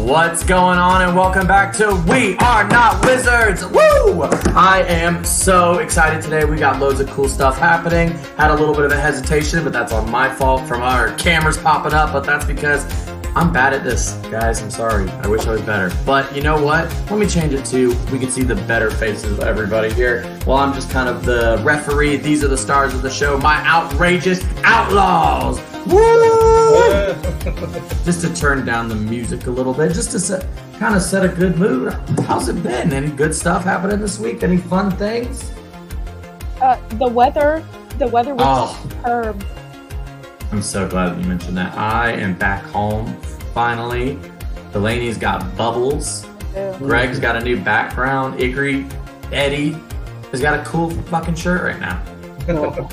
What's going on, and welcome back to We Are Not Wizards. Woo! I am so excited today. We got loads of cool stuff happening. Had a little bit of a hesitation, but that's on my fault from our cameras popping up, but that's because I'm bad at this, guys. I'm sorry. I wish I was better. But you know what? Let me change it to we can see the better faces of everybody here. Well, I'm just kind of the referee. These are the stars of the show, my outrageous Outlaws. Woo! Just to turn down the music a little bit, just to set a good mood. How's it been? Any good stuff happening this week? Any fun things? The weather was superb. I'm so glad that you mentioned that. I am back home, finally. Delaney's got bubbles. Yeah. Greg's got a new background. Eddie has got a cool fucking shirt right now. Cool.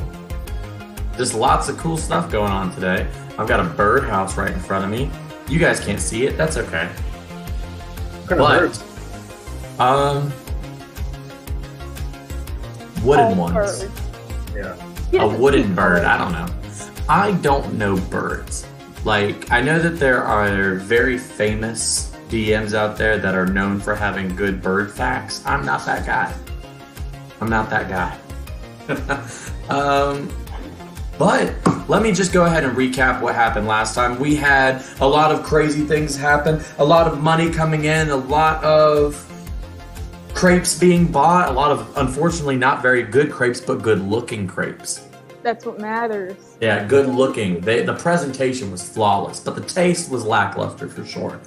Just lots of cool stuff going on today. I've got a birdhouse right in front of me. You guys can't see it. That's okay. What kind of birds? Wooden ones. Birds. Yeah. A wooden bird. I don't know. I don't know birds. Like, I know that there are very famous DMs out there that are known for having good bird facts. I'm not that guy. But let me just go ahead and recap what happened last time. We had a lot of crazy things happen, a lot of money coming in, a lot of crepes being bought, a lot of, unfortunately, not very good crepes, but good looking crepes. That's what matters. Yeah, good looking. The presentation was flawless, but the taste was lackluster for sure.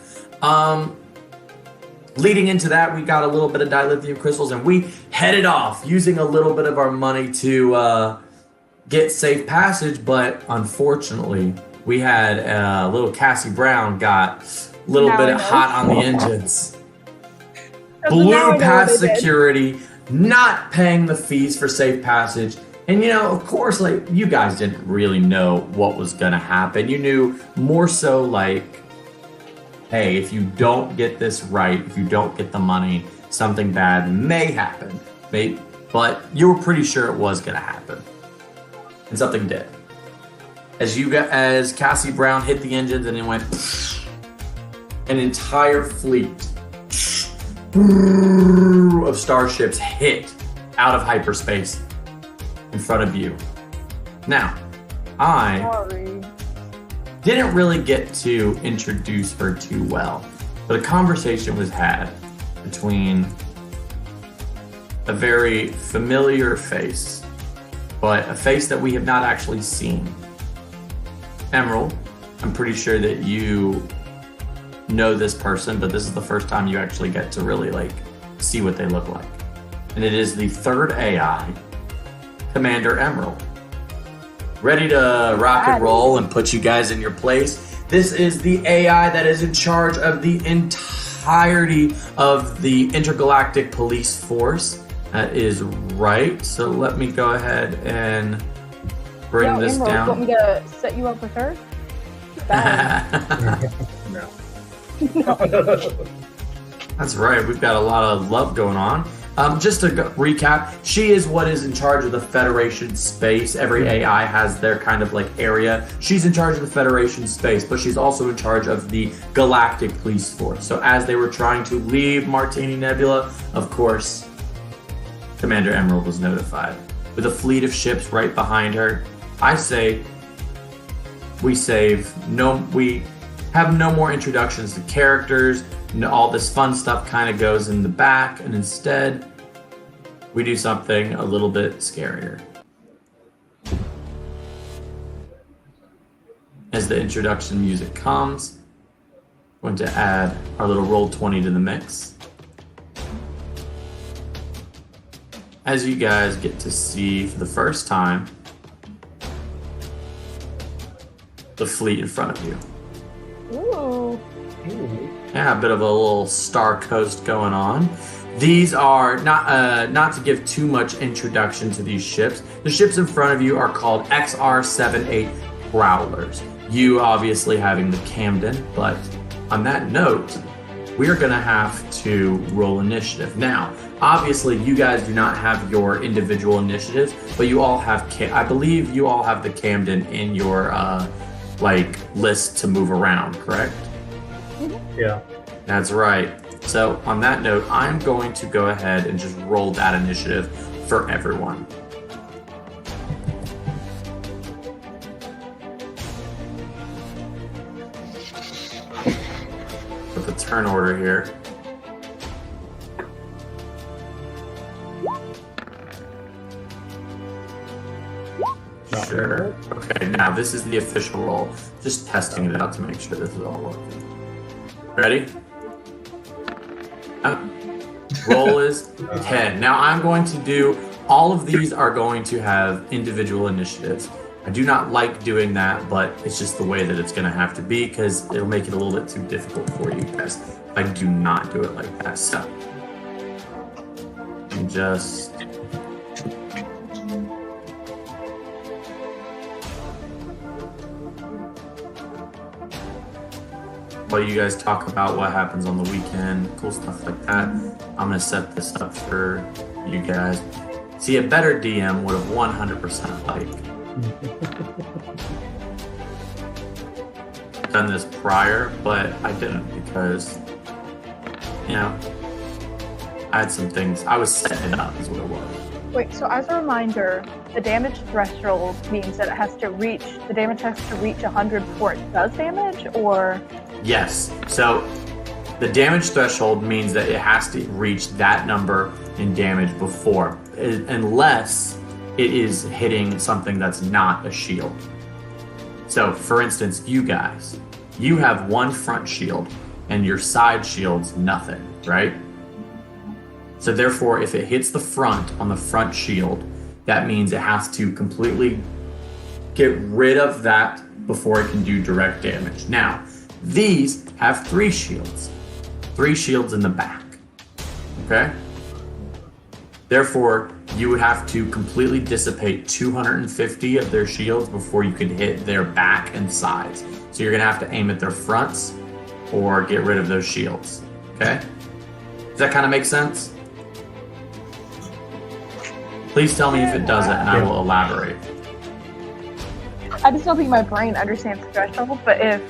Leading into that, we got a little bit of dilithium crystals, and we headed off using a little bit of our money to get safe passage, but unfortunately, we had little Cassie Brown got a little bit hot on the engines. Blew past security, not paying the fees for safe passage. And you know, of course, like, you guys didn't really know what was gonna happen. You knew more so like, hey, if you don't get this right, if you don't get the money, something bad may happen. But you were pretty sure it was gonna happen. And something did. As Cassie Brown hit the engines and it went, an entire fleet of starships hit out of hyperspace in front of you. Now, I didn't really get to introduce her too well, but a conversation was had between a very familiar face, but a face that we have not actually seen. Emerald, I'm pretty sure that you know this person, but this is the first time you actually get to really see what they look like. And it is the third AI, Commander Emerald. Ready to rock and roll and put you guys in your place. This is the AI that is in charge of the entirety of the intergalactic police force. That is right. So let me go ahead and bring this Emerald, down. You want me to set you up with her? No. That's right. We've got a lot of love going on. Just to recap, she is what is in charge of the Federation space. Every AI has their kind of area. She's in charge of the Federation space, but she's also in charge of the Galactic Police Force. So as they were trying to leave Martini Nebula, of course, Commander Emerald was notified. With a fleet of ships right behind her, I say we have no more introductions to characters. All this fun stuff kind of goes in the back, and instead we do something a little bit scarier. As the introduction music comes, I'm going to add our little Roll20 to the mix. As you guys get to see for the first time the fleet in front of you. Ooh. Yeah, a bit of a little Star Coast going on. These are not to give too much introduction to these ships. The ships in front of you are called XR-78 Prowlers. You obviously having the Camden, but on that note, we are gonna have to roll initiative. Now, obviously you guys do not have your individual initiatives, but you all have, I believe you all have the Camden in your list to move around, correct? Yeah. That's right. So on that note, I'm going to go ahead and just roll that initiative for everyone. With the turn order here. Sure. Okay, now this is the official roll. Just testing it out to make sure this is all working. Ready? Roll is 10. Now I'm going to do, all of these are going to have individual initiatives. I do not like doing that, but it's just the way that it's going to have to be because it'll make it a little bit too difficult for you guys. I do not do it like that. So, just... while you guys talk about what happens on the weekend, cool stuff like that, I'm going to set this up for you guys. See, a better DM would have 100% done this prior, but I didn't because, you know, I had some things. I was setting it up is what it was. Wait, so as a reminder, the damage threshold means that the damage has to reach 100 before it does damage, or? Yes. So the damage threshold means that it has to reach that number in damage before, unless it is hitting something that's not a shield. So, for instance, you guys, you have one front shield and your side shield's nothing, right? So therefore, if it hits the front on the front shield, that means it has to completely get rid of that before it can do direct damage. Now, these have 3 shields. 3 shields in the back. Okay? Therefore, you would have to completely dissipate 250 of their shields before you could hit their back and sides. So you're going to have to aim at their fronts or get rid of those shields. Okay? Does that kind of make sense? Please tell me if it doesn't and I will elaborate. I just don't think my brain understands the threshold, but if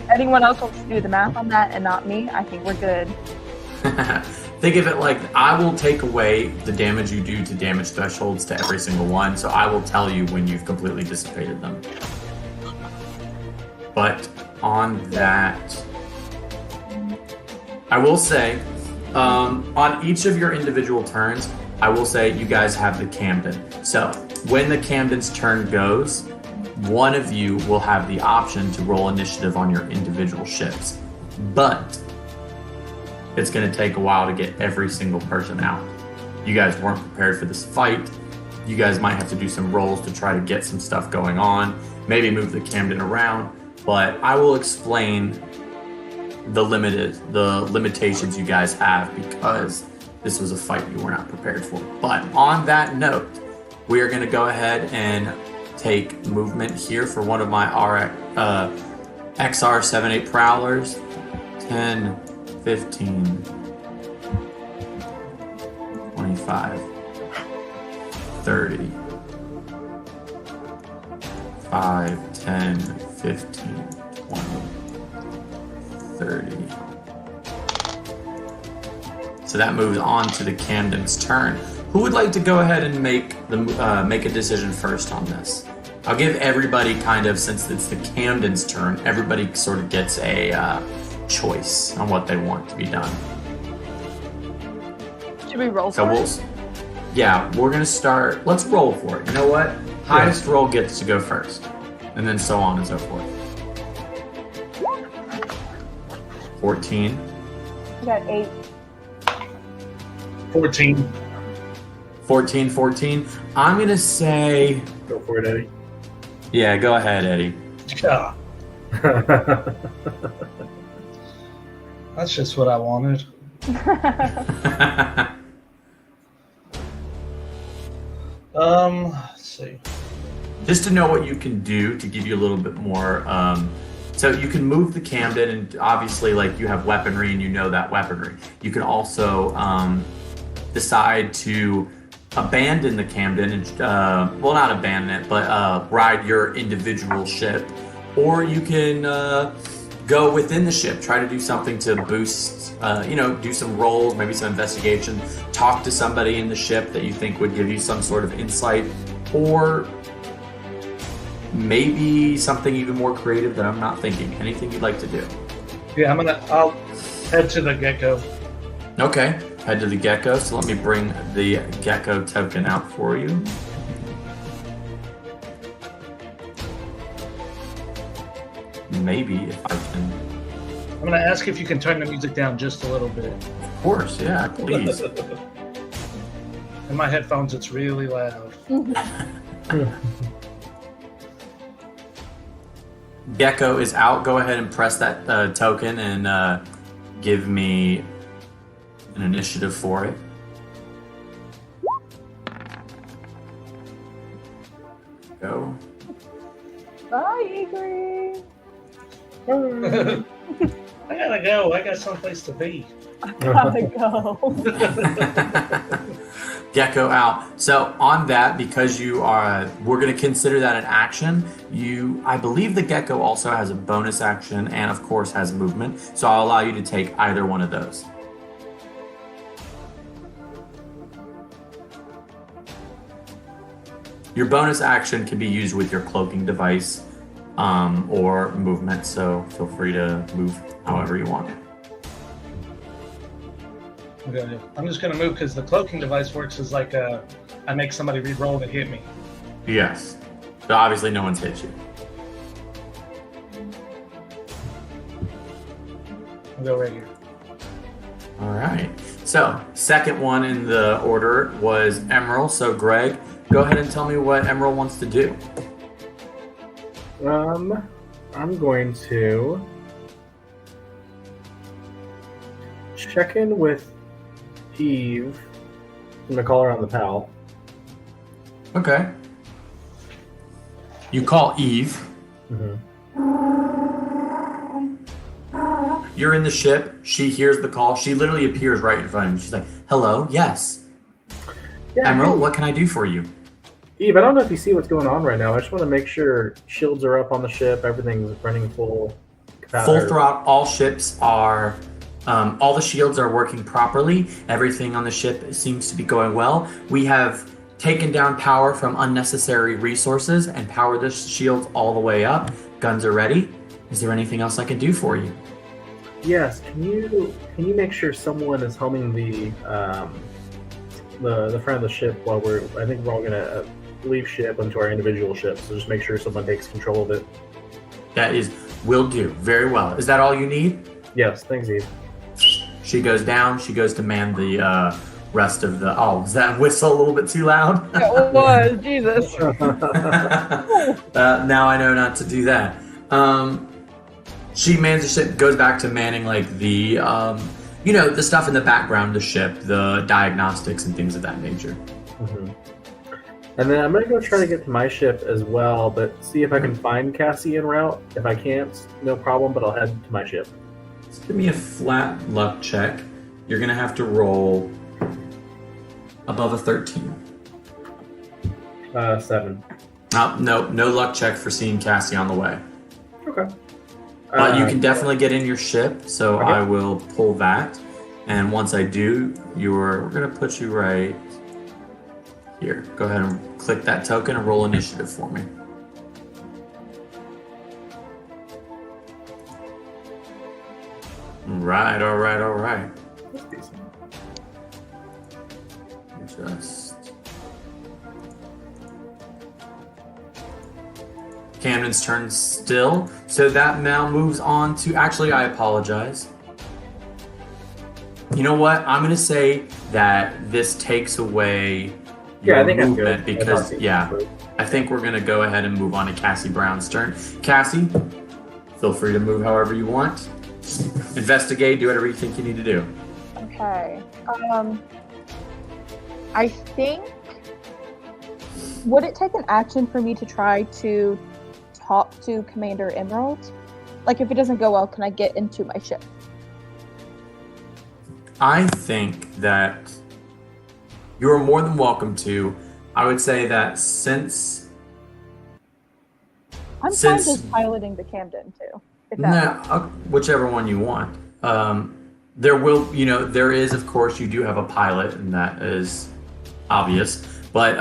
anyone else wants to do the math on that and not me, I think we're good. Think of it like I will take away the damage you do to damage thresholds to every single one, so I will tell you when you've completely dissipated them. But on that, I will say, on each of your individual turns, I will say you guys have the Camden. So when the Camden's turn goes, one of you will have the option to roll initiative on your individual ships. But it's going to take a while to get every single person out. You guys weren't prepared for this fight. You guys might have to do some rolls to try to get some stuff going on, maybe move the Camden around, but I will explain the limitations you guys have because this was a fight you were not prepared for. But on that note, we are going to go ahead and take movement here for one of my XR78 Prowlers. 10, 15, 25, 30, 5, 10, 15, 20, 30. So that moves on to the Camden's turn. Who would like to go ahead and make a decision first on this? I'll give everybody kind of, since it's the Camden's turn, everybody sort of gets a choice on what they want to be done. Should we roll so for we'll, it? Yeah, we're going to start. Let's roll for it. You know what? Highest roll gets to go first. And then so on and so forth. 14. I got 8. 14. 14. I'm going to say... Go for it, Eddie. Yeah, go ahead, Eddie. Yeah. That's just what I wanted. Let's see. Just to know what you can do to give you a little bit more. So you can move the Camden, and obviously, like, you have weaponry, and you know that weaponry. You can also decide to abandon the Camden, and well, not abandon it, but ride your individual ship, or you can go within the ship, try to do something to boost, do some rolls, maybe some investigation, talk to somebody in the ship that you think would give you some sort of insight, or maybe something even more creative that I'm not thinking. Anything you'd like to do? Yeah, I'll head to the gecko. Okay, head to the gecko. So let me bring the gecko token out for you. Maybe if I can. I'm gonna ask if you can turn the music down just a little bit. Of course, yeah, please. In my headphones, it's really loud. Gecko is out. Go ahead and press that token and give me an initiative for it. Go. Bye, Igor. I gotta go. I got someplace to be. I gotta go. Gecko out. So on that, because you are, we're going to consider that an action. I believe the gecko also has a bonus action and of course has movement. So I'll allow you to take either one of those. Your bonus action can be used with your cloaking device or movement. So feel free to move however you want. Okay. I'm just gonna move because the cloaking device works as like I make somebody re-roll to hit me. Yes. But obviously no one's hit you. I'll go right here. All right. So second one in the order was Emerald. So Greg, go ahead and tell me what Emerald wants to do. I'm going to check in with Eve. I'm gonna call her on the PAL. Okay. You call Eve. Mm-hmm. You're in the ship. She hears the call. She literally appears right in front of you. She's like, "Hello, yes, Yeah, Emerald. hey, What can I do for you?" Eve, I don't know if you see what's going on right now. I just want to make sure shields are up on the ship. Everything's running full capacity. Full throttle. All ships are. All the shields are working properly. Everything on the ship seems to be going well. We have taken down power from unnecessary resources and powered the shields all the way up. Guns are ready. Is there anything else I can do for you? Yes. Can you make sure someone is homing the front of the ship while I think we're all gonna leave ship into our individual ships. So just make sure someone takes control of it. That is, will do. Very well. Is that all you need? Yes. Thanks, Eve. She goes down. She goes to man the rest of the. Oh, was that whistle a little bit too loud? It was, Jesus. Now I know not to do that. She mans the ship, goes back to manning like the, the stuff in the background of the ship, the diagnostics and things of that nature. Mm-hmm. And then I'm gonna go try to get to my ship as well, but see if I can find Cassie en route. If I can't, no problem. But I'll head to my ship. Just give me a flat luck check. You're gonna have to roll above a 13. 7. No luck check for seeing Cassie on the way. Okay. You can definitely get in your ship, so okay. I will pull that. And once I do, we're gonna put you right here. Go ahead and click that token and roll initiative for me. All right. That's decent. Just Camden's turn still, so that now moves on to. Actually, I apologize. You know what? I'm gonna say that this takes away your I think movement that's good. because I think we're gonna go ahead and move on to Cassie Brown's turn. Cassie, feel free to move however you want. Investigate, do whatever you think you need to do. Okay. I think. Would it take an action for me to try to talk to Commander Emerald? Like, if it doesn't go well, can I get into my ship? I think that you're more than welcome to. I would say that since I'm fine just piloting the Camden too. If that whichever one you want. There is, of course, you do have a pilot, and that is obvious. But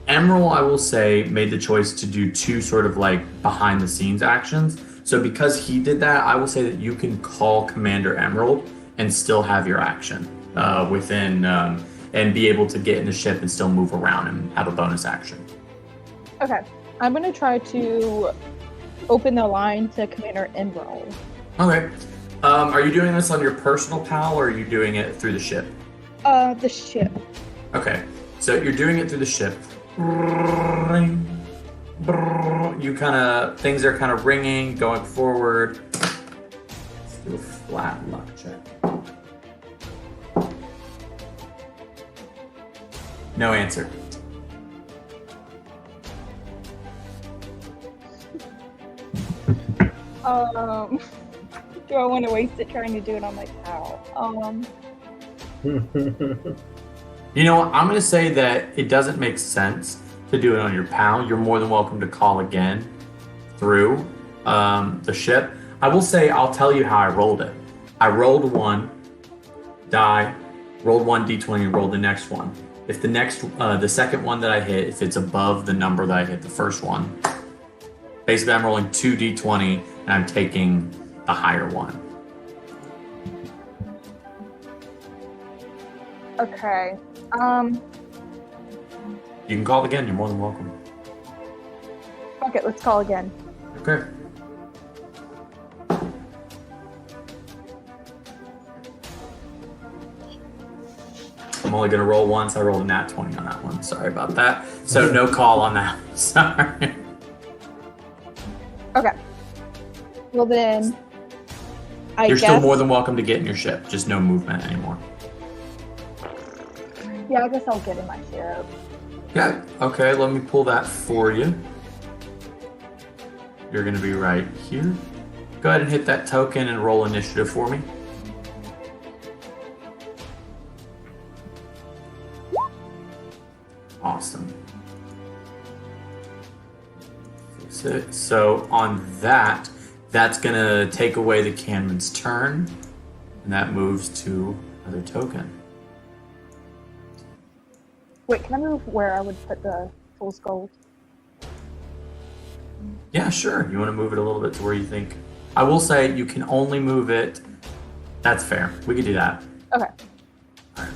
Emerald, I will say, made the choice to do two sort of like behind the scenes actions. So because he did that, I will say that you can call Commander Emerald and still have your action within and be able to get in the ship and still move around and have a bonus action. Okay. I'm going to try to open the line to Commander Emerald. Okay. Are you doing this on your personal PAL or are you doing it through the ship? The ship. Okay. So you're doing it through the ship. Things are kind of ringing, going forward. Let's do a flat luck check. No answer. Do I want to waste it trying to do it on my PAL? You know what? I'm going to say that it doesn't make sense to do it on your PAL. You're more than welcome to call again through the ship. I will say, I'll tell you how I rolled it. I rolled one die, rolled one d20, and rolled the next one. If the second one that I hit, if it's above the number that I hit the first one, basically I'm rolling 2 d20 and I'm taking the higher one. Okay. You can call again. You're more than welcome. Fuck it, let's call again. Okay. I'm only gonna roll once. I rolled a nat 20 on that one. Sorry about that. So no call on that. Sorry. Okay. Well then, You're still more than welcome to get in your ship. Just no movement anymore. Yeah, I guess I'll get in my ship. Yeah. Okay. Let me pull that for you. You're gonna be right here. Go ahead and hit that token and roll initiative for me. Awesome. So on that, that's gonna take away the cannon's turn, and that moves to another token. Wait, can I move where I would put the fool's gold? Yeah, sure. You want to move it a little bit to where you think. I will say you can only move it. That's fair. We could do that. Okay. All right.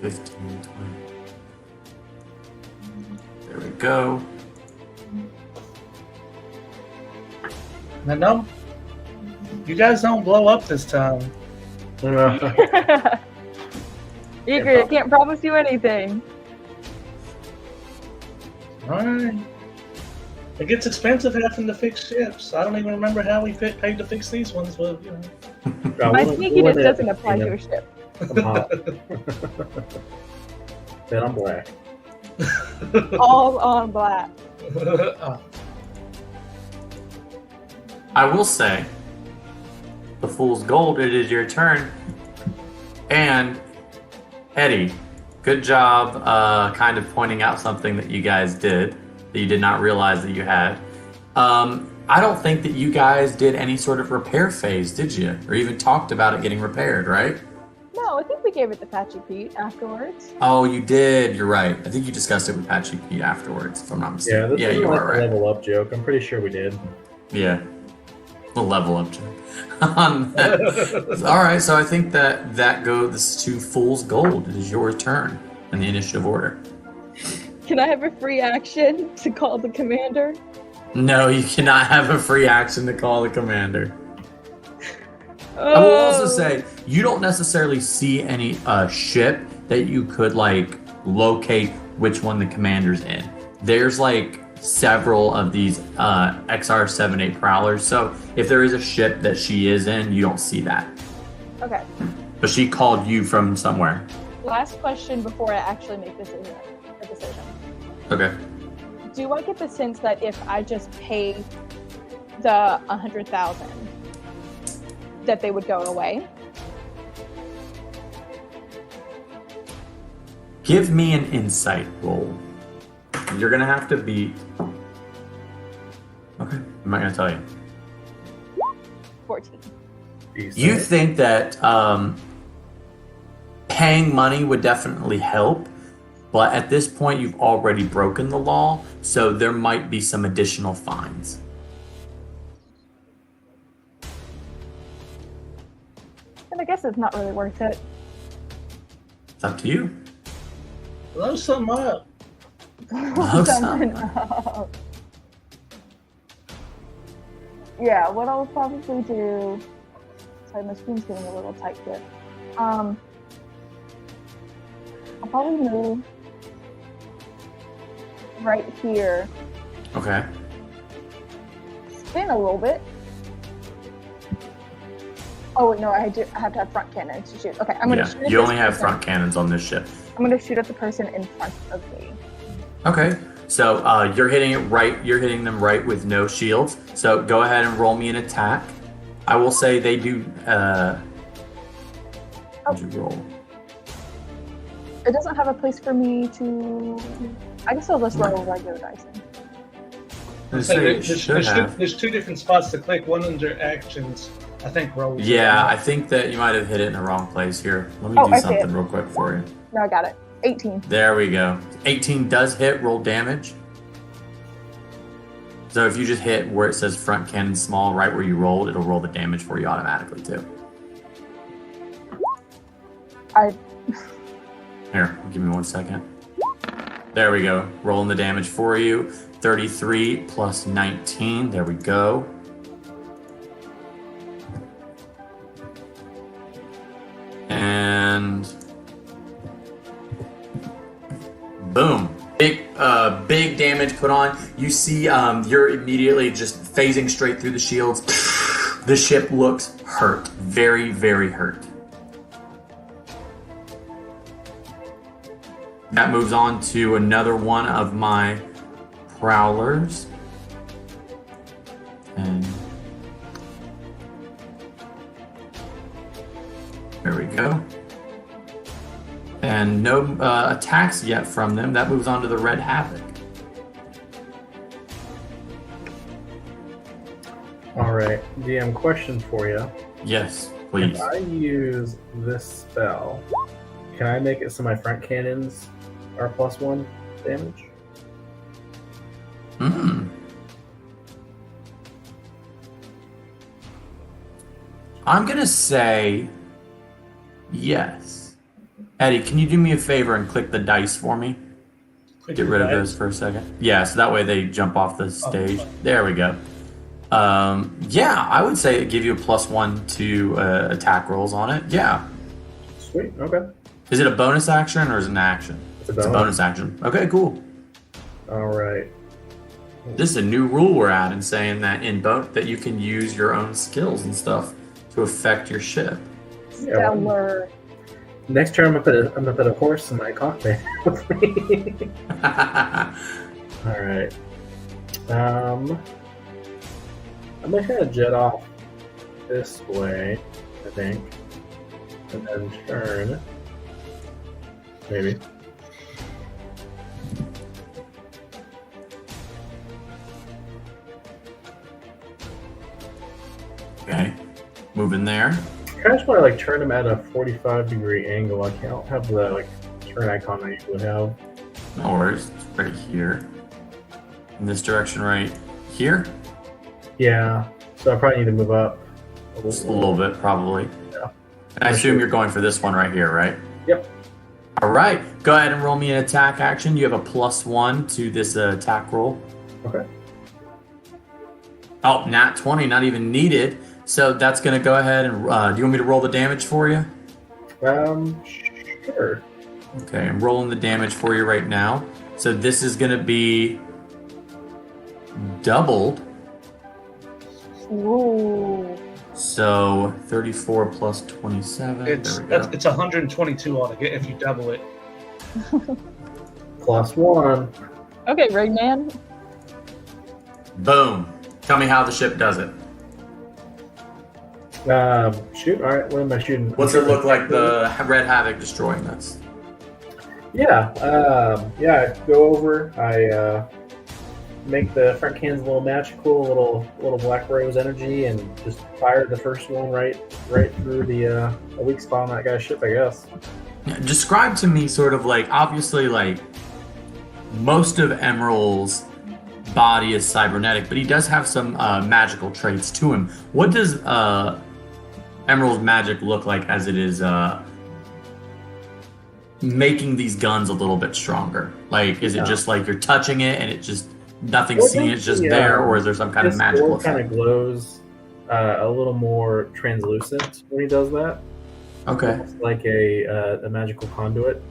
$15, $20. There we go. No, you guys don't blow up this time. Eager, can't promise you anything. Alright. It gets expensive having to fix ships. I don't even remember how we paid to fix these ones, but you know. My sneakiness doesn't apply to a ship. I'm hot. Then I'm black. All on black. I will say, the Fool's Gold, it is your turn. And Eddie, good job kind of pointing out something that you guys did that you did not realize that you had. I don't think that you guys did any sort of repair phase, did you? Or even talked about it getting repaired, right? No, I think we gave it to Patchy Pete afterwards. Oh, you did. You're right. I think you discussed it with Patchy Pete afterwards, if I'm not mistaken. Yeah, this is you like are a right. level up joke. I'm pretty sure we did. Yeah. A level up joke. All right, so I think that goes to Fool's Gold. It is your turn in the initiative order. Can I have a free action to call the commander? No, you cannot have a free action to call the commander. I will also say, you don't necessarily see any ship that you could like locate which one the commander's in. There's like several of these XR-78 prowlers, so if there is a ship that she is in, you don't see that. Okay. But she called you from somewhere. Last question before I actually make a decision. Okay. Do I get the sense that if I just pay the 100,000, that they would go away? Give me an insight roll. You're gonna have to beat. Okay, I'm not gonna tell you. 14. You think that paying money would definitely help, but at this point you've already broken the law, so there might be some additional fines. And I guess it's not really worth it. It's up to you. Blow some up. Blow Something up. Yeah, what I'll probably do. Sorry, my screen's getting a little tight here. I'll probably move right here. Okay. Spin a little bit. Oh wait, no, I have to have front cannons to shoot. Okay, I'm gonna shoot. You only have front cannons on this ship. I'm gonna shoot at the person in front of me. Okay. So you're hitting it right. You're hitting them right with no shields. So go ahead and roll me an attack. I will say they do. What'd you roll? It doesn't have a place for me to. I guess I'll just roll regular dice. There's two different spots to click. One under actions. I think roll. Yeah, I think that you might have hit it in the wrong place here. Let me do something real quick for you. No, I got it. 18. There we go. 18 does hit. Roll damage. So if you just hit where it says front cannon small, right where you rolled, it'll roll the damage for you automatically too. Here, give me 1 second. There we go. Rolling the damage for you. 33 plus 19. There we go. And boom. Big damage put on. You see you're immediately just phasing straight through the shields. The ship looks hurt. Very, very hurt. That moves on to another one of my prowlers. And there we go. And no attacks yet from them. That moves on to the Red Havoc. All right, DM, question for you. Yes, please. If I use this spell, can I make it so my front cannons are +1 damage? I'm going to say yes. Eddie, can you do me a favor and click the dice for me? Get rid of those for a second. Yeah, so that way they jump off the stage. There we go. Yeah, I would say give you a +1 to attack rolls on it. Yeah. Sweet, okay. Is it a bonus action or is it an action? It's a bonus action. Okay, cool. All right. This is a new rule we're adding, saying that in boat that you can use your own skills and stuff to affect your ship. Stellar. Next turn, I'm gonna put a horse in my cockpit. All right. I'm gonna kind of jet off this way, I think, and then turn. Maybe. Okay, moving there. I just want to turn them at a 45-degree angle. I can't have the turn icon I usually have. No worries. It's right here. In this direction right here? Yeah. So I probably need to move up Just a little bit, probably. Yeah. And I assume you're going for this one right here, right? Yep. All right. Go ahead and roll me an attack action. You have a +1 to this attack roll. Okay. Oh, nat 20, not even needed. So that's going to go ahead and... do you want me to roll the damage for you? Sure. Okay, I'm rolling the damage for you right now. So this is going to be doubled. Ooh. So 34 plus 27. It's 122 altogether if you double it. +1. Okay, Ragman. Boom. Tell me how the ship does it. Shoot. All right. What am I shooting? What's it look like the Red Havoc destroying this? I go over. I make the front cannons a little magical, a little black rose energy, and just fire the first one right through the a weak spot on that guy's ship, I guess. Describe to me sort of like, obviously, like, most of Emerald's body is cybernetic, but he does have some magical traits to him. What does Emerald's magic look like as it is making these guns a little bit stronger? Like, is it just like you're touching it and it just, nothing's seen, it's just there, or is there some kind of magical effect? Kind of glows a little more translucent when he does that. Okay. It's like a magical conduit.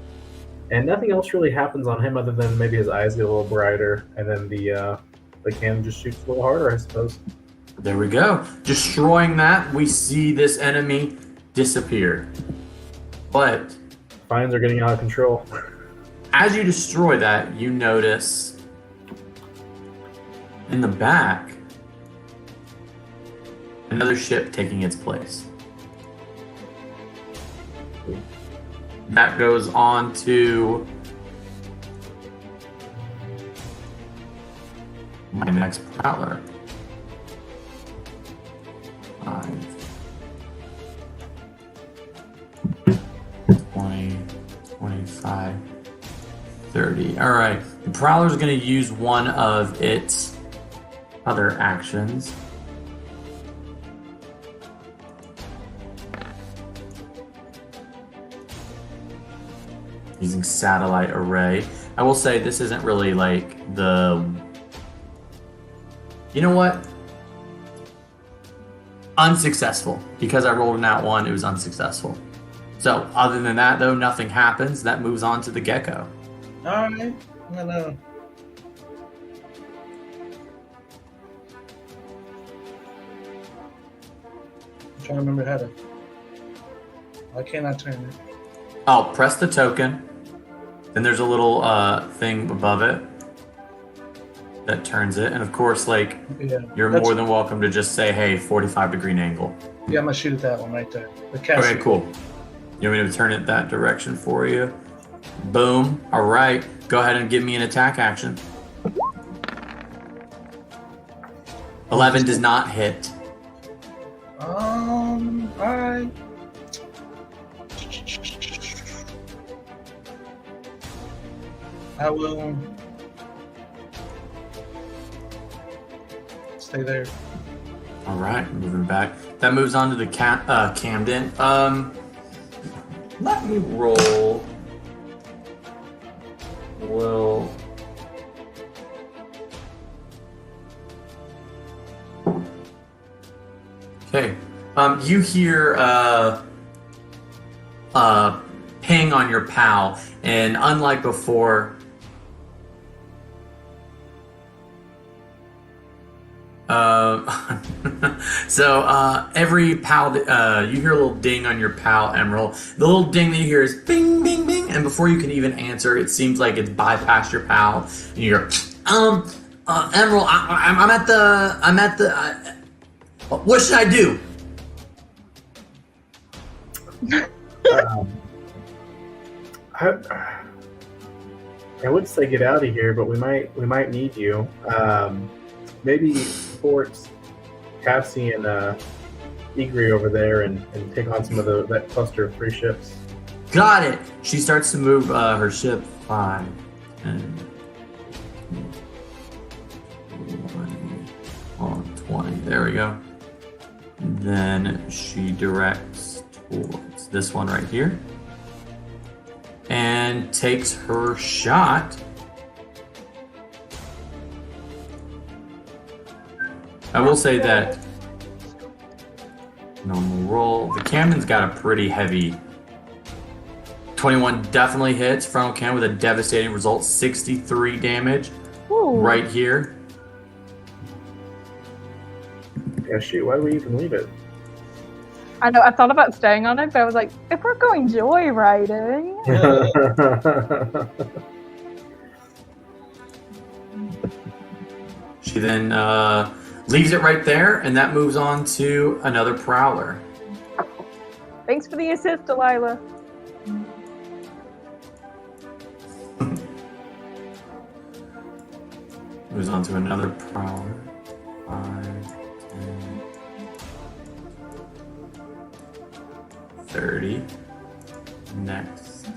And nothing else really happens on him other than maybe his eyes get a little brighter, and then the cannon just shoots a little harder, I suppose. There we go. Destroying that, we see this enemy disappear. But Vines are getting out of control. as you destroy that, you notice in the back another ship taking its place. That goes on to my next prowler. 5, 20, 25, 30. All right. The prowler's going to use one of its other actions. Using satellite array. I will say this isn't really like the... You know what? Unsuccessful. Because I rolled in that one, it was unsuccessful. So, other than that, though, nothing happens. That moves on to the gecko. Alright. No. I'm trying to remember how to... Why can't I turn it? Oh, press the token. Then there's a little thing above it that turns it. And of course, like, you're more than welcome to just say, hey, 45-degree angle. Yeah, I'm going to shoot at that one right there. Okay, cool. You want me to turn it that direction for you? Boom. All right. Go ahead and give me an attack action. 11 does not hit. All right. I will stay there. All right, moving back. That moves on to the Camden. Let me roll. Well, okay. You hear ping on your PAL, and unlike before, every PAL, you hear a little ding on your PAL, Emerald. The little ding that you hear is bing, bing, bing, and before you can even answer, it seems like it's bypassed your PAL. And you hear, Emerald, I'm at the, what should I do? I would say get out of here, but we might need you. Maybe port Cassie and Egri over there and take on some of that cluster of 3 ships. Got it. She starts to move her ship 5 and 20. There we go. Then she directs towards this one right here and takes her shot. I will say that normal roll. The cannon's got a pretty heavy 21 definitely hits. Frontal cannon with a devastating result, 63 damage. Ooh. Right here. Yeah, shoot, why would we even leave it? I know, I thought about staying on it, but I was like, if we're going joyriding... She then leaves it right there, and that moves on to another prowler. Thanks for the assist, Delilah. moves on to another prowler. 5, 10, 30. Next.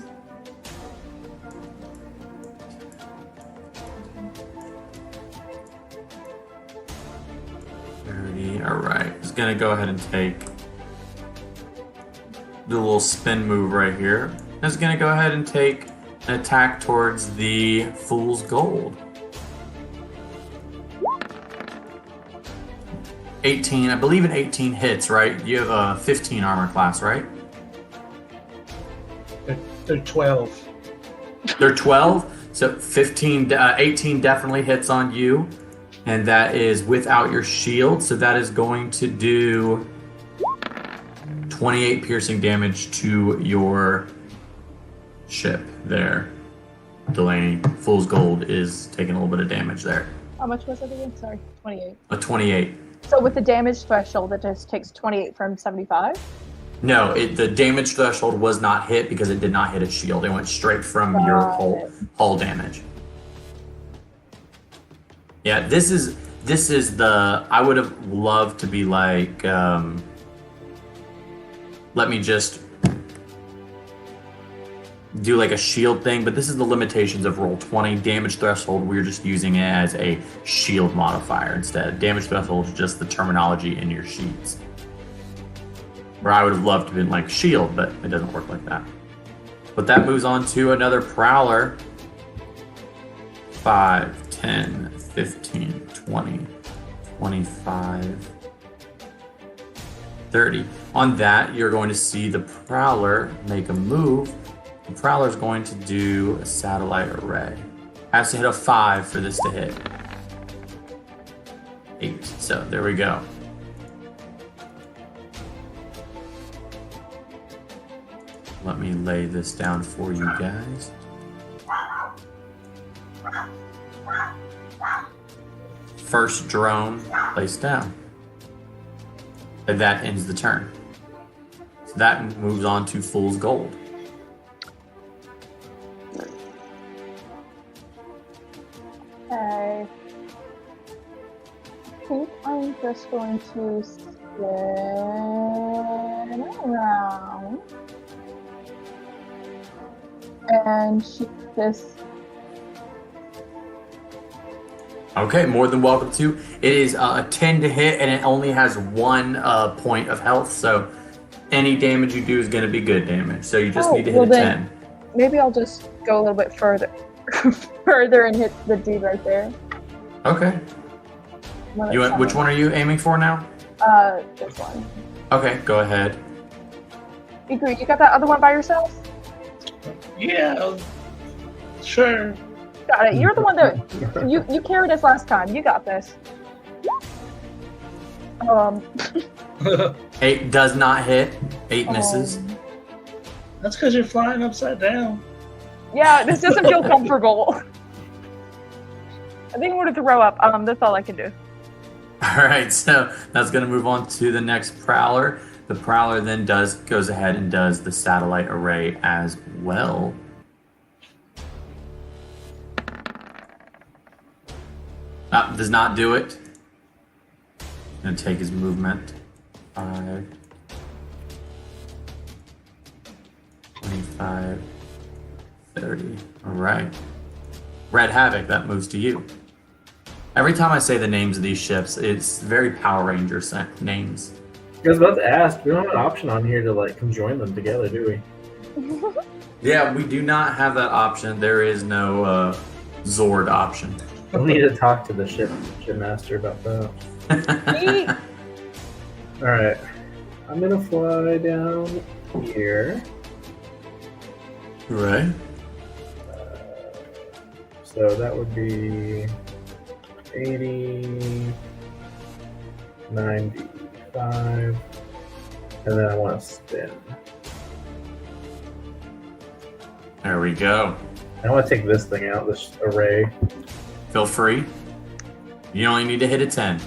Alright, just gonna go ahead and take the little spin move right here. Just gonna go ahead and take an attack towards the Fool's Gold. 18, I believe an 18 hits, right? You have a 15 armor class, right? They're 12. They're 12, so 18 definitely hits on you. And that is without your shield, so that is going to do 28 piercing damage to your ship there. Delaney, Fool's Gold is taking a little bit of damage there. How much was it again? Sorry, 28. A 28. So with the damage threshold, it just takes 28 from 75? No, the damage threshold was not hit because it did not hit its shield. It went straight from your hull damage. Yeah, this is the, I would have loved to be like, let me just do like a shield thing, but this is the limitations of Roll20. Damage threshold, we're just using it as a shield modifier instead. Damage threshold is just the terminology in your sheets. Where I would have loved to have been like shield, but it doesn't work like that. But that moves on to another prowler. 5, 10, 15, 20, 25, 30. On that, you're going to see the Prowler make a move. The Prowler is going to do a satellite array. Has to hit a 5 for this to hit. 8. So there we go. Let me lay this down for you guys. First drone placed down. And that ends the turn. So that moves on to Fool's Gold. Okay. I think I'm just going to spin around and shoot this. Okay, more than welcome to. It is a 10 to hit, and it only has 1 point of health, so any damage you do is going to be good damage. So you just need to hit a 10. Maybe I'll just go a little bit further, further and hit the dude right there. Okay. Which one are you aiming for now? This one. Okay, go ahead. Igor, you got that other one by yourself? Yeah, sure. Got it. You're the one that you carried us last time. You got this. 8 does not hit. 8 misses. That's because you're flying upside down. Yeah, this doesn't feel comfortable. I think I'm going to throw up. That's all I can do. All right, so that's going to move on to the next Prowler. The Prowler then goes ahead and does the satellite array as well. Does not do it. Gonna take his movement. 5, 25, 30. All right. Red Havoc, that moves to you. Every time I say the names of these ships, it's very Power Ranger names. I was about to ask, we don't have an option on here to like conjoin them together, do we? Yeah, we do not have that option. There is no Zord option. We'll need to talk to the shipmaster about that. Alright. I'm gonna fly down here. Right. So that would be 80, 95, and then I want to spin. There we go. I want to take this thing out, this array. Feel free. You only need to hit a 10.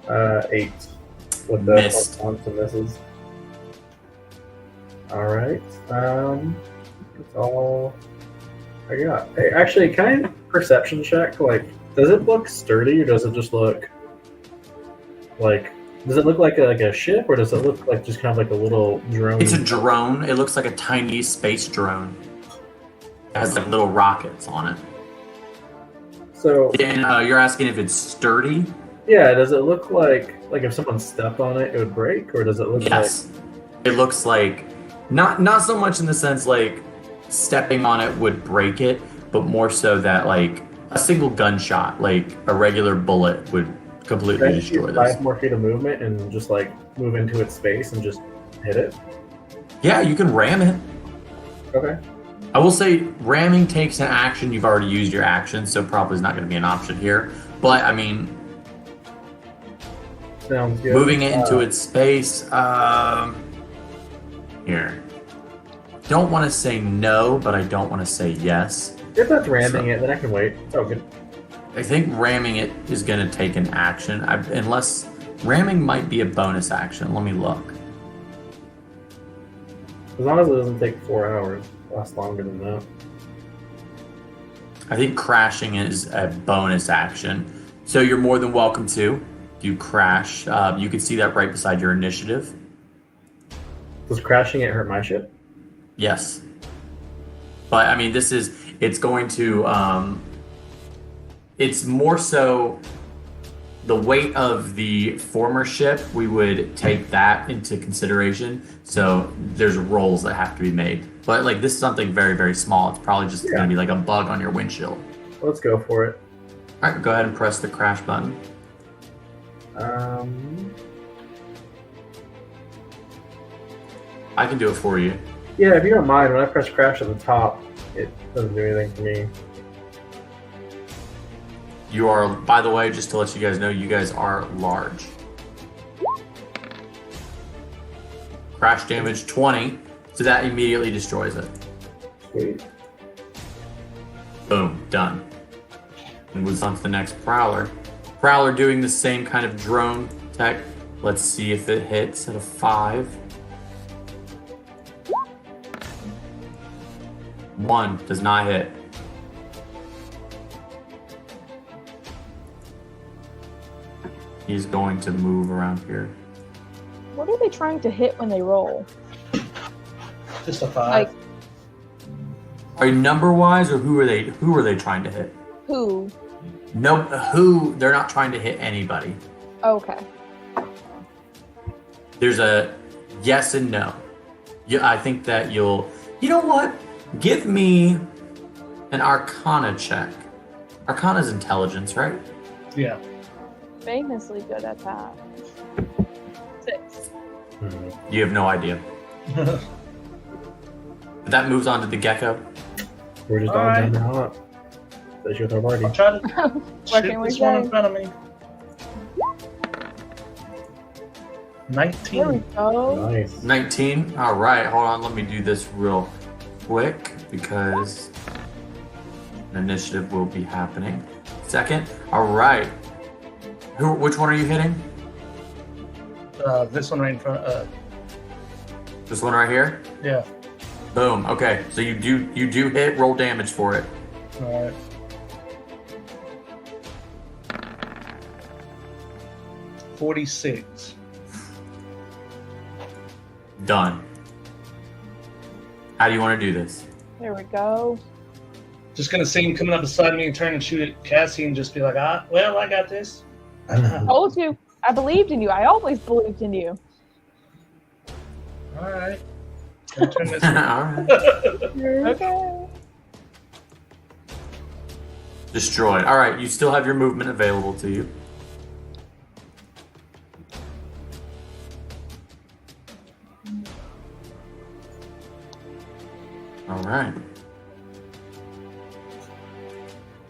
8 with the Missed. on some misses. All right. That's all I got. Hey, actually, can perception check. Like, does it look sturdy or does it just look like? Does it look like a ship or does it look like just kind of like a little drone? It's a drone. It looks like a tiny space drone. It has like little rockets on it. So And you're asking if it's sturdy? yeah, does it look like if someone stepped on it, it would break, or does it look Yes. It looks like not so much in the sense like stepping on it would break it, but more so that like a single gunshot, like a regular bullet, would completely like destroy 5 this. more feet of movement and just like move into its space and just hit it? Yeah, you can ram it. Okay. I will say ramming takes an action. You've already used your action, so probably is not going to be an option here. But I mean, Sounds good. moving it into its space. Here. Don't want to say no, but I don't want to say yes. If that's ramming it, then I can wait. Oh, good. I think ramming it is going to take an action, unless ramming might be a bonus action. Let me look. As long as it doesn't take 4 hours. Lasts longer than that. I think crashing is a bonus action, so you're more than welcome to. You crash. You can see that right beside your initiative. Does crashing it hurt my ship? Yes. But I mean, it's going to, it's more so the weight of the former ship, we would take that into consideration. So there's rolls that have to be made. But like, this is something very, very small. It's probably just going to be like a bug on your windshield. Let's go for it. All right, go ahead and press the crash button. I can do it for you. Yeah, if you don't mind, when I press crash at the top, it doesn't do anything for me. You are, by the way, just to let you guys know, you guys are large. Crash damage 20, so that immediately destroys it. Sweet. Boom, done. And moves on to the next Prowler. Prowler doing the same kind of drone tech. Let's see if it hits at a 5. 1 does not hit. He's going to move around here. What are they trying to hit when they roll? Just a 5. Like Are you number wise, or who are they trying to hit? who? No, they're not trying to hit anybody. Okay. There's a yes and no. Yeah, I think that you know what? Give me an Arcana check. Arcana's intelligence, right? Yeah. Famously good at that. 6. You have no idea. That moves on to the gecko. We're just All all right. down now up. That's your party. I'll try to What shoot can we this one in say? front of me. There we 19. go. Nice. 19. All right, hold on. Let me do this real quick because an initiative will be happening. Second. All right. Which one are you hitting? This one right in front. This one right here. Yeah. Boom. Okay, so you do hit. Roll damage for it. All right. 46. Done. How do you want to do this? There we go. Just gonna see him coming up beside me and turn and shoot at Cassie and just be like, well, I got this. Told you. I believed in you. I always believed in you. All right. Gonna turn this All right. Okay. Destroyed. All right, you still have your movement available to you. All right.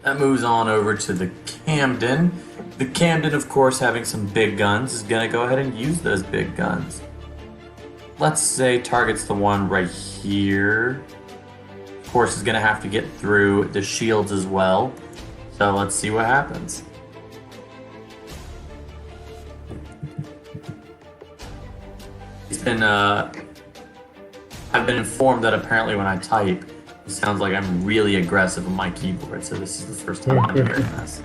That moves on over to the Camden. The Camden, of course, having some big guns, is going to go ahead and use those big guns. Let's say targets the one right here. Of course, is going to have to get through the shields as well. So let's see what happens. It's been, I've been informed that apparently when I type, the sounds like I'm really aggressive on my keyboard, so this is the first time I'm hearing this.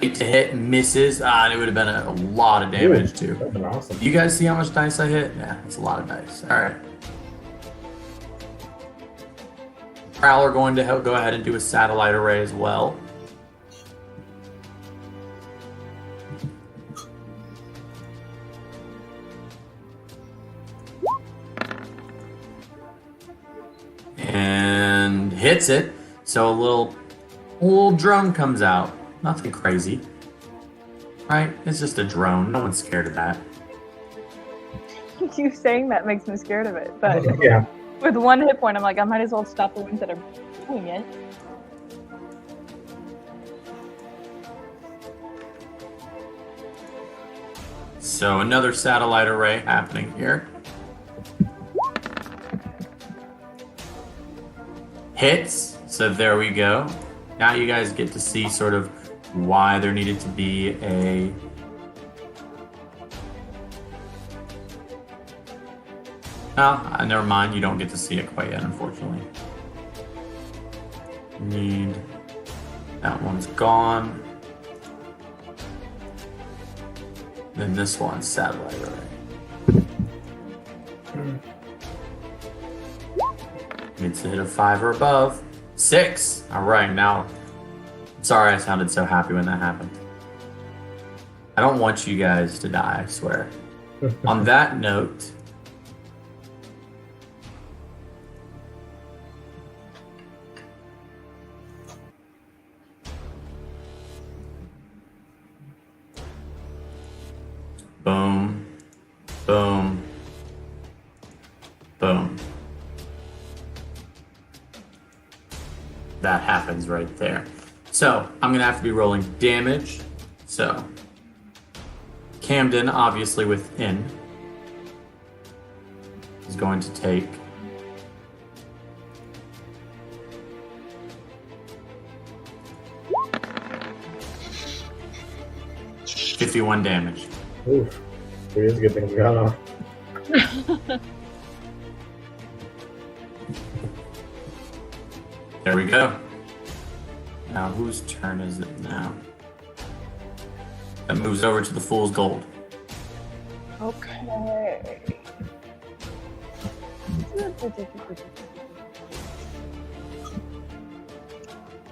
8 to hit, misses. And it would have been a lot of damage too. That's been awesome. You guys see how much dice I hit? Yeah, it's a lot of dice. All right. Prowler going to go ahead and do a satellite array as well. And hits it. So a little drone comes out. Nothing crazy. Right? It's just a drone. No one's scared of that. You saying that makes me scared of it, but Yeah. with 1 hit point, I'm like, I might as well stop the ones that are doing it. So another satellite array happening here. Hits. So there we go. Now you guys get to see sort of why there needed to be a... Oh, never mind. You don't get to see it quite yet, unfortunately. Need... That one's gone. Then this one's satellite array. Needs to hit a 5 or above. 6! Alright, now... Sorry I sounded so happy when that happened. I don't want you guys to die, I swear. On that note... Boom. Boom. Boom. That happens right there. So, I'm going to have to be rolling damage. So, Camden, obviously within, is going to take 51 damage. Oof. It is a good thing we got off. There we go. Now, whose turn is it now? That moves over to the Fool's Gold. Okay. I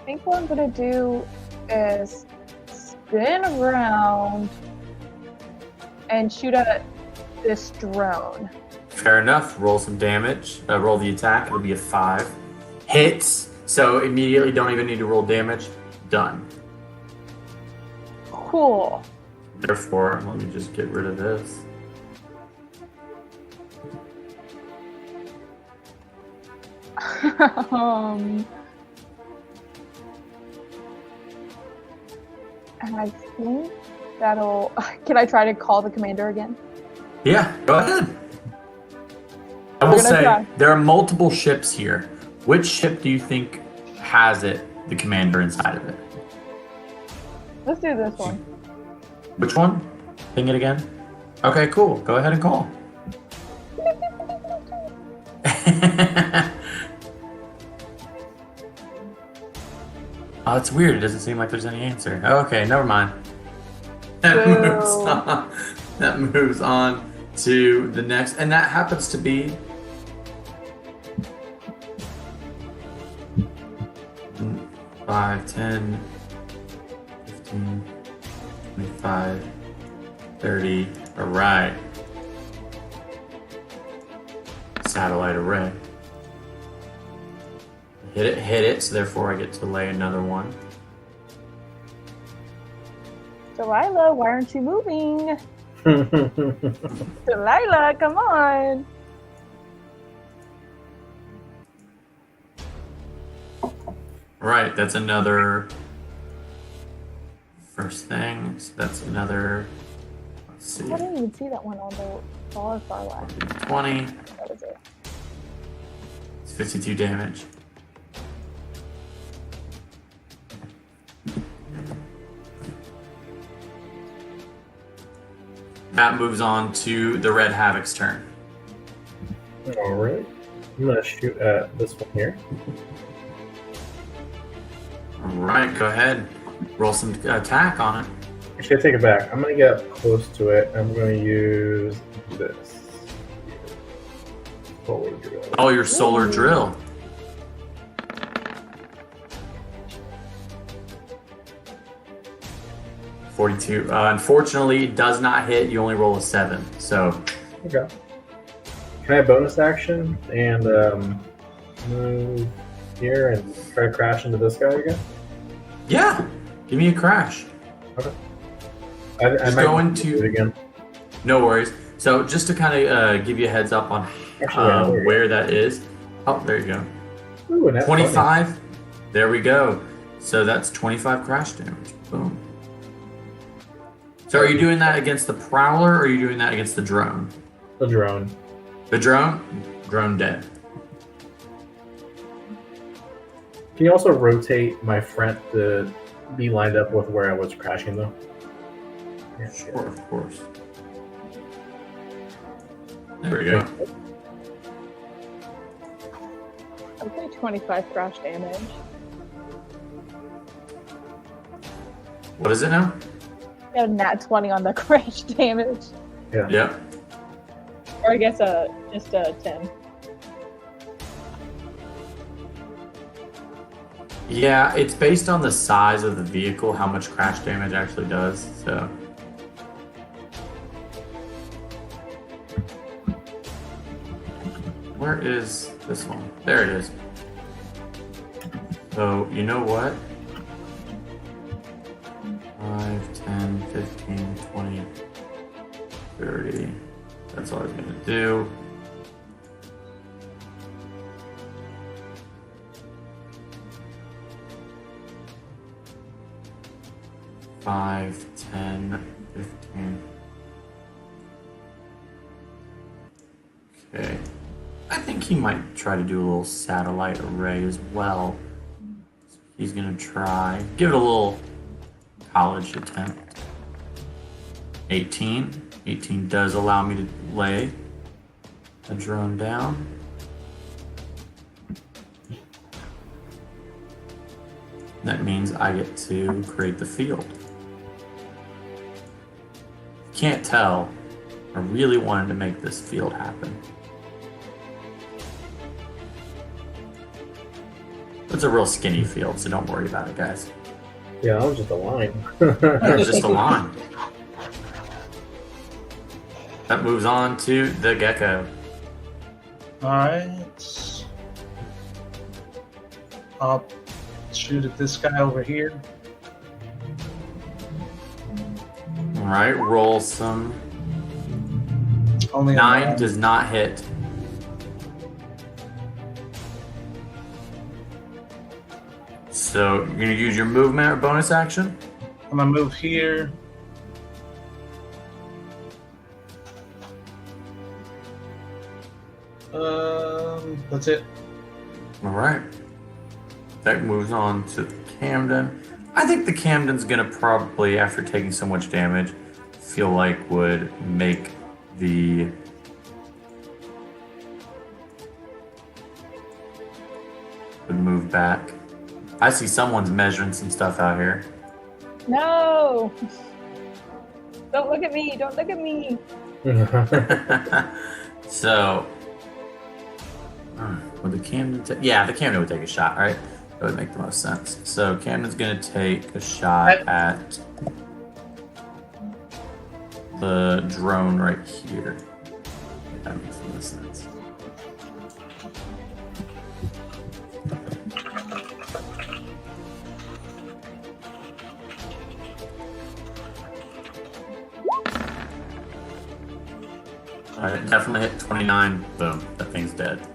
think what I'm gonna do is spin around and shoot at this drone. Fair enough. Roll some damage. Roll the attack. It'll be a 5. Hits. So immediately don't even need to roll damage. Done. Cool. Therefore, let me just get rid of this. And I think that'll... Can I try to call the commander again? Yeah, go ahead. I will say, there are multiple ships here. Which ship do you think has the commander inside of it? Let's do this one. Which one? Ping it again? Okay, cool. Go ahead and call. Oh, it's weird. It doesn't seem like there's any answer. Okay, never mind. That moves on to the next. And that happens to be... 5, 10, 15, 25, 30. All right. Satellite array. Hit it, so therefore I get to lay another one. Delilah, why aren't you moving? Delilah, come on. Right, that's another first thing. So that's another, let's see. I didn't even see that one on the far left. 20. That was it. It's 52 damage. That moves on to the Red Havoc's turn. All right. I'm gonna shoot at this one here. All right, go ahead. Roll some attack on it. Actually, I take it back. I'm gonna get up close to it. I'm gonna use this. Solar drill. Oh, your solar drill. $42. Unfortunately, it does not hit. You only roll a 7. So, Okay. Can I bonus action and move here and try to crash into this guy again? yeah, give me a crash. I Just might going do to- it again. No worries. So, just to kind of give you a heads up on Actually, there you where that is. Oh, there you go. go. Ooh, and that's 25. There we go. So that's 25 crash damage. Boom. So are you doing that against the prowler or are you doing that against the drone? the drone. The drone? Drone dead. Can you also rotate my front to be lined up with where I was crashing, though? Yeah, Sure, of course. There we go. Okay, 25 crash damage. What is it now? Got a nat 20 on the crash damage. Yeah. Or I guess just a 10. Yeah, it's based on the size of the vehicle, how much crash damage actually does. So, where is this one? There it is. So, you know what? 5, 10, 15, 20, 30. That's all I was going to do. Five, 10, 15. Okay. I think he might try to do a little satellite array as well. He's gonna try. Give it a little college attempt. 18. 18 does allow me to lay a drone down. That means I get to create the field. Can't tell. I really wanted to make this field happen. It's a real skinny field, so don't worry about it, guys. Yeah, that was just a line. It's just a line. That moves on to the gecko. Alright. I'll shoot at this guy over here. Alright, roll some. Only a 9 does not hit. So you're gonna use your movement or bonus action? I'm gonna move here. That's it. Alright. That moves on to Camden. I think the Camden's gonna probably, after taking so much damage, feel like would make the would move back. I see someone's measuring some stuff out here. No! Don't look at me! Don't look at me! So, would the Camden yeah, the Camden would take a shot, right? That would make the most sense. So Camden's gonna take a shot at the drone right here. That makes the most sense. Alright, definitely hit 29. Boom, that thing's dead.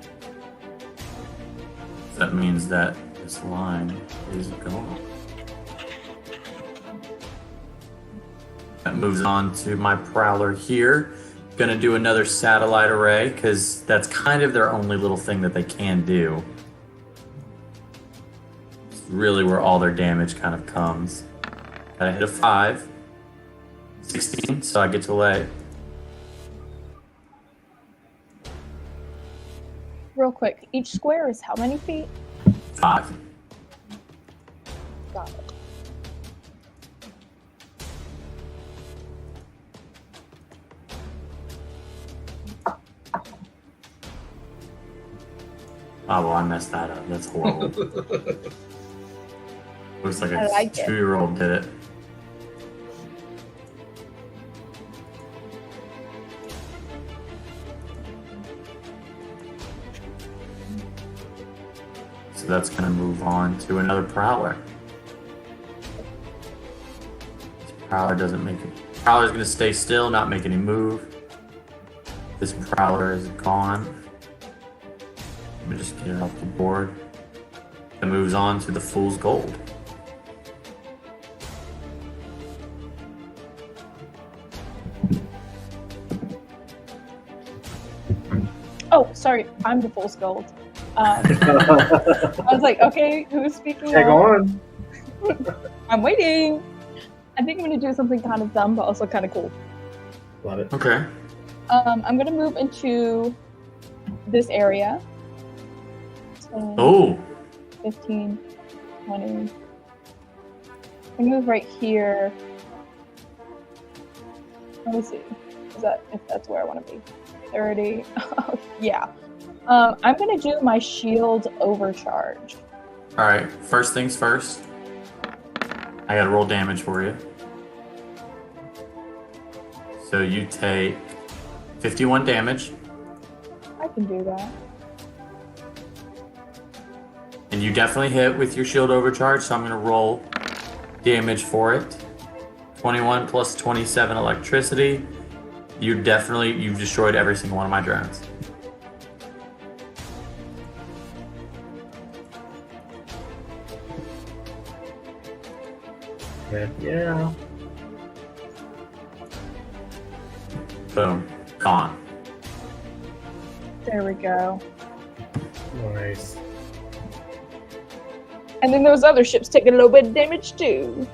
That means that this line is gone. That moves on to my prowler here. Gonna do another satellite array because that's kind of their only little thing that they can do. It's really where all their damage kind of comes. I hit a 5. 16, so I get to lay. Real quick, each square is how many feet? 5. Got it. Oh, well, I messed that up. That's horrible. Looks like I a like it. 2-year-old did it. So that's going to move on to another Prowler. This Prowler doesn't make it. Prowler's going to stay still, not make any move. This Prowler is gone. Let me just get it off the board. It moves on to the Fool's Gold. Oh, sorry, I'm the Fool's Gold. I was like, okay, who's speaking? Hey, go on. I'm waiting. I think I'm gonna do something kind of dumb, but also kind of cool. Love it. Okay. I'm gonna move into this area. 10, Oh, 15, 20. I move right here. Let me see. Is that if that's where I want to be? 30. Yeah. I'm gonna do my shield overcharge. all right. First things first. I gotta roll damage for you. So you take 51 damage, I can do that. and you definitely hit with your shield overcharge. So I'm gonna roll damage for it. 21 plus 27 electricity. You've destroyed every single one of my drones. Yeah. Boom. Gone. There we go. Nice. And then those other ships take a little bit of damage too.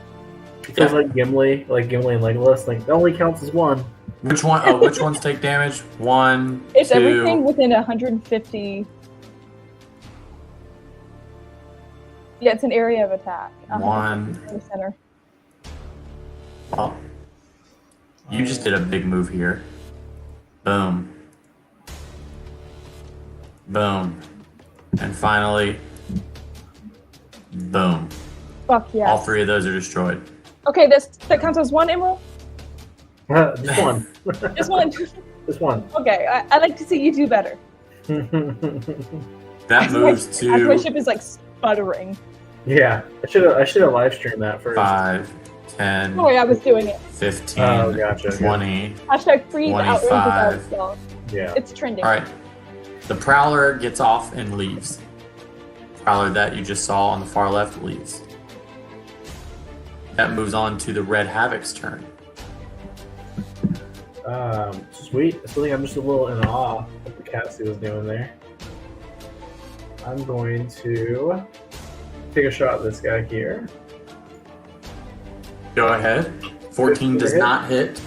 It feels like Gimli and Legolas. Like, that only counts as one. Which one? Oh, which ones take damage? 1, It's 2. everything within 150. Yeah, it's an area of attack. 1. In the center. Oh. You just did a big move here. Boom. Boom. And finally, boom. Fuck yeah. All 3 of those are destroyed. Okay, that counts as one emerald? Just one. Just one. Just one. Okay, I like to see you do better. That moves As my to ship is like sputtering. Yeah, I should have live streamed that first. 5, 10, Oh, yeah, I was doing it. 15, Oh, gotcha. 20. Hashtag freeze outrage 25. without spell. Yeah. It's trending. All right. The Prowler gets off and leaves. Prowler that you just saw on the far left leaves. That moves on to the Red Havoc's turn. Sweet. I still think I'm just a little in awe of what Cassie was doing there. I'm going to take a shot at this guy here. Go ahead. 14 does hit. not hit.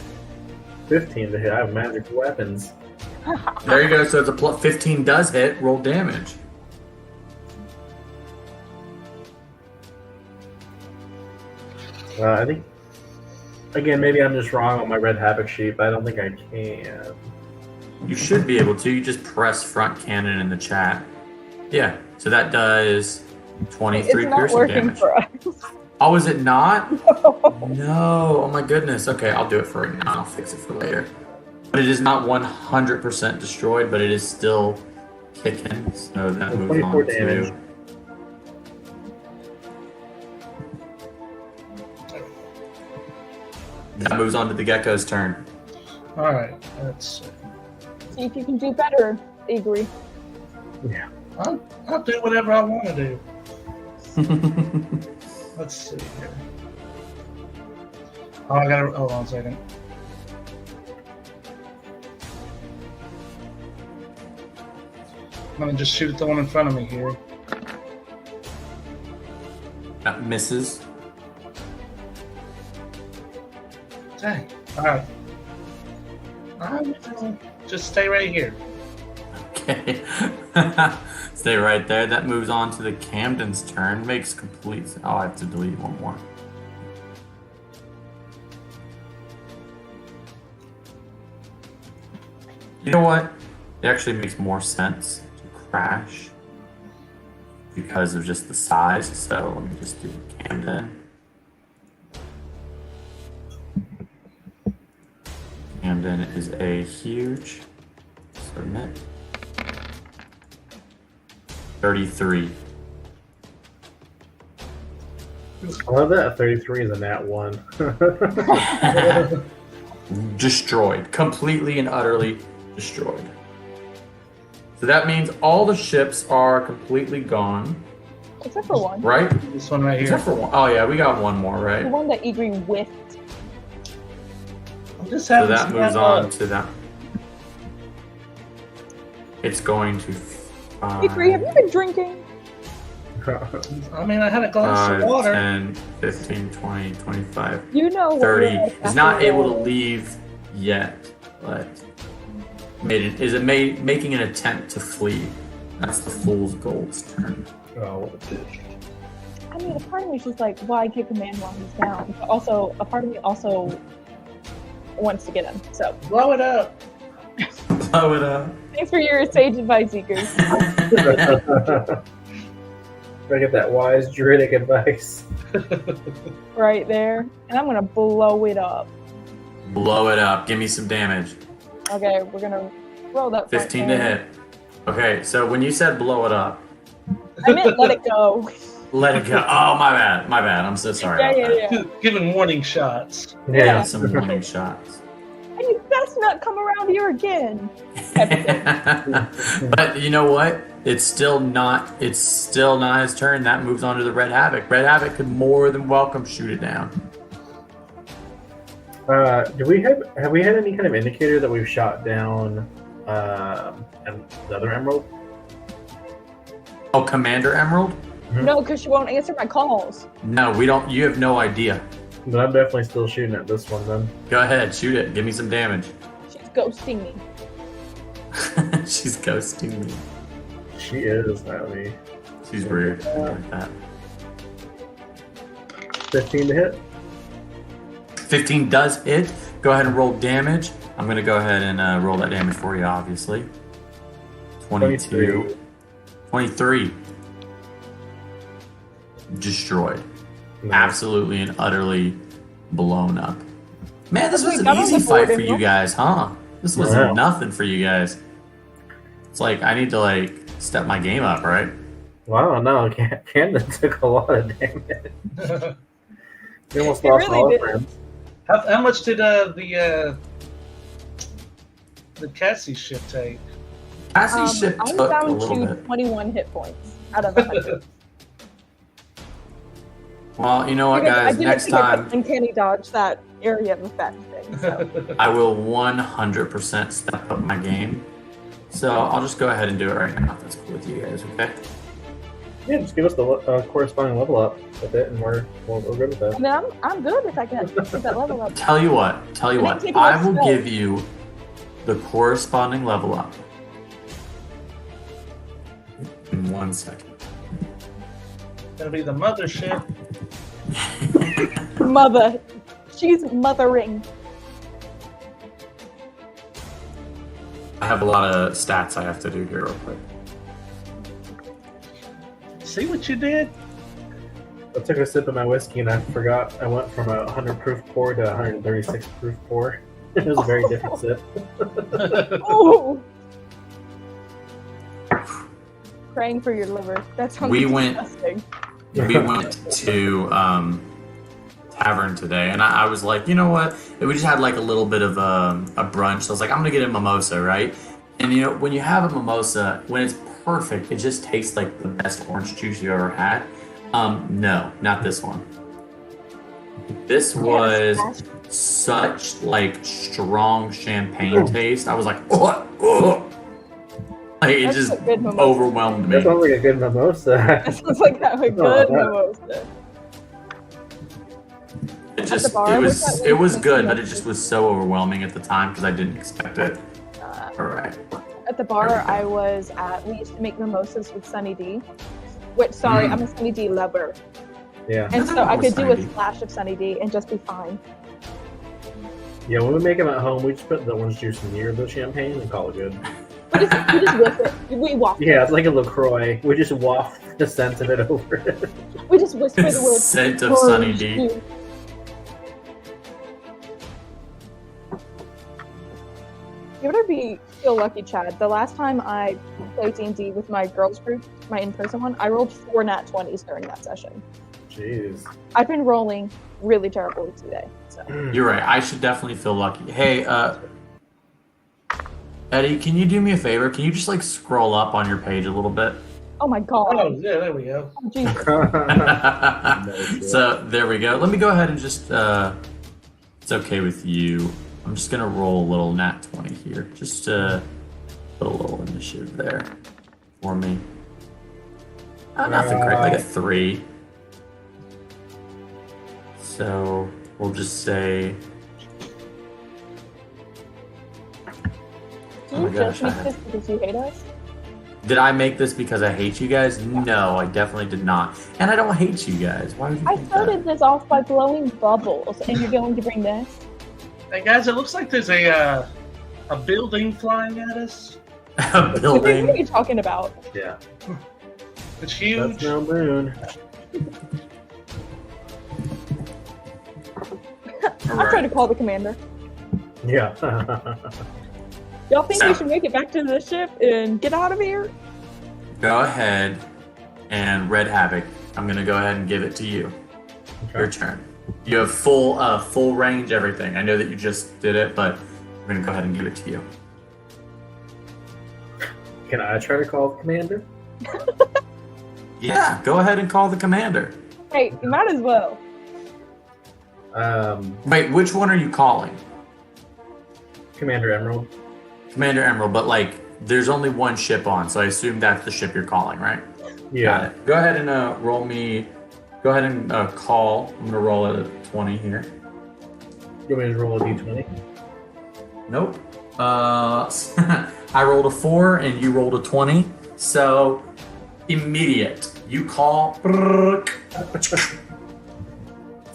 15 to hit. I have magic weapons. There you go. So it's a 15 does hit. Roll damage. I think, again, maybe I'm just wrong on my Red Havoc sheet, but I don't think I can. You should be able to. You just press front cannon in the chat. Yeah. So that does 23 It's not piercing working damage. for us. Oh, is it not? No. Oh my goodness. Okay, I'll do it for right now. I'll fix it for later. But it is not 100% destroyed, but it is still kicking. So that moves 24 on damage. to. That moves on to the gecko's turn. Alright, let's see. See if you can do better, Igri. Yeah. I'll do whatever I want to do. Let's see here. Oh, I gotta hold on a second. I'm gonna just shoot at the one in front of me here. That misses. Dang. Alright. Alright, just stay right here. Okay. Stay right there. That moves on to the Camden's turn. Makes complete. Oh, I have to delete one more. You know what? It actually makes more sense to crash because of just the size. So let me just do Camden. Camden is a huge submit. 33. I love that 33 is a nat 1. Destroyed. Completely and utterly destroyed. So that means all the ships are completely gone. Except for one. Right? This one right here. Except for one. Oh yeah, we got one more, right? The one that Igri whiffed. I'm just So having that some moves fun. on to that. It's going to. Igri, have you been drinking? I mean, I had a glass of 5, water. 10, 15, 20, 25, You know what 30. you're like Is not after able to all. leave yet, but making an attempt to flee. That's the Fool's Gold's turn. Oh, what a bitch. I mean, a part of me is just like, why kick a man while he's down? But also, a part of me also wants to get him. So, Blow it up. Blow it up. thanks for your sage advice, Igri. I get that wise druidic advice. Right there. And I'm gonna blow it up. Blow it up. Give me some damage. Okay, we're gonna roll that. front 15 to hand. hit. Okay, so when you said blow it up, I meant let it go. let it go. Oh, my bad. My bad. I'm so sorry Yeah, about yeah, that. yeah. Giving warning shots. Yeah, some warning shots. And you best not come around here again. But you know what? It's still not his turn. That moves on to the Red Havoc. Red Havoc could more than welcome shoot it down. Do we have we had any kind of indicator that we've shot down another emerald? Oh, Commander Emerald? No, because she won't answer my calls. No, we don't. You have no idea. But I'm definitely still shooting at this one then. Go ahead, shoot it. Give me some damage. She's ghosting me. She's ghosting me. She is, Natalie. She's weird. I like that. 15 to hit. 15 does hit. Go ahead and roll damage. I'm going to go ahead and roll that damage for you, obviously. 22. 23. Destroyed. Nice. Absolutely and utterly blown up. Man, this was Wait, an that was easy a fight board, for you didn't you? guys, huh? This was Wow. nothing for you guys. It's like, I need to, like, step my game up, right? Wow, no, Camden took a lot of damage. He almost He lost really all did. friends. How much did the Cassie ship take? Cassie's ship I'm took a down little to bit. 21 hit points out of 100. Well, you know what, Because I guys? didn't Next think I time, could uncanny dodge that area with that thing. So. I will 100% step up my game. So I'll just go ahead and do it right now if that's cool with you guys, okay? Yeah, just give us the corresponding level up with it, and we're good with I that. mean, I'm good if I can get that level up. Tell you what, I didn't take I enough will spells. give you the corresponding level up in 1 second. Gonna be the mothership. Mother. She's mothering. I have a lot of stats I have to do here real quick. See what you did? I took a sip of my whiskey and I forgot I went from a 100 proof pour to a 136 proof pour. It was a very different sip. Oh. Praying for your liver. That sounds We went- disgusting. We went to tavern today, and I was like, you know what? We just had like a little bit of a brunch. So I was like, I'm gonna get a mimosa, right? And you know, when you have a mimosa, when it's perfect, it just tastes like the best orange juice you ever had. No, not this one. This was such like strong champagne taste. I was like, oh. Like, it That's just a good mimosa. overwhelmed me. That sounds like a good mimosa. That sounds like that was a good mimosa. It just bar, was that it one was you good, mentioned but it just was so overwhelming at the time because I didn't expect it. All right. At the bar I was at, we used to make mimosas with Sunny D. Which, sorry, I'm a Sunny D lover. Yeah. And so I could do a Sunny D. splash of Sunny D and just be fine. Yeah, when we make them at home, we just put the orange juice near the champagne and call it good. We just whip it. We waft it. Yeah, it's like a LaCroix. We just waft the scent of it over it. We just whisper the word. Scent of Sunny D. juice. You better feel lucky, Chad. The last time I played D&D with my girls group, my in-person one, I rolled 4 nat 20s during that session. Jeez. I've been rolling really terribly today. So. You're right. I should definitely feel lucky. Hey, Eddie, can you do me a favor? Can you just like scroll up on your page a little bit? Oh my god. Oh, yeah, there we go. Oh, Jesus. So there we go. Let me go ahead and just, it's okay with you. I'm just gonna roll a little nat 20 here. Just put a little initiative there for me. Oh, nothing great, like a 3. So we'll just say. Do Oh you my gosh, just make this because you hate us? Did I make this because I hate you guys? No, I definitely did not. And I don't hate you guys. Why would you I think started this off by blowing bubbles, and you're going to bring this? Hey guys, it looks like there's a building flying at us. that? A What are building. you talking about? Yeah. It's huge. That's no moon. I'm trying to call the commander. Yeah. Y'all think we should make it back to the ship and get out of here? Go ahead and Red Havoc. I'm gonna go ahead and give it to you. Your turn. You have full range, everything. I know that you just did it, but I'm gonna go ahead and give it to you. Can I try to call the commander? Yeah, go ahead and call the commander. Hey, you might as well. Wait, which one are you calling? Commander Emerald. Commander Emerald, but like there's only one ship on, so I assume that's the ship you're calling, right? Yeah. Got it. Go ahead and roll me. Go ahead and call. I'm gonna roll a 20 here. You want me to roll a d20? Nope. I rolled a 4 and you rolled a 20. So immediate. You call. This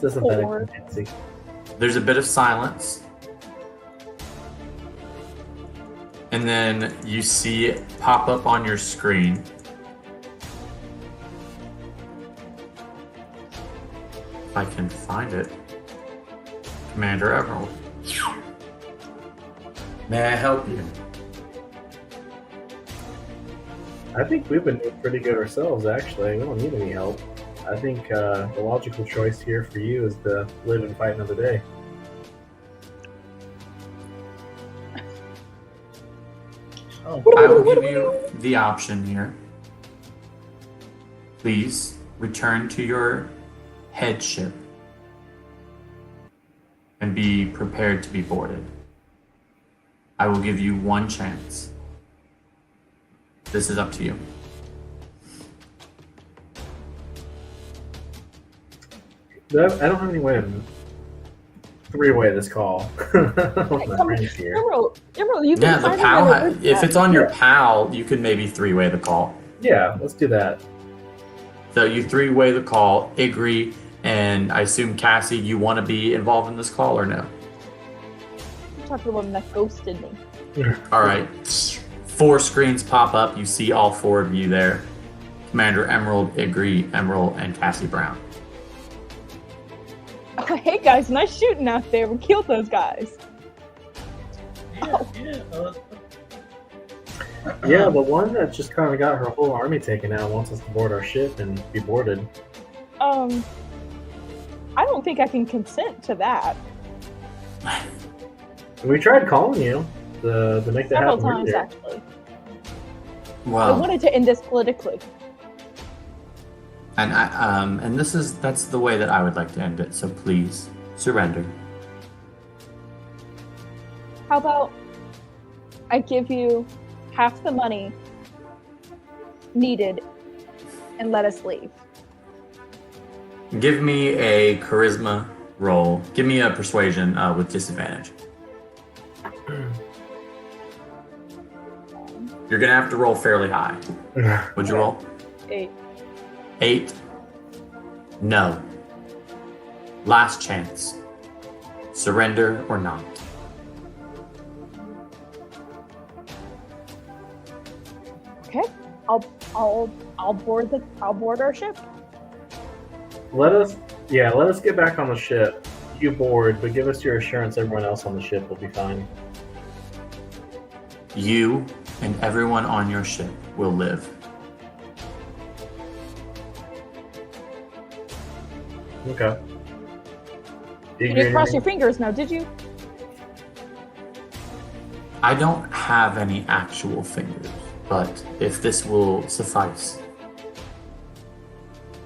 isn't that Four. fancy. There's a bit of silence. And then you see it pop up on your screen. If I can find it. Commander Emerald. May I help you? I think we've been doing pretty good ourselves, actually. We don't need any help. I think the logical choice here for you is to live and fight another day. Oh, I will give you the option here. Please return to your headship and be prepared to be boarded. I will give you one chance. This is up to you. I don't have any way to three-way this call. With my friends here. Emerald, you've been Yeah, the finding PAL. out about If that. it's on your PAL, you could maybe 3-way the call. Yeah, let's do that. So you 3-way the call, Igri, and I assume Cassie, you want to be involved in this call or no? You talked to the woman that ghosted me. All right. 4 screens pop up. You see all 4 of you there. Commander Emerald, Igri, Emerald, and Cassie Brown. Oh, hey guys, nice shooting out there. We killed those guys. yeah. Yeah, the one that just kind of got her whole army taken out wants us to board our ship and be boarded. I don't think I can consent to that. And we tried calling you to make that Several happen. times, earlier. actually. I Well, wanted to end this politically. and that's the way that I would like to end it. So please surrender. How about I give you half the money needed and let us leave? Give me a charisma roll. Give me a persuasion with disadvantage. You're gonna have to roll fairly high. What'd you roll? 8. 8. No. Last chance. Surrender or not. Okay. I'll board our ship. Let us get back on the ship. You board, but give us your assurance everyone else on the ship will be fine. You and everyone on your ship will live. Okay. You didn't cross your fingers now, did you? I don't have any actual fingers, but if this will suffice,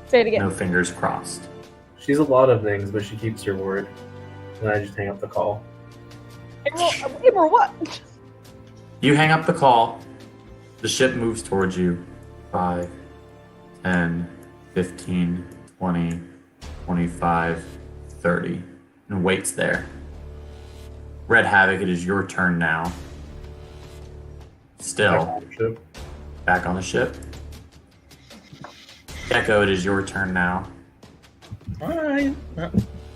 Say it again. no fingers crossed. She's a lot of things, but she keeps her word. And I just hang up the call. April, what? You hang up the call. The ship moves towards you. 5, 10, 15, 20, 25, 30. And waits there. Red Havoc, it is your turn now. Still. Back on the ship. Gecko, it is your turn now. Alright.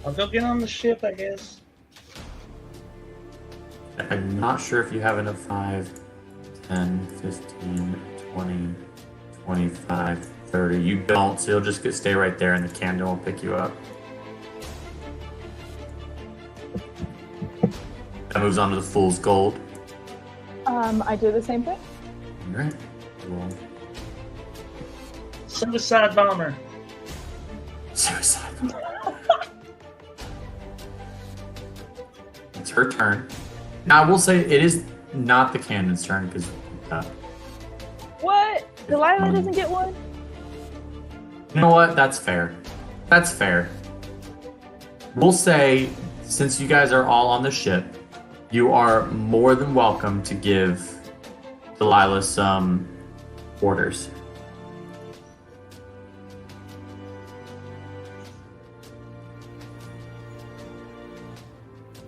I'll go get on the ship, I guess. I'm not sure if you have enough 5, 10, 15, 20, 25, 30. You don't, so you'll just stay right there and the Camden will pick you up. That moves on to the Fool's Gold. I do the same thing. Alright. Roll. Suicide bomber. Suicide. It's her turn. Now, I will say it is not the Camden's turn because. What? Delilah doesn't get one? You know what? That's fair. That's fair. We'll say, since you guys are all on the ship, you are more than welcome to give Delilah some orders.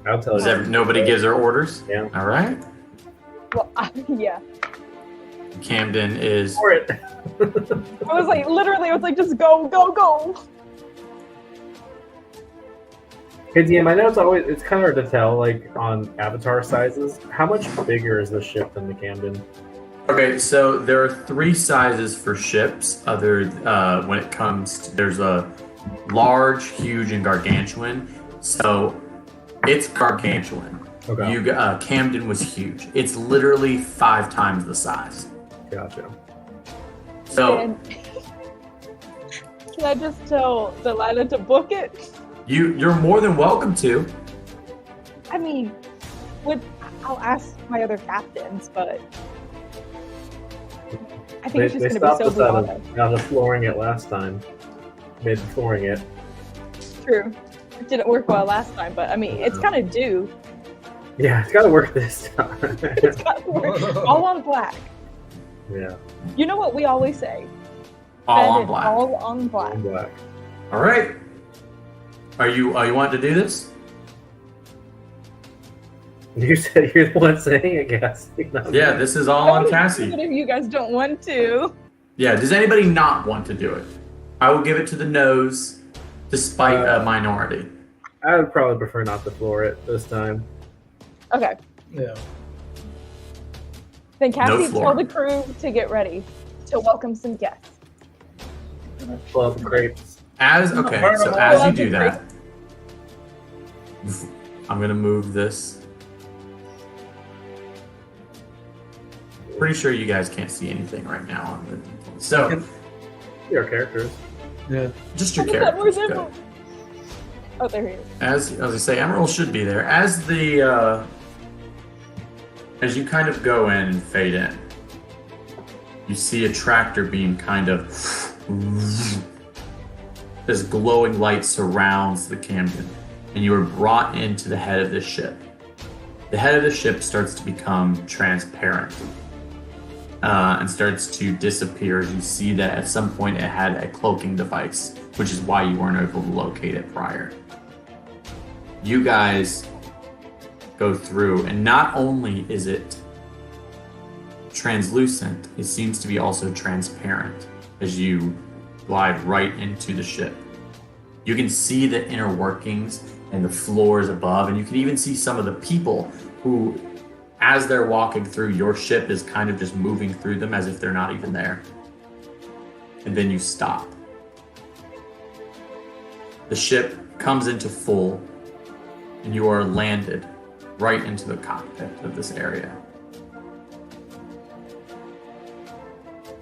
I'll tell you. Nobody gives her orders? Yeah. All right. Well, yeah. Camden is. For it. I was like, just go, go, go. Hey DM, I know it's kind of hard to tell, like on avatar sizes. How much bigger is the ship than the Camden? Okay, so there are 3 sizes for ships. When it comes to, there's a large, huge, and gargantuan. So it's gargantuan. Okay. Camden was huge. It's literally 5 times the size. Gotcha. So Can I just tell Delilah to book it? you're more than welcome to. I mean, I'll ask my other captains, but I think it's just They going to stopped be so us big. out of flooring it last time. Mid flooring it. True. It didn't work well last time, but I mean, it's kind of due. Yeah, it's got to work this time. It's got to work. All on black. Yeah, You know what we always say? All Spend on it black. All on black. on black. All right. Are you want to do this? You said you're the one saying it, guys. Yeah, this is all on Cassie. But if you guys don't want to. Yeah, does anybody not want to do it? I will give it to the nose, despite a minority. I would probably prefer not to floor it this time. Okay. Yeah. Then Cassie, floor. tell the crew to get ready to welcome some guests. Pull out the crepes. As you do that, I'm gonna move this. Pretty sure you guys can't see anything right now. So, Your characters. Yeah. just your Look at that, characters. where's Good. Emerald? Oh, there he is. As I say, Emerald should be there. As you kind of go in and fade in, you see a tractor beam kind of. This glowing light surrounds the Camden, and you are brought into the head of the ship. The head of the ship starts to become transparent and starts to disappear as you see that at some point it had a cloaking device, which is why you weren't able to locate it prior. You guys go through, and not only is it translucent, it seems to be also transparent as you glide right into the ship. You can see the inner workings and the floors above, and you can even see some of the people who, as they're walking through, your ship is kind of just moving through them as if they're not even there. And then you stop. The ship comes into full, and you are landed right into the cockpit of this area.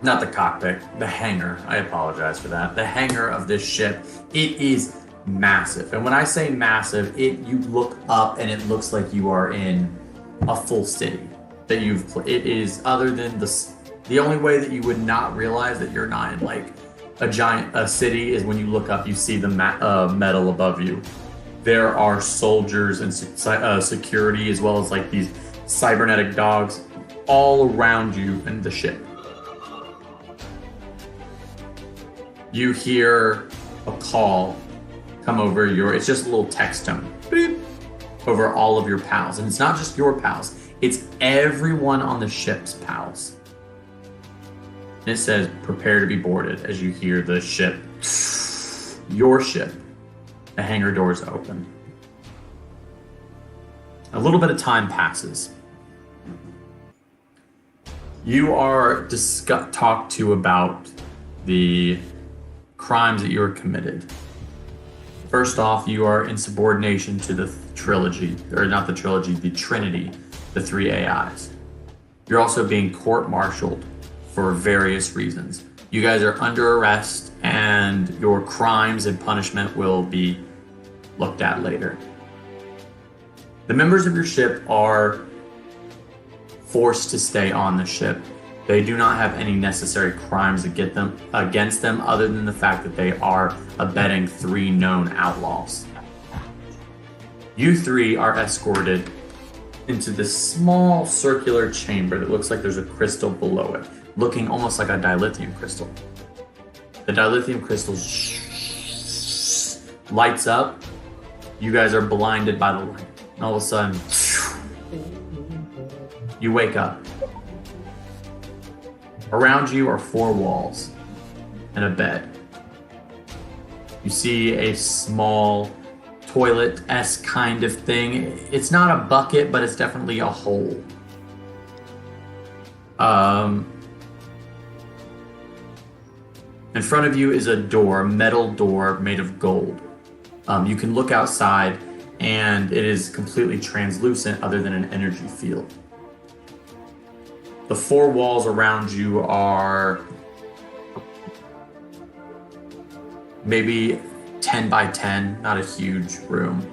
Not the cockpit, the hangar. I apologize for that. The hangar of this ship, it is massive. And when I say massive, you look up and it looks like you are in a full city that it is, other than the only way that you would not realize that you're not in like a city is when you look up, you see the metal above you. There are soldiers and security, as well as like these cybernetic dogs all around you in the ship. You hear a call come over it's just a little text tone, beep, over all of your pals. And it's not just your pals, it's everyone on the ship's pals. And it says, prepare to be boarded, as you hear the ship, your ship, the hangar doors open. A little bit of time passes. You are talked to about the crimes that you are committed. First off, you are in subordination to the trilogy, or not the trilogy, the Trinity, the three AIs. You're also being court-martialed for various reasons. You guys are under arrest, and your crimes and punishment will be looked at later. The members of your ship are forced to stay on the ship. They do not have any necessary crimes against them other than the fact that they are abetting 3 known outlaws. You 3 are escorted into this small circular chamber that looks like there's a crystal below it, looking almost like a dilithium crystal. The dilithium crystal lights up. You guys are blinded by the light. And all of a sudden, you wake up. Around you are 4 walls and a bed. You see a small toilet-esque kind of thing. It's not a bucket, but it's definitely a hole. In front of you is a door, a metal door made of gold. You can look outside, and it is completely translucent other than an energy field. The 4 walls around you are maybe 10 by 10, not a huge room.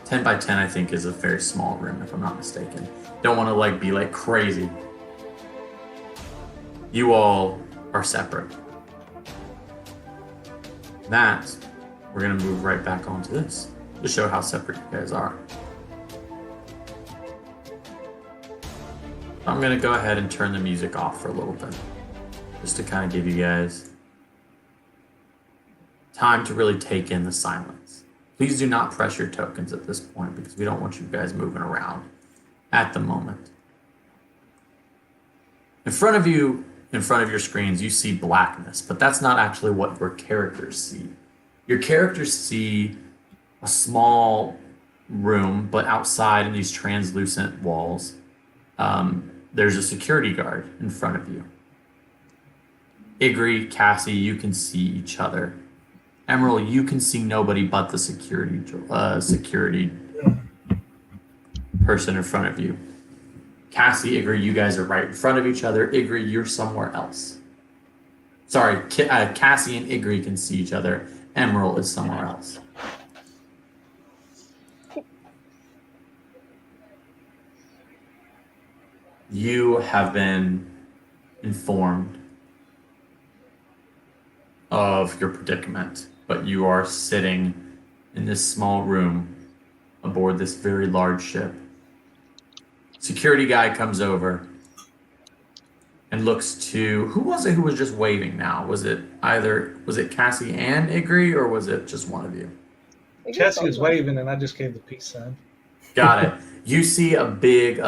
10 by 10, I think, is a very small room, if I'm not mistaken. Don't want to be crazy. You all are separate. That, we're going to move right back onto this to show how separate you guys are. I'm going to go ahead and turn the music off for a little bit, just to kind of give you guys time to really take in the silence. Please do not press your tokens at this point, because we don't want you guys moving around at the moment. In front of you, in front of your screens, you see blackness, but that's not actually what your characters see. Your characters see a small room, but outside in these translucent walls, there's a security guard in front of you. Igri, Cassie, you can see each other. Emerald, you can see nobody but the security person in front of you. Cassie, Igri, you guys are right in front of each other. Igri, you're somewhere else. Sorry, Cassie and Igri can see each other. Emerald is somewhere else. You have been informed of your predicament, but you are sitting in this small room aboard this very large ship. Security guy comes over and looks to, who was it who was just waving now? Was it Cassie and Igri, or was it just one of you? Cassie was waving and I just gave the peace sign. Got it. You see a big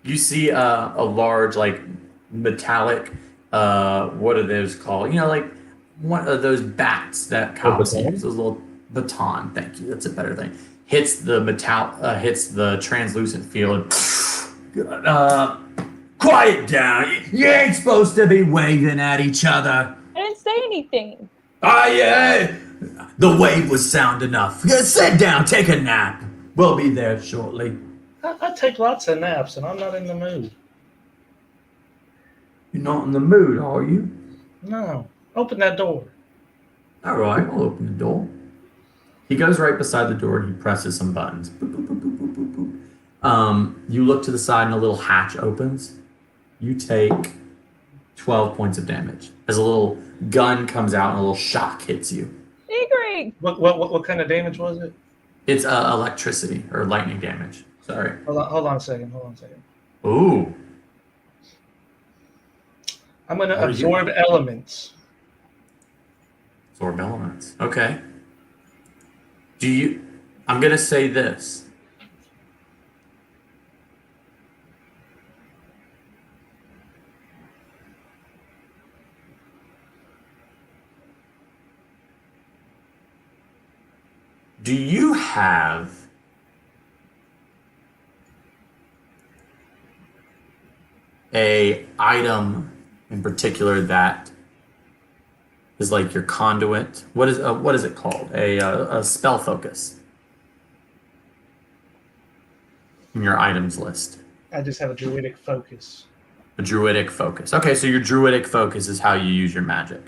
You see a large, like, metallic, what are those called? You know, like one of those bats that cops baton? use. Those little baton. Thank you. That's a better thing. Hits the hits the translucent field. Quiet down. You ain't supposed to be waving at each other. I didn't say anything. Yeah. The wave was sound enough. Sit down. Take a nap. We'll be there shortly. I take lots of naps, and I'm not in the mood. You're not in the mood, are you? No. Open that door. All right, I'll open the door. He goes right beside the door and he presses some buttons. Boop, boop, boop, boop, boop, boop, boop. You look to the side and a little hatch opens. You take 12 points of damage as a little gun comes out and a little shock hits you. Igri! What kind of damage was it? It's electricity or lightning damage. Sorry. Hold on a second. Ooh. I'm going to absorb elements. Absorb elements. Okay. I'm going to say this. Do you have a item in particular that is like your conduit? What is it called? A spell focus in your items list. I just have a druidic focus. A druidic focus. Okay, so your druidic focus is how you use your magic.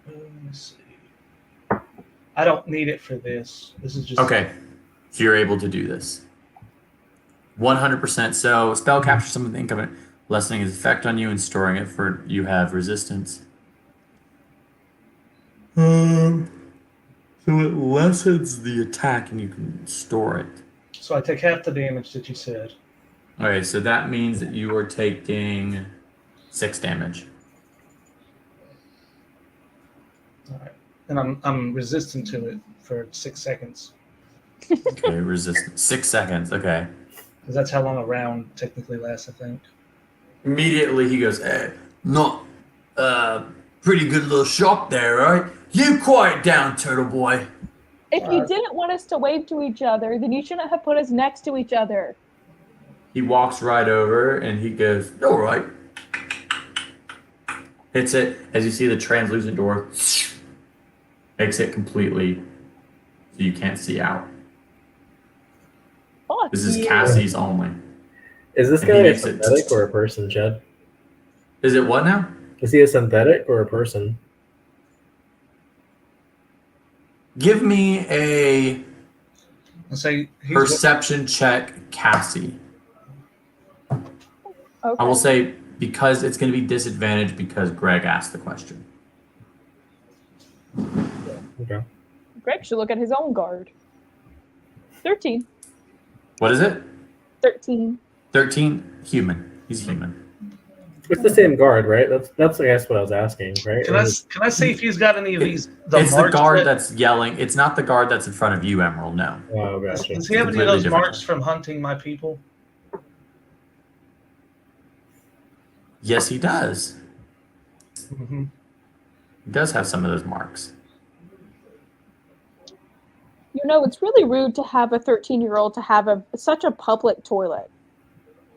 Let me see. I don't need it for this. This is just okay. So you're able to do this. 100%. So spell captures some of the income, lessening its effect on you and storing it for you have resistance. So it lessens the attack and you can store it. So I take half the damage that you said. Okay, so that means that you are taking 6 damage. All right. And I'm resistant to it for 6 seconds. Okay, resistance. 6 seconds, okay. Because that's how long a round technically lasts, I think. Immediately he goes, not pretty good little shock there, right? You quiet down, turtle boy. If you didn't want us to wave to each other, then you shouldn't have put us next to each other. He walks right over and he goes, all right. Hits it as you see the translucent door makes it completely so you can't see out. Fuck This is you. Cassie's only. Is this And guy he a makes it- synthetic or a person, Jed? Is it what now? Is he a synthetic or a person? Give me a I'll say he's perception check, Cassie. Okay. I will say because it's going to be disadvantaged because Greg asked the question. Okay. Greg should look at his own guard. 13. What is it? 13. 13? Human. He's human. It's the same guard, right? That's I guess what I was asking, right? Can I see if he's got any of these? It's the marks guard that- that's yelling. It's not the guard that's in front of you, Emerald. No. Oh, gotcha. Does he have any of Completely those different. marks from hunting my people? Yes, he does. Mm-hmm. He does have some of those marks. You know, it's really rude to have a 13-year-old to have such a public toilet.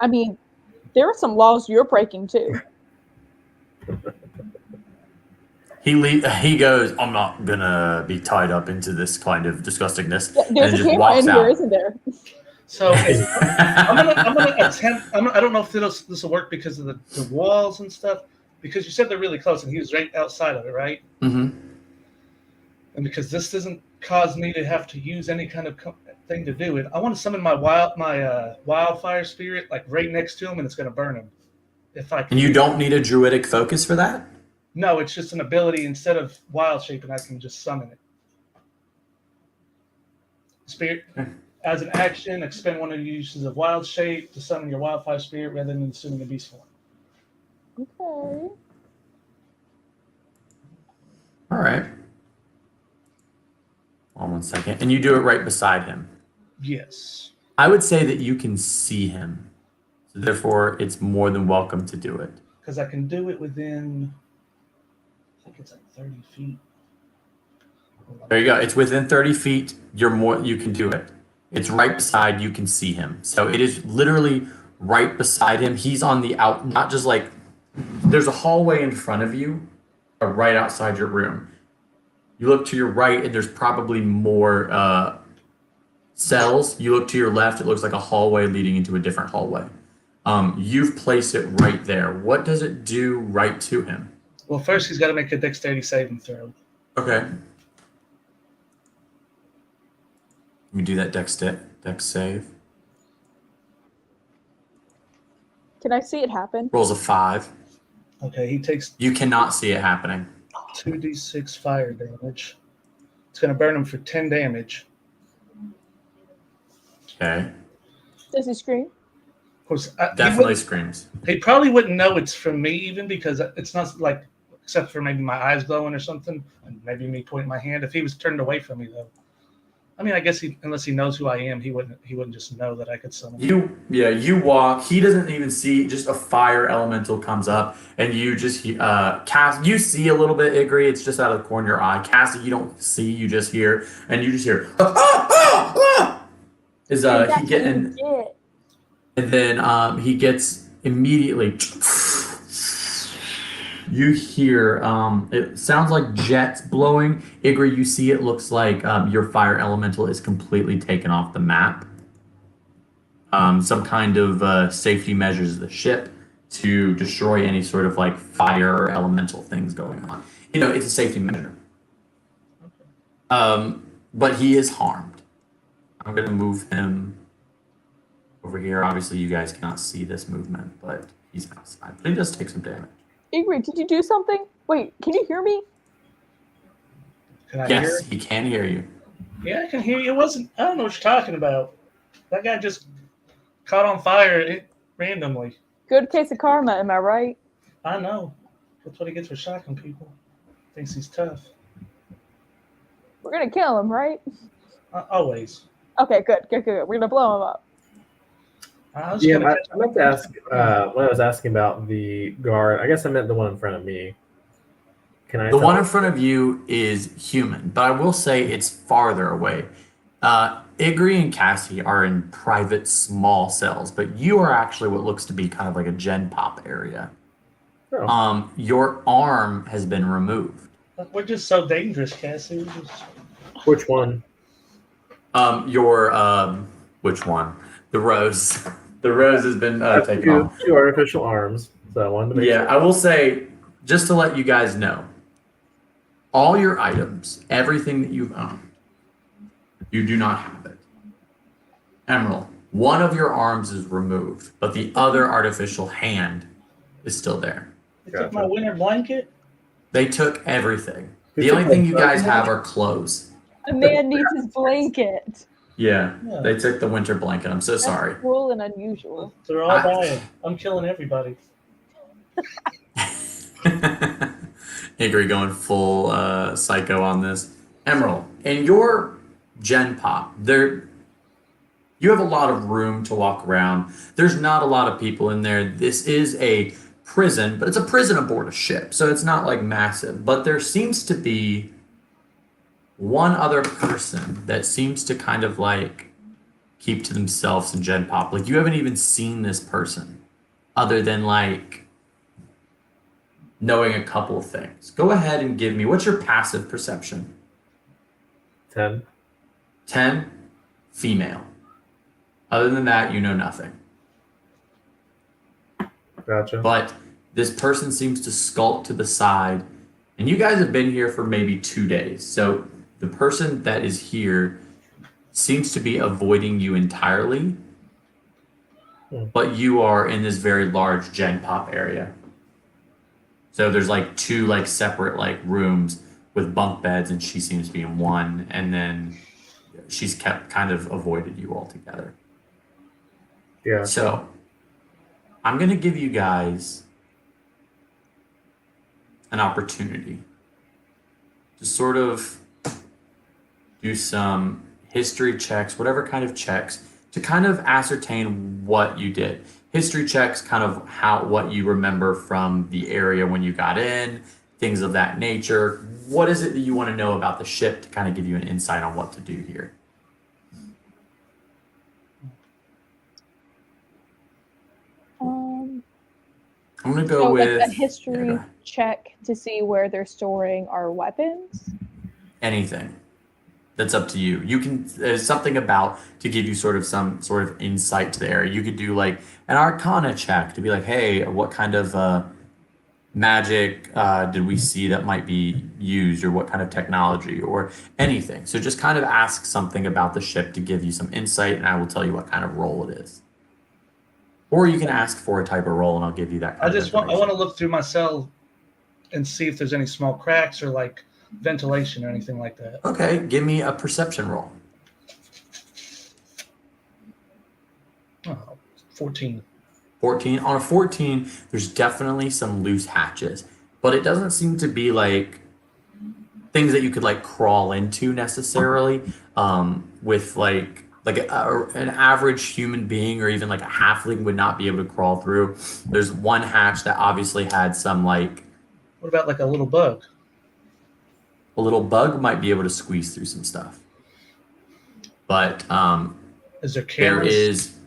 I mean, there are some laws you're breaking too. He goes, I'm not gonna be tied up into this kind of disgustingness. Yeah, and there's a just camera walks in out. here, isn't there? So I'm gonna attempt. I don't know if this will work because of the walls and stuff. Because you said they're really close, and he was right outside of it, right? Mm-hmm. And because this doesn't cause me to have to use any kind of thing to do it, I want to summon my wildfire spirit like right next to him, and it's going to burn him. If I can. And you don't need a druidic focus for that? No, it's just an ability. Instead of wild shape, and I can just summon it. Spirit. As an action, expend one of your uses of wild shape to summon your wildfire spirit rather than assuming a beast form. Okay. All right. Hold on 1 second. And you do it right beside him. Yes. I would say that you can see him. So therefore, it's more than welcome to do it. Because I can do it within, I think it's like 30 feet. There you go. It's within 30 feet. You can do it. It's right beside, you can see him. So it is literally right beside him. He's on the out, not just like, there's a hallway in front of you, right outside your room. You look to your right, and there's probably more cells. You look to your left, it looks like a hallway leading into a different hallway. You've placed it right there. What does it do right to him? Well, first he's got to make a dexterity saving throw. Okay. Let me do that dex save. Can I see it happen? Rolls a 5. Okay, he takes You cannot see it happening. 2d6 fire damage. It's going to burn him for 10 damage. Okay. Does he scream? Of course, Definitely screams. he probably wouldn't know it's from me even because it's not like, except for maybe my eyes glowing or something, and maybe me pointing my hand. If he was turned away from me, though, I mean, I guess unless he knows who I am, he wouldn't just know that I could summon him. You walk. He doesn't even see. Just a fire elemental comes up, and you just cast. You see a little bit, Igri. It's just out of the corner of your eye. Cassie, you don't see. You just hear, and you just hear. Is he getting? And then he gets immediately. You hear, it sounds like jets blowing. Igri, you see it looks like your fire elemental is completely taken off the map. Some kind of safety measures of the ship to destroy any sort of like fire or elemental things going on. You know, it's a safety measure. But he is harmed. I'm going to move him over here. Obviously, you guys cannot see this movement, but he's outside. But he does take some damage. Ingrid, did you do something? Wait, can you hear me? Can I Yes, hear? he can hear you. Yeah, I can hear you. I don't know what you're talking about. That guy just caught on fire randomly. Good case of karma, am I right? I know. That's what he gets for shocking people. Thinks he's tough. We're gonna kill him, right? Always. Okay, good. We're gonna blow him up. I meant to ask when I was asking about the guard. I guess I meant the one in front of me. The one in front of you is human, but I will say it's farther away. Igri and Cassie are in private small cells, but you are actually what looks to be kind of like a gen pop area. Oh. Your arm has been removed. We're just so dangerous, Cassie. Which one? Which one? The rose. The rose has been taken off. 2 artificial arms. So I wanted to make sure. I will say, just to let you guys know, all your items, everything that you've owned, you do not have it. Emerald, one of your arms is removed, but the other artificial hand is still there. They took my winter blanket? They took everything. The only thing you guys have are clothes. A man needs his blanket. Yeah, they took the winter blanket. I'm so sorry. That's cruel and unusual. They're all dying. I'm killing everybody. Igri going full psycho on this. Emerald, in your gen pop, you have a lot of room to walk around. There's not a lot of people in there. This is a prison, but it's a prison aboard a ship, so it's not like massive. But there seems to be one other person that seems to kind of like keep to themselves in gen pop. Like you haven't even seen this person other than like knowing a couple of things. Go ahead and give me, what's your passive perception? 10. 10, female. Other than that, you know nothing. Gotcha. But this person seems to skulk to the side, and you guys have been here for maybe 2 days. So the person that is here seems to be avoiding you entirely, but you are in this very large gen pop area. So there's like 2 like separate like rooms with bunk beds, and she seems to be in one, and then she's kept kind of avoided you altogether. Yeah. So I'm gonna give you guys an opportunity to sort of do some history checks, whatever kind of checks, to kind of ascertain what you did. history checks, kind of what you remember from the area when you got in, things of that nature. What is it that you want to know about the ship to kind of give you an insight on what to do here? I'm going to go with like a history check to see where they're storing our weapons. Anything. That's up to you. You can, there's something about to give you some sort of insight to the area. You could do like an Arcana check to be like, hey, what kind of magic did we see that might be used, or what kind of technology, or anything. So just kind of ask something about the ship to give you some insight, and I will tell you what kind of role it is. Or you can ask for a type of role, and I'll give you that kind of information. I want to look through my cell and see if there's any small cracks or like ventilation or anything like that. Okay, give me a perception roll. 14. 14. On a 14, there's definitely some loose hatches, but it doesn't seem to be like things that you could like crawl into necessarily. With like an average human being or even like a halfling would not be able to crawl through. There's one hatch that obviously had some like. What about like a little bug? A little bug might be able to squeeze through some stuff, but is there cameras?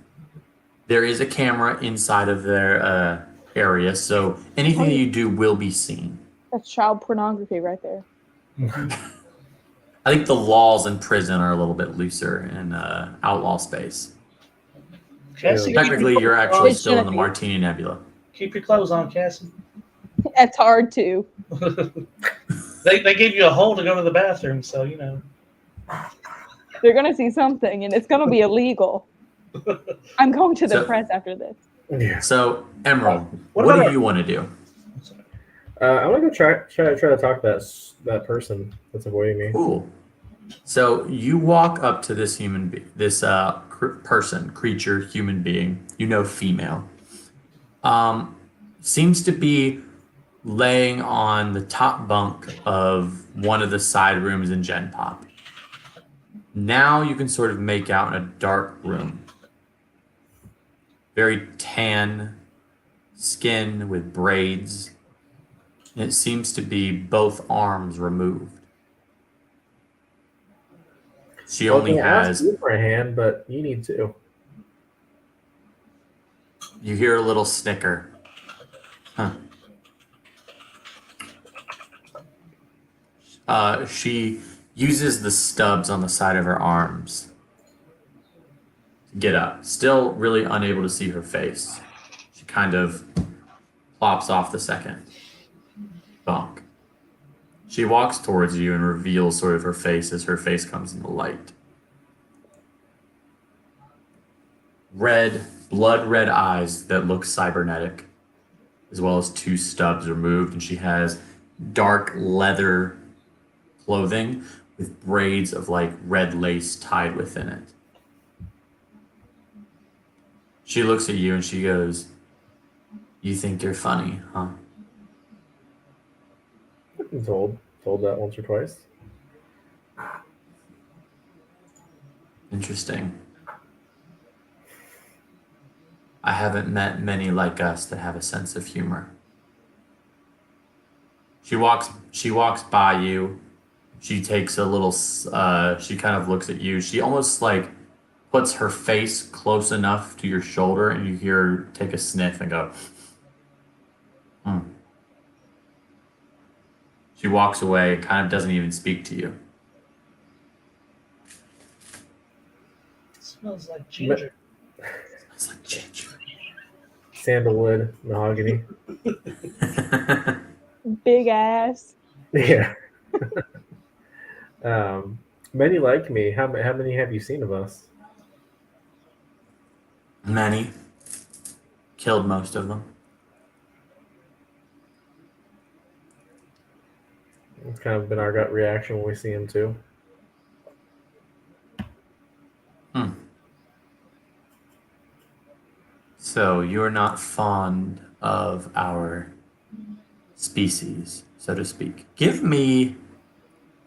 There is a camera inside of their area, so anything that you do will be seen. That's child pornography right there. I think the laws in prison are a little bit looser in Outlaw space. Cassie, technically, you're actually still in the Martini Nebula. Keep your clothes on, Cassie. It's hard to. They gave you a hole to go to the bathroom, so you know. They're gonna see something, and it's gonna be illegal. I'm going to the press after this. Yeah. So, Emerald, what do you want to do? I want to go try to talk to that person that's avoiding me. Cool. So you walk up to this creature, human being. You know, female. Seems to be laying on the top bunk of one of the side rooms in Gen Pop. Now you can sort of make out in a dark room. Very tan skin with braids. And it seems to be both arms removed. She only has. You for a hand, but you need two. You hear a little snicker. Huh. She uses the stubs on the side of her arms to get up. Still really unable to see her face. She kind of plops off the second bunk. She walks towards you and reveals sort of her face as her face comes in the light. Blood red eyes that look cybernetic, as well as two stubs removed, and she has dark leather clothing with braids of like red lace tied within it. She looks at you and she goes, "You think you're funny, huh?" I've been told that once or twice. Interesting. I haven't met many like us that have a sense of humor. She walks by you. She takes a little, she kind of looks at you. She almost like puts her face close enough to your shoulder, and you hear her take a sniff and go, She walks away, kind of doesn't even speak to you. It smells like ginger. It's like ginger. Sandalwood, mahogany. Big ass. Yeah. Many like me. How many have you seen of us? Many. Killed most of them. It's kind of been our gut reaction when we see him too. So you're not fond of our species, so to speak. Give me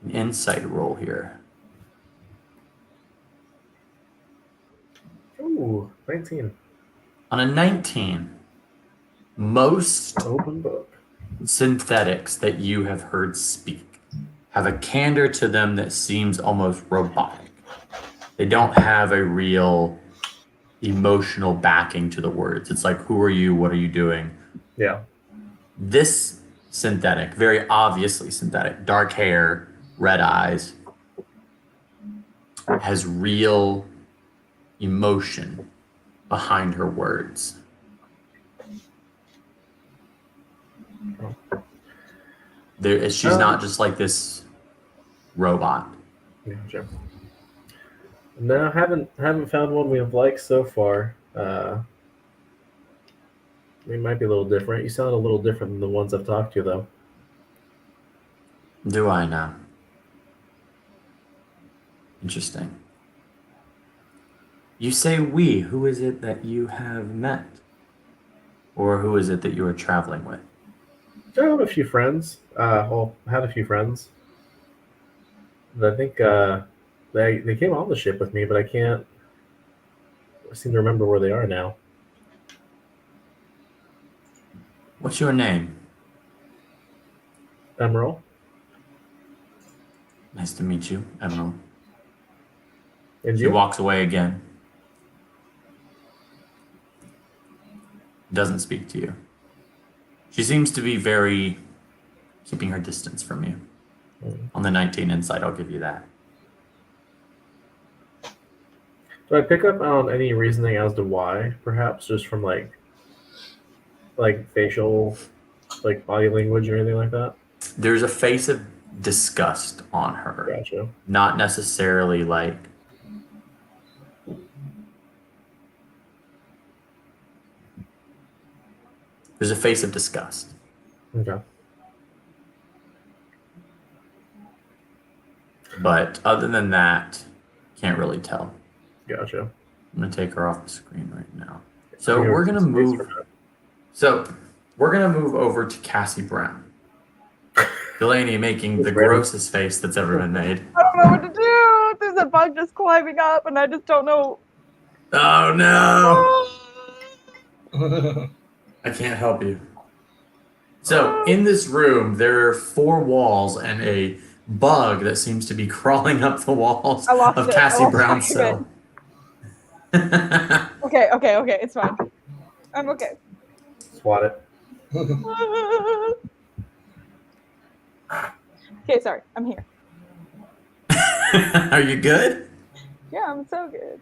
an insight roll here. Ooh, 19. On a 19, most Open book. synthetics that you have heard speak have a candor to them that seems almost robotic. They don't have a real emotional backing to the words. It's like, who are you? What are you doing? Yeah. This synthetic, very obviously synthetic, dark hair, red eyes, has real emotion behind her words. She's not just like this robot. Yeah, sure. No, haven't found one we've liked so far. They might be a little different. You sound a little different than the ones I've talked to, though. Do I now? Interesting. You say we. Who is it that you have met? Or who is it that you are traveling with? I have a few friends. I had a few friends. I think they came on the ship with me, but I can't seem to remember where they are now. What's your name? Emerald. Nice to meet you, Emerald. And She you? walks away again. Doesn't speak to you. She seems to be very keeping her distance from you. On the 19 insight, I'll give you that. Do I pick up on any reasoning as to why? Perhaps just from like facial, like body language or anything like that? There's a face of disgust on her. Gotcha. Not necessarily like there's a face of disgust. Okay. But other than that, can't really tell. Gotcha. I'm gonna take her off the screen right now. So Give her we're gonna some space move. for that. So we're gonna move over to Cassie Brown. Delaney making the That's random. grossest face that's ever been made. I don't know what to do. There's a bug just climbing up, and I just don't know. Oh no! I can't help you. So in this room, there are 4 walls and a bug that seems to be crawling up the walls I lost of it. Cassie I lost Brown's my cell. Okay, it's fine. I'm okay. Swat it. Okay, sorry. I'm here. Are you good? Yeah, I'm so good.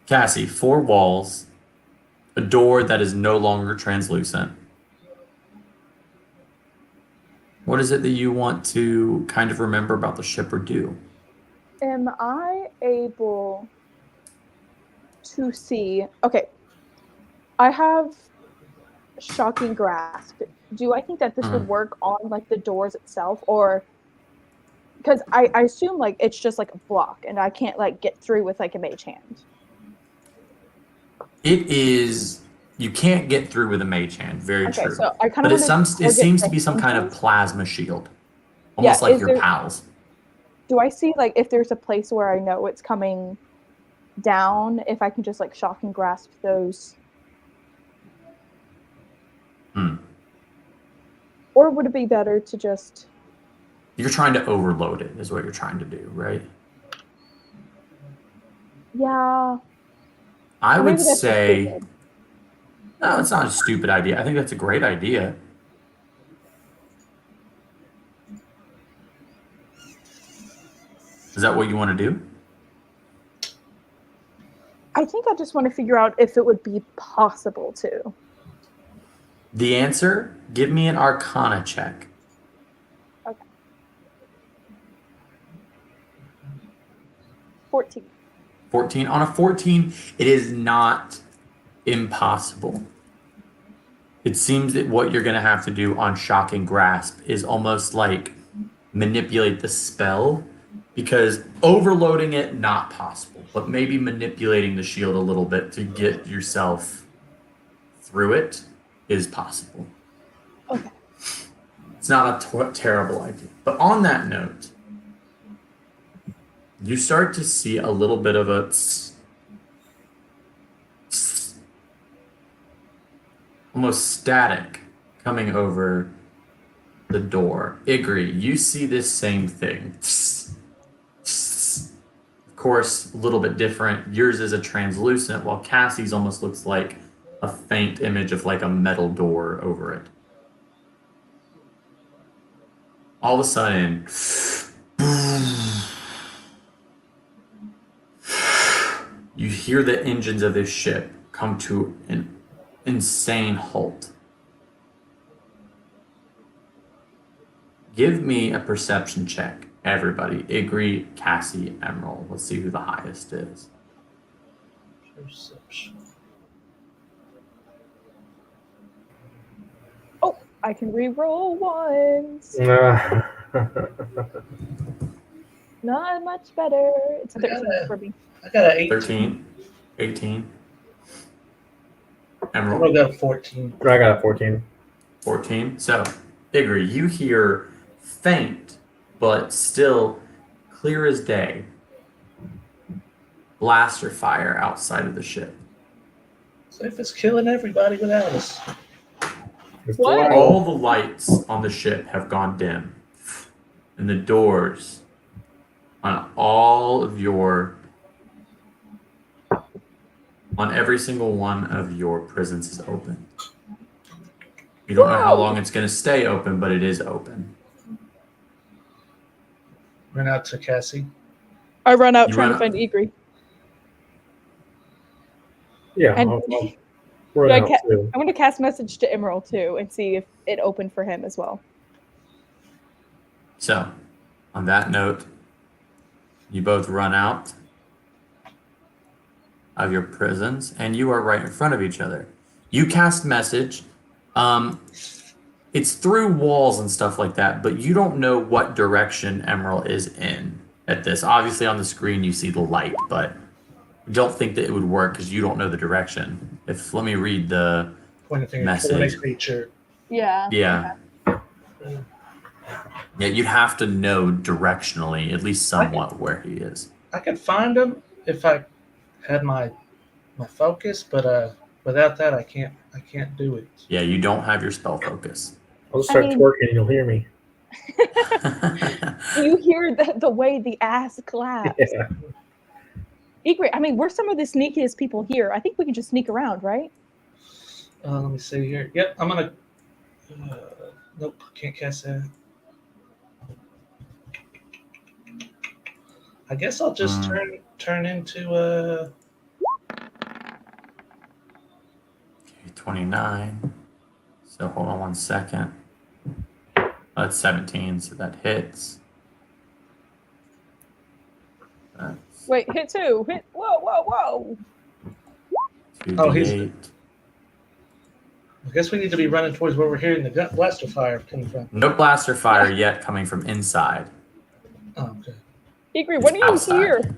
Cassie, 4 walls, a door that is no longer translucent. What is it that you want to kind of remember about the ship or do? Am I able to see? Okay. I have shocking grasp. Do I think that this would work on like the doors itself, or because I assume like it's just like a block and I can't like get through with like a mage hand. It is. You can't get through with a mage hand. Very Okay, true. so I kind But of it seems to be some kind of plasma shield, almost like your pals. Do I see like if there's a place where I know it's coming down, if I can just like shock and grasp those? Or would it be better to just? You're trying to overload it, is what you're trying to do, right? Yeah. I Or would maybe that's say, stupid. no, it's not a stupid idea. I think that's a great idea. Is that what you want to do? I think I just want to figure out if it would be possible to. The answer, give me an Arcana check. Okay. 14. 14. On a 14, it is not impossible. It seems that what you're going to have to do on Shock and Grasp is almost like manipulate the spell, because overloading it, not possible, but maybe manipulating the shield a little bit to get yourself through it is possible. Okay. It's not a terrible idea. But on that note, you start to see a little bit of a almost static coming over the door. Igri, you see this same thing. Of course, a little bit different. Yours is a translucent, while Cassie's almost looks like a faint image of like a metal door over it. All of a sudden, you hear the engines of this ship come to an insane halt. Give me a perception check, everybody. Igri, Cassie, Emerald. Let's see who the highest is. Perception. Oh, I can re-roll once. Not much better. It's 13 for me. I got an 18. 13, 18. I'm Emerald. going to go 14. I got a 14. 14. So, Igri, you hear faint, but still clear as day, blaster fire outside of the ship. So if it's killing everybody without us. What? All the lights on the ship have gone dim, and the doors on every single one of your prisons is open. You don't know how long it's going to stay open, but it is open. Run out to Cassie. I run out You trying run to find Igri. Yeah, And- I'll run Do I out ca- too. I'm going to cast message to Emerald too and see if it opened for him as well. So, on that note, you both run out of your prisons, and you are right in front of each other. You cast message. It's through walls and stuff like that, but you don't know what direction Emerald is in at this. Obviously, on the screen, you see the light, but you don't think that it would work because you don't know the direction. Let me read the Point a finger. Message. Killing a creature. Yeah. Yeah. Yeah, you'd have to know directionally, at least somewhat, where he is. I could find him if I had my focus, but without that, I can't do it. Yeah, you don't have your spell focus. I'll just start I mean- twerking and you'll hear me. You hear the way the ass claps. Yeah. Igri, I mean, we're some of the sneakiest people here. I think we can just sneak around, right? Let me see here. Yep, I'm gonna. Nope, can't cast that. I guess I'll just turn into 29. So hold on 1 second. That's 17, so that hits. That's Wait, hit two. Hit. Whoa. 2d8. Oh, I guess we need to be running towards where we're hearing the blaster fire coming from. No blaster fire yet coming from inside. Oh, okay. Igri, It's when are you outside. here?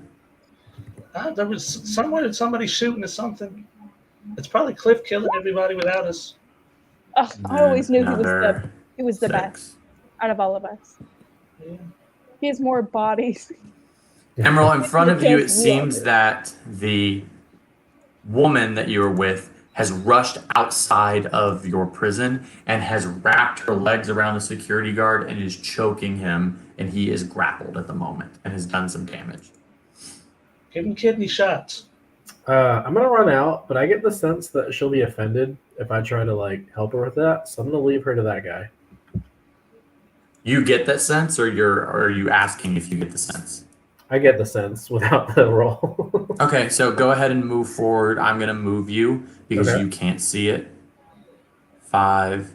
There was somebody shooting at something. It's probably Cliff killing everybody without us. Ugh, I always knew Another he was the 6. best out of all of us. Yeah. He has more bodies. Emerald, in front of you, it Just seems water. that the woman that you were with has rushed outside of your prison and has wrapped her legs around the security guard and is choking him, and he is grappled at the moment and has done some damage. Give him kidney shots. I'm gonna run out, but I get the sense that she'll be offended if I try to help her with that. So I'm gonna leave her to that guy. You get that sense, or are you asking if you get the sense? I get the sense without the roll. Okay, so go ahead and move forward. I'm going to move you because Okay. you can't see it. 5,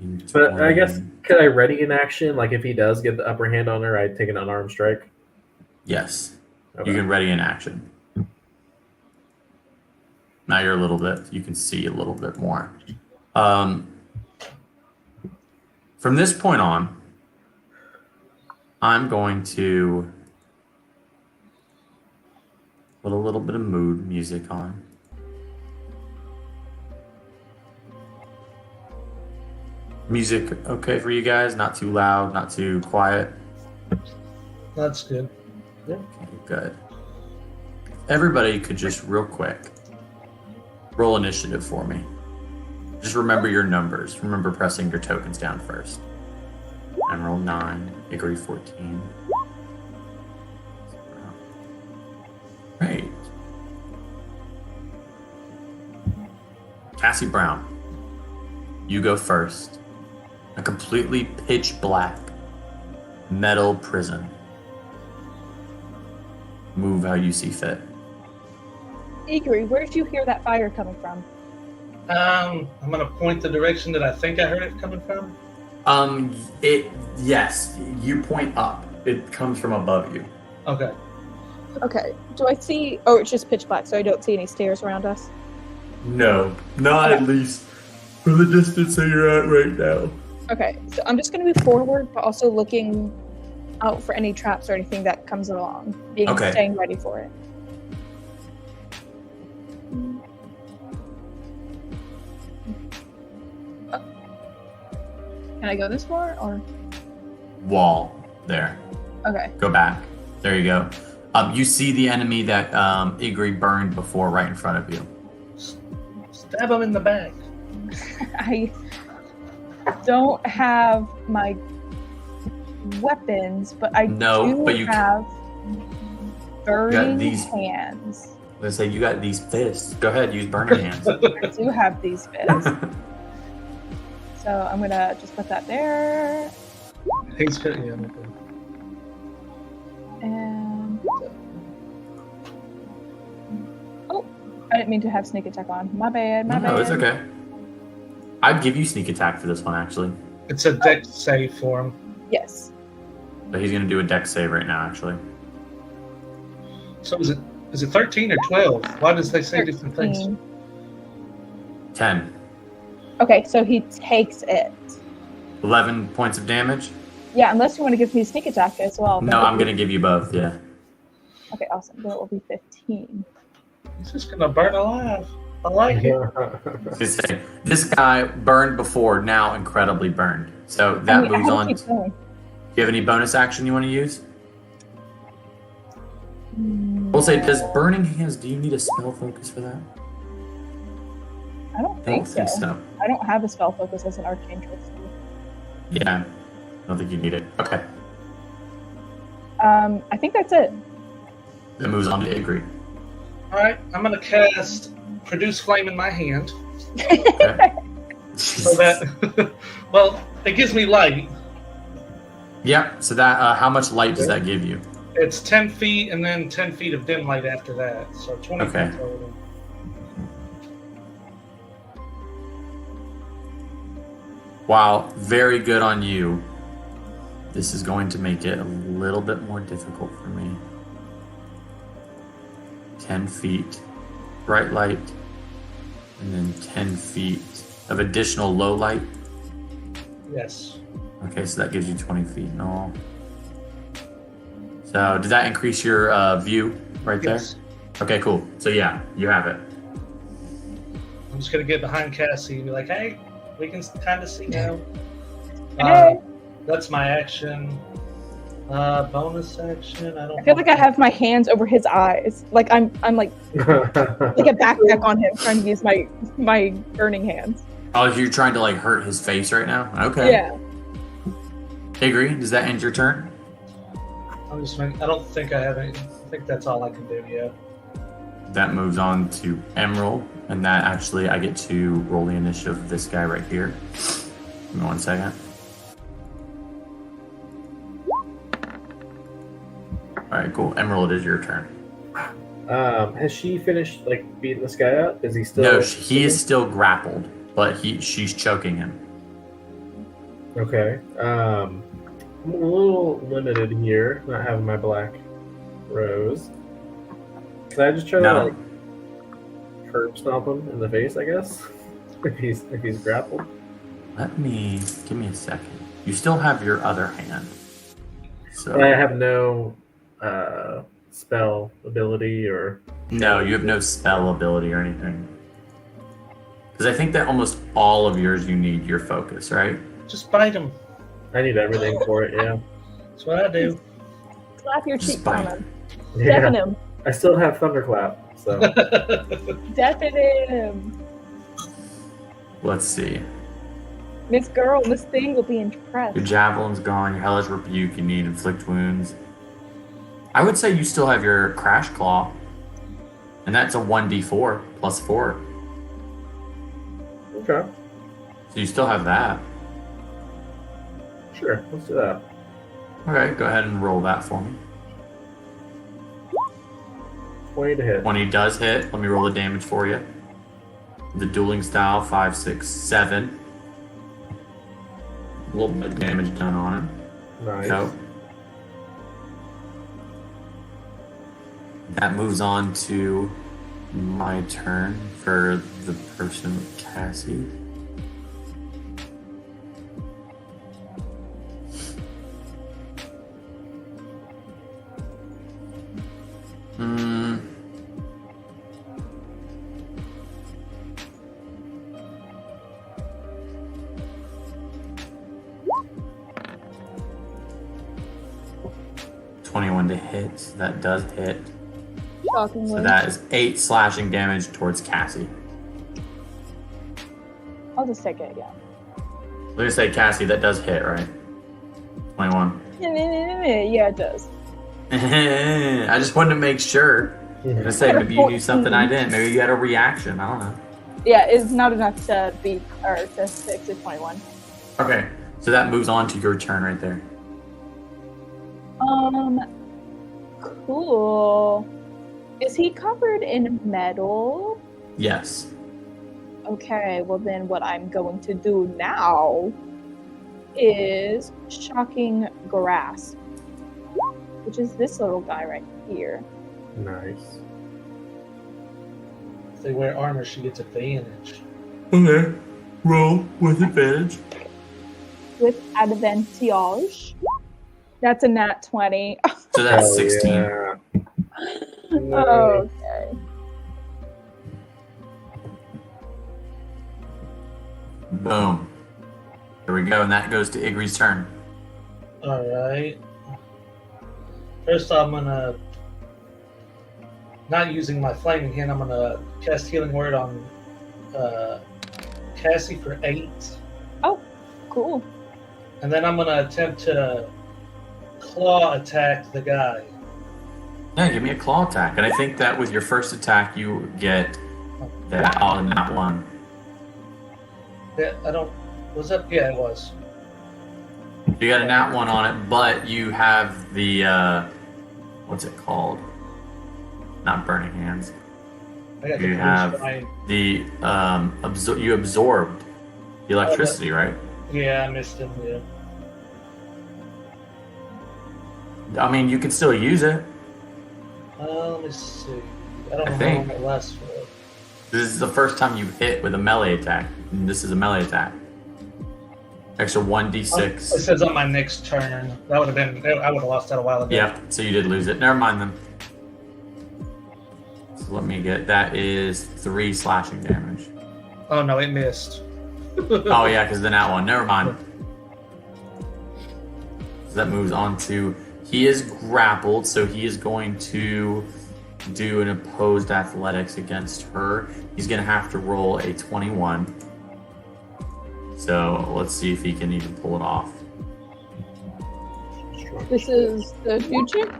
15, 20. But I guess could I ready an action? Like if he does get the upper hand on her, I take an unarmed strike. Yes. Okay. You can ready an action. Now you're you can see a little bit more. From this point on, I'm going to put a little bit of mood music on. Music okay for you guys? Not too loud, not too quiet? That's good. Okay, good. Everybody could just real quick roll initiative for me. Just remember your numbers. Remember pressing your tokens down first. Emerald 9, Hickory 14. Great. Cassie Brown, you go first. A completely pitch black metal prison. Move how you see fit. Igri, where did you hear that fire coming from? I'm gonna point the direction that I think I heard it coming from. Yes, you point up. It comes from above you. Okay. Okay. Do I see? Oh, it's just pitch black, so I don't see any stairs around us. No, not at least for the distance that you're at right now. Okay, so I'm just going to move forward, but also looking out for any traps or anything that comes along, staying ready for it. Can I go this far, or? Wall there. Okay. Go back. There you go. You see the enemy that Igri burned before right in front of you. Stab him in the back. I don't have my weapons, but I have burning hands. Let's say you got these fists. Go ahead, use burning hands. I do have these fists. So I'm gonna just put that there. He's good, yeah. And oh, I didn't mean to have sneak attack on. My bad. No, it's okay. I'd give you sneak attack for this one, actually. It's a dex save for him. Yes. But he's gonna do a dex save right now, actually. So is it 13 or 12? Why does they say different things? 10. Okay, so he takes it. 11 points of damage? Yeah, unless you want to give me a sneak attack as well. No, I'm gonna give you both, yeah. Okay, awesome. Then it will be 15. He's just gonna burn alive. I like it. This guy burned before, now incredibly burned. So that moves on. Do you have any bonus action you want to use? We'll say, does burning hands, do you need a spell focus for that? I don't think so. I don't have a spell focus as an arcane trickster. Yeah, I don't think you need it. Okay. I think that's it. That moves on to Igri. Alright, I'm gonna cast Produce Flame in my hand. Okay. So that, well, it gives me light. Yeah, so that, how much light does that give you? It's 10 feet and then 10 feet of dim light after that. So 20 Okay. feet total. Wow, very good on you. This is going to make it a little bit more difficult for me. 10 feet, bright light, and then 10 feet of additional low light. Yes. Okay, so that gives you 20 feet in all. So did that increase your view right there? Yes. Okay, cool. So yeah, you have it. I'm just gonna get behind Cassie and be like, hey, we can kind of see now. Hey. That's my action. Bonus action. I feel like I have my hands over his eyes. Like I'm like like a backpack on him, trying to use my burning hands. Oh, you're trying to like hurt his face right now? Okay. Yeah. Agree. Does that end your turn? I don't think I have any. I think that's all I can do. Yeah. That moves on to Emerald, and that actually I get to roll the initiative of this guy right here. Give me 1 second. All right, cool. Emerald, it is your turn. Has she finished like beating this guy up? Is he still? No, he is still grappled, but she's choking him. Okay. I'm a little limited here, not having my black rose. Can I just try to like curb stomp him in the face? I guess if he's grappled. Give me a second. You still have your other hand. So I have no spell ability or. No, you have no spell ability or anything. Because I think that almost all of yours you need your focus, right? Just bite him. I need everything for it. Yeah. That's what I do. Slap your cheek on him. Yeah. Deafen him. I still have thunderclap, so. Deafen him. Let's see. Miss Thing will be impressed. Your javelin's gone. Your hellish rebuke. You need inflict wounds. I would say you still have your crash claw, and that's a 1d4 plus 4. Okay. So you still have that. Sure. Let's do that. Okay, go ahead and roll that for me. 20 to hit. 20 does hit. Let me roll the damage for you. The dueling style, 5, 6, 7. A little bit of damage done on him. Nice. So that moves on to my turn for the person with Cassie. Hmm. $21 to hit. So that does hit. Shockingly. So that is 8 slashing damage towards Cassie. I'll just take it, yeah. Let me say, Cassie, that does hit, right? 21. Yeah, it does. I just wanted to make sure. I'm gonna say maybe you knew something I didn't. Maybe you had a reaction. I don't know. Yeah, it's not enough to beat or to fix it 21. Okay, so that moves on to your turn right there. Cool. Is he covered in metal? Yes. Okay, well then what I'm going to do now is Shocking Grasp, which is this little guy right here. Nice. If they wear armor, she gets advantage. Okay. Roll with advantage. With advantage. That's a nat 20. So that's Hell 16. Yeah. Okay. Boom. There we go, and that goes to Igri's turn. Alright. First, I'm gonna. Not using my flaming hand, I'm gonna cast Healing Word on Cassie for 8. Oh, cool. And then I'm gonna attempt to claw attack the guy. Yeah, give me a claw attack. And I think that with your first attack, you get that on that one. Yeah, I don't. Was that? Yeah, it was. You got a nat 1 on it, but you have the, what's it called? Not burning hands. I got You the have fine. the, you absorbed the electricity, right? Yeah, I missed him. Yeah. I mean, you can still use it. Let me see. I don't know think. how long it lasts for. This is the first time you've hit with a melee attack. And this is a melee attack. Extra 1d6. It says on my next turn. That would have been. I would have lost that a while ago. Yeah, so you did lose it. Never mind then. So let me get, that is 3 slashing damage. Oh no, it missed. Oh yeah, because the nat 1. Never mind. So that moves on to, he is grappled, so he is going to do an opposed athletics against her. He's going to have to roll a 21. So let's see if he can even pull it off. This is the future?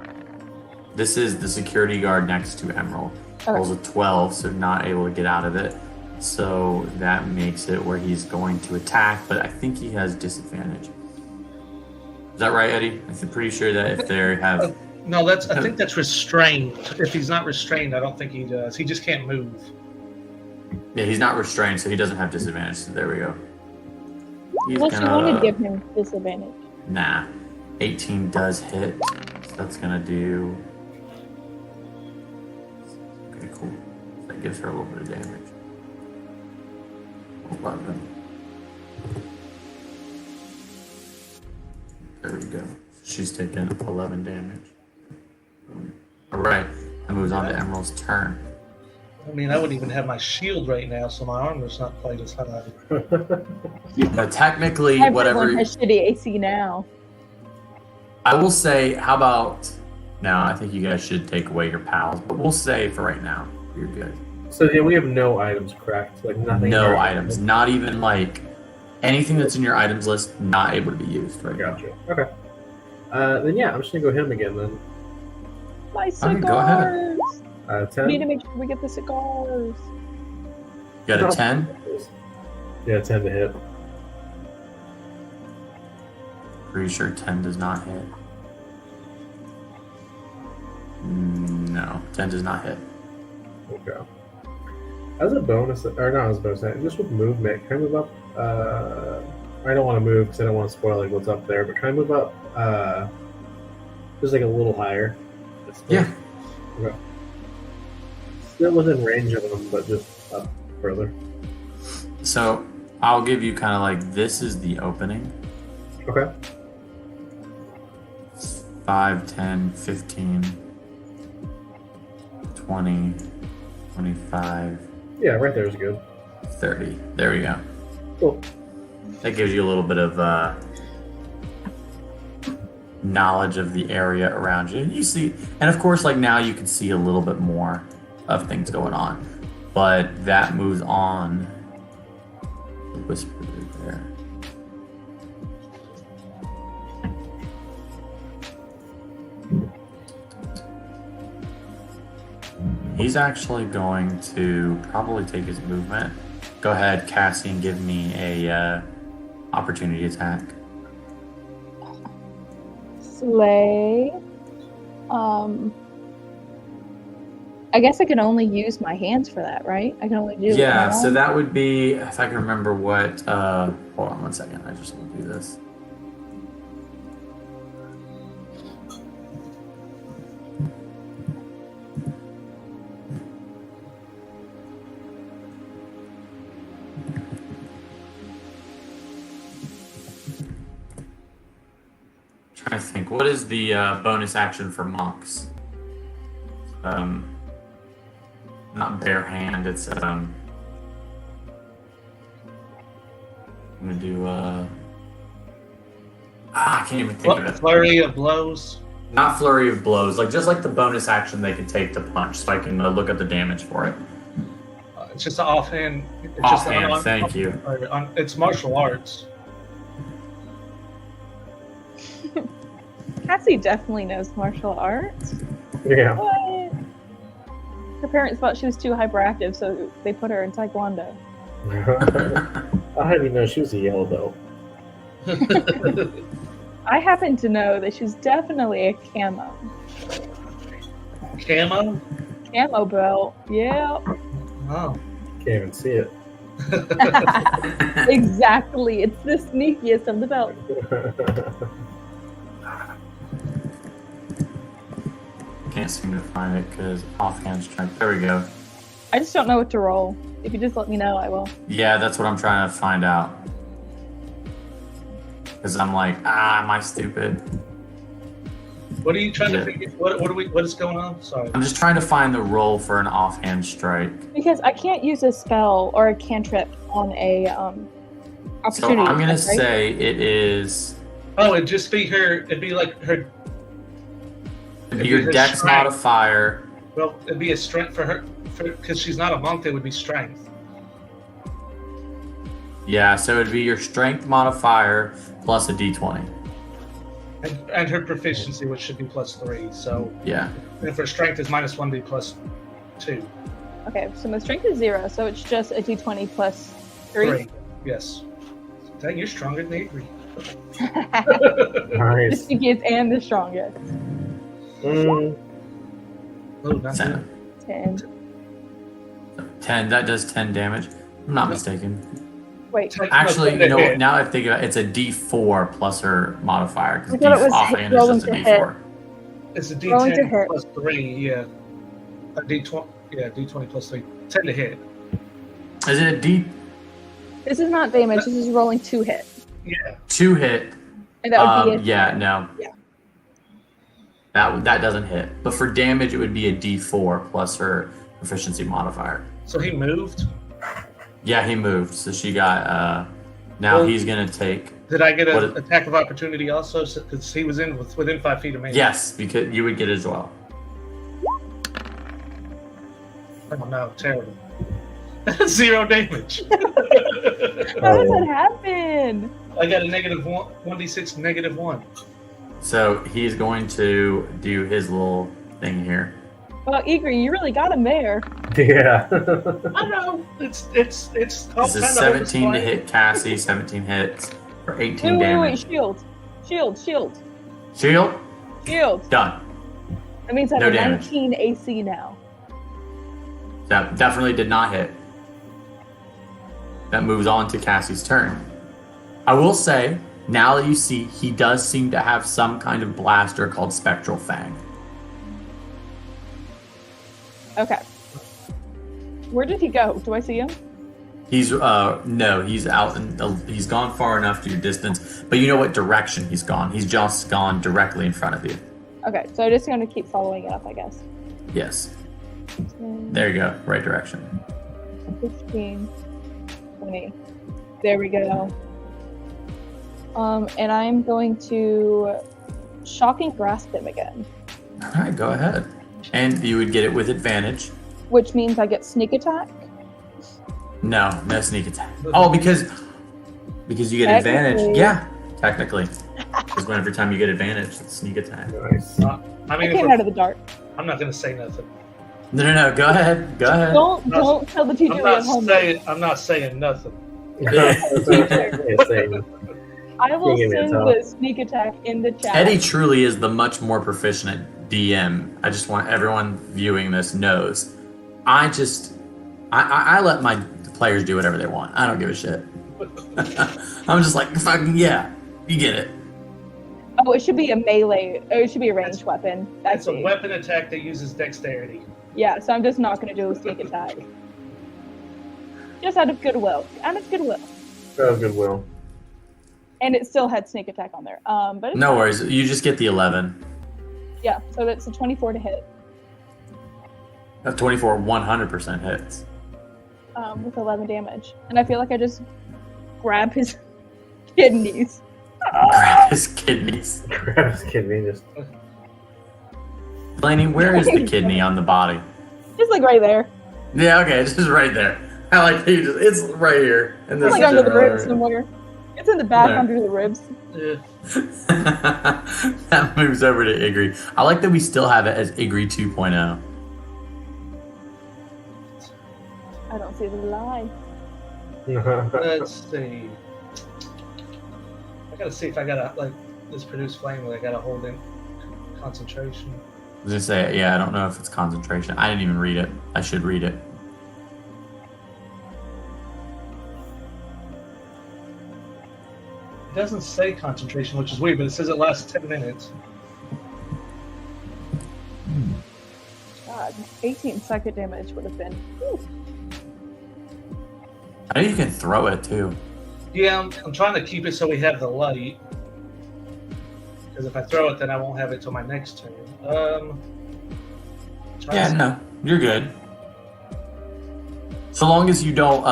This is the security guard next to Emerald. Okay. Rolls a 12, so not able to get out of it. So that makes it where he's going to attack, but I think he has disadvantage. Is that right, Eddie? I'm pretty sure that if they have... No, I think that's restrained. If he's not restrained, I don't think he does. He just can't move. Yeah, he's not restrained, so he doesn't have disadvantage. So there we go. He's Well, she want to give him disadvantage. Nah. 18 does hit. So that's going to do... Okay, cool. That gives her a little bit of damage. 11. There we go. She's taking 11 damage. Alright, that moves on to Emerald's turn. I mean, I wouldn't even have my shield right now, so my armor's not quite as high. But technically, Everyone whatever... has shitty AC now. I will say, how about... Now, I think you guys should take away your pals, but we'll say for right now, you're good. So yeah, we have no items cracked, like nothing. No in our items, not even like anything that's in your items list, not able to be used right now. Gotcha. Okay. Then yeah, I'm just gonna go hit him again then. My Okay, go ahead. cigars. 10. We need to make sure we get the cigars. You got a 10? Yeah, 10 to hit. Pretty sure 10 does not hit. No, 10 does not hit. Okay. As a bonus, or not as a bonus, just with movement, can I move up? I don't want to move because I don't want to spoil like what's up there. But can I move up? Just like a little higher. Yeah. Okay. Still within range of them, but just up further. So I'll give you kind of like this is the opening. Okay. 5, 10, 15, 20, 25. Yeah, right there is good. 30. There we go. Cool. That gives you a little bit of knowledge of the area around you. You see, and of course, like now you can see a little bit more of things going on. But that moves on. Whisper there. He's actually going to probably take his movement. Go ahead, Cassie, and give me a opportunity attack. Slay. I guess I can only use my hands for that, right? I can only do. Yeah, so that would be, if I can remember what. Hold on 1 second. I just want to do this. Trying to think, what is the bonus action for monks? Not bare hand. It's I'm gonna do I can't even think of it. Flurry of blows. Not flurry of blows, like just like the bonus action they can take to punch, so I can look at the damage for it. It's just an offhand. It's Offhand, just thank you. It's martial arts. Cassie definitely knows martial arts. Yeah. What? Her parents thought she was too hyperactive, so they put her in Taekwondo. I didn't even know she was a yellow belt. I happen to know that she's definitely a camo. Camo? Camo belt, yeah. Oh. Can't even see it. Exactly. It's the sneakiest of the belts. Can't seem to find it because offhand strike. There we go. I just don't know what to roll. If you just let me know, I will. Yeah, that's what I'm trying to find out. Because I'm like, am I stupid? What are you trying to figure? What is going on? Sorry. I'm just trying to find the roll for an offhand strike. Because I can't use a spell or a cantrip on a opportunity. So I'm gonna right? say it is. Oh, it'd just be her. It'd be like her. It'd be your her dex strength. modifier. Well, it'd be a strength for her, because she's not a monk. It would be strength. Yeah, so it'd be your strength modifier plus a d20. And her proficiency, which should be +3. So Yeah. if her strength is -1, be +2. Okay, so my strength is 0, so it's just a d20 plus 3. Yes. Dang, you're stronger than Avery. The Nice. sneakiest and the strongest. Mm, Oh, not 10. 10. 10. That does 10 damage. I'm not mistaken. Wait, Actually, you know what? Now I think about it, it's a d4 plus her modifier I because thought it was offhand is rolling just a to d4. It's a Rolling to D10 hit. +3. Yeah. A D20. Yeah, D20 +3. 10 to hit. Is it a d2 this is not damage. This is rolling 2 hit. Yeah. hit? And that would be Yeah, no. Yeah. That doesn't hit. But for damage, it would be a d4 plus her proficiency modifier. So he moved. Yeah, he moved. So she got. Now Well- he's gonna take. Did I get What an attack of opportunity also? Because he was within 5 feet of me. Yes, because you would get it as well. Oh no, terrible. 0 damage. How does that happen? I got a negative 1d6 -1. So he's going to do his little thing here. Well, Igri, you really got him there. Yeah. I know. It's This is 17 to hit Cassie, 17 hits for 18 Wait, damage. shield. Shield. Shield? Shield. Done. That means I have No a damage. 19 AC now. That definitely did not hit. That moves on to Cassie's turn. I will say, now that you see, he does seem to have some kind of blaster called Spectral Fang. Okay. Where did he go? Do I see him? He's no, he's out and he's gone far enough to your distance, but you know what direction he's gone. He's just gone directly in front of you. Okay, so I'm just going to keep following it up, I guess. Yes. 10, There you go. Right direction. 15, 20. There we go. And I'm going to Shocking Grasp him again, All right, go ahead. And you would get it with advantage. which means I get Sneak Attack. No sneak attack. Oh, because you get advantage. Technically. Yeah, technically. Because every time you get advantage, it's sneak attack. Nice. I I mean, came out of the dark. I'm not gonna say nothing. No. Go ahead. Go ahead. Don't tell the teacher at home. I'm not saying nothing. That's what I'm saying. I will Give me a send tell. the Sneak Attack in the chat. Eddie truly is the much more proficient at DM. I just want everyone viewing this knows. I let my players do whatever they want. I don't give a shit. I'm just like, fucking yeah, you get it. Oh, it should be a melee. Oh, it should be a ranged weapon. That's a it. weapon attack that uses dexterity. Yeah, so I'm just not going to do a Sneak Attack. Just out of goodwill. Oh, goodwill. And it still had Sneak Attack on there. But it's No fine. worries. You just get the 11. Yeah, so that's a 24 to hit. 24, 100% hits. With 11 damage. And I feel like I just grab his kidneys. Grab his kidneys. Grabs kidney just. Blaney, where is the kidney on the body? Just like right there. Yeah, okay, it's just right there. I like that you just, it's right here. In It's this like under the general ribs area. somewhere. It's in the back There. under the ribs. Yeah. That moves over to Igri. I like that we still have it as Igri 2.0. I don't see the lie. Let's see. I gotta see if I gotta like this produce flame that I gotta hold in concentration. I was gonna say, yeah, I don't know if it's concentration. I didn't even read it. I should read it. It doesn't say concentration, which is weird, but it says it lasts 10 minutes. God, 18 psychic damage would have been. Whew. I know you can throw it too. Yeah, I'm trying to keep it so we have the light. Because if I throw it, then I won't have it till my next turn. Try Yeah, to- no, you're good. So long as you don't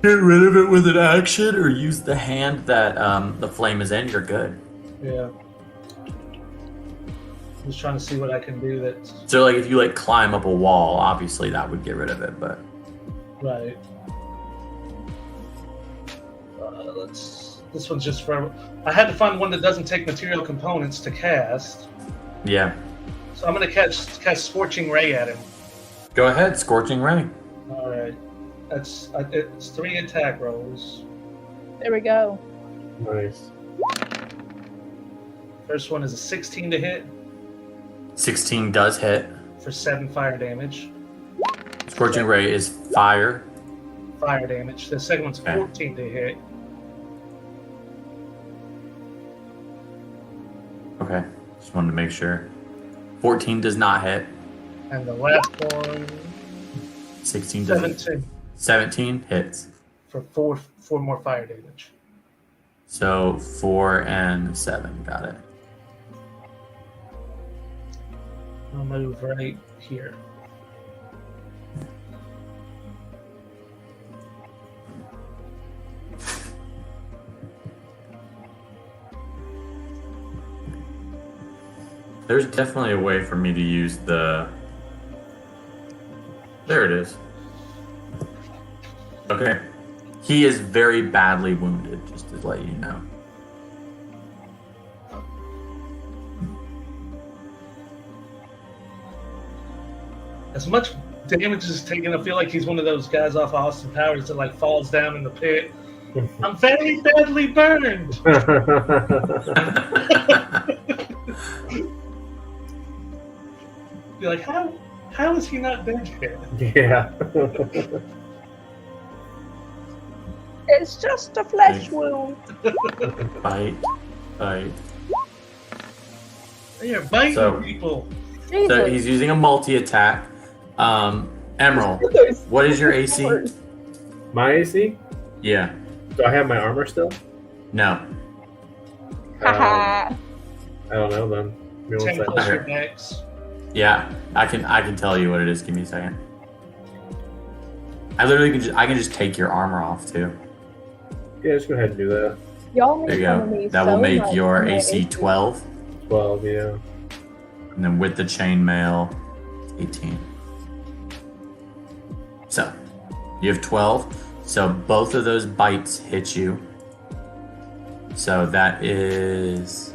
get rid of it with an action or use the hand that the flame is in, you're good. Yeah. I'm just trying to see what I can do that's So like if you like climb up a wall, obviously that would get rid of it, but right. This one's just for. I had to find one that doesn't take material components to cast. yeah. So I'm gonna cast Scorching Ray at him. Go ahead, Scorching Ray. All right. It's 3 attack rolls. There we go. Nice. First one is a 16 to hit 16 does hit. for 7 fire damage. Scorching Ray is fire. Fire damage. The second one's Okay. 14 to hit. Okay, just wanted to make sure. 14 does not hit. And the last one, 16 does hit. 17 17 hits. for 4 more fire damage. So 4 and 7, got it. I'll move right here. There's definitely a way for me to use the... There it is. Okay. He is very badly wounded, just to let you know. As much damage as taken, I feel like he's one of those guys off Austin Powers that like falls down in the pit. I'm very badly burned. You're like, how is he not dead yet? Yeah. It's just a flesh wound. Bite. They are biting people. Jesus. So he's using a multi-attack. Emerald, what is your AC? My AC? Yeah. Do I have my armor still? No. Haha. I don't know then. Give me 10 one plus second. your dex. Yeah, I can tell you what it is. Give me a second. I literally can just take your armor off too. Yeah, just go ahead and do that. Y'all There make you fun of go. me That so will make much your for my AC 12, 12, yeah. and then with the chainmail, 18. So you have 12. So both of those bites hit you. So that is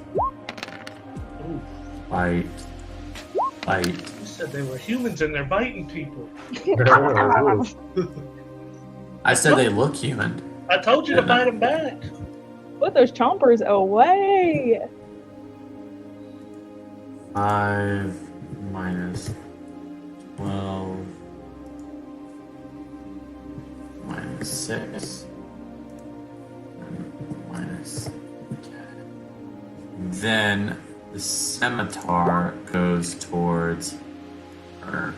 Ooh, bite. you said they were humans and they're biting people. I said they look human. I told you to bite them back. Put those chompers away. 5 minus 12 minus 6 minus 10. Then the scimitar goes towards her.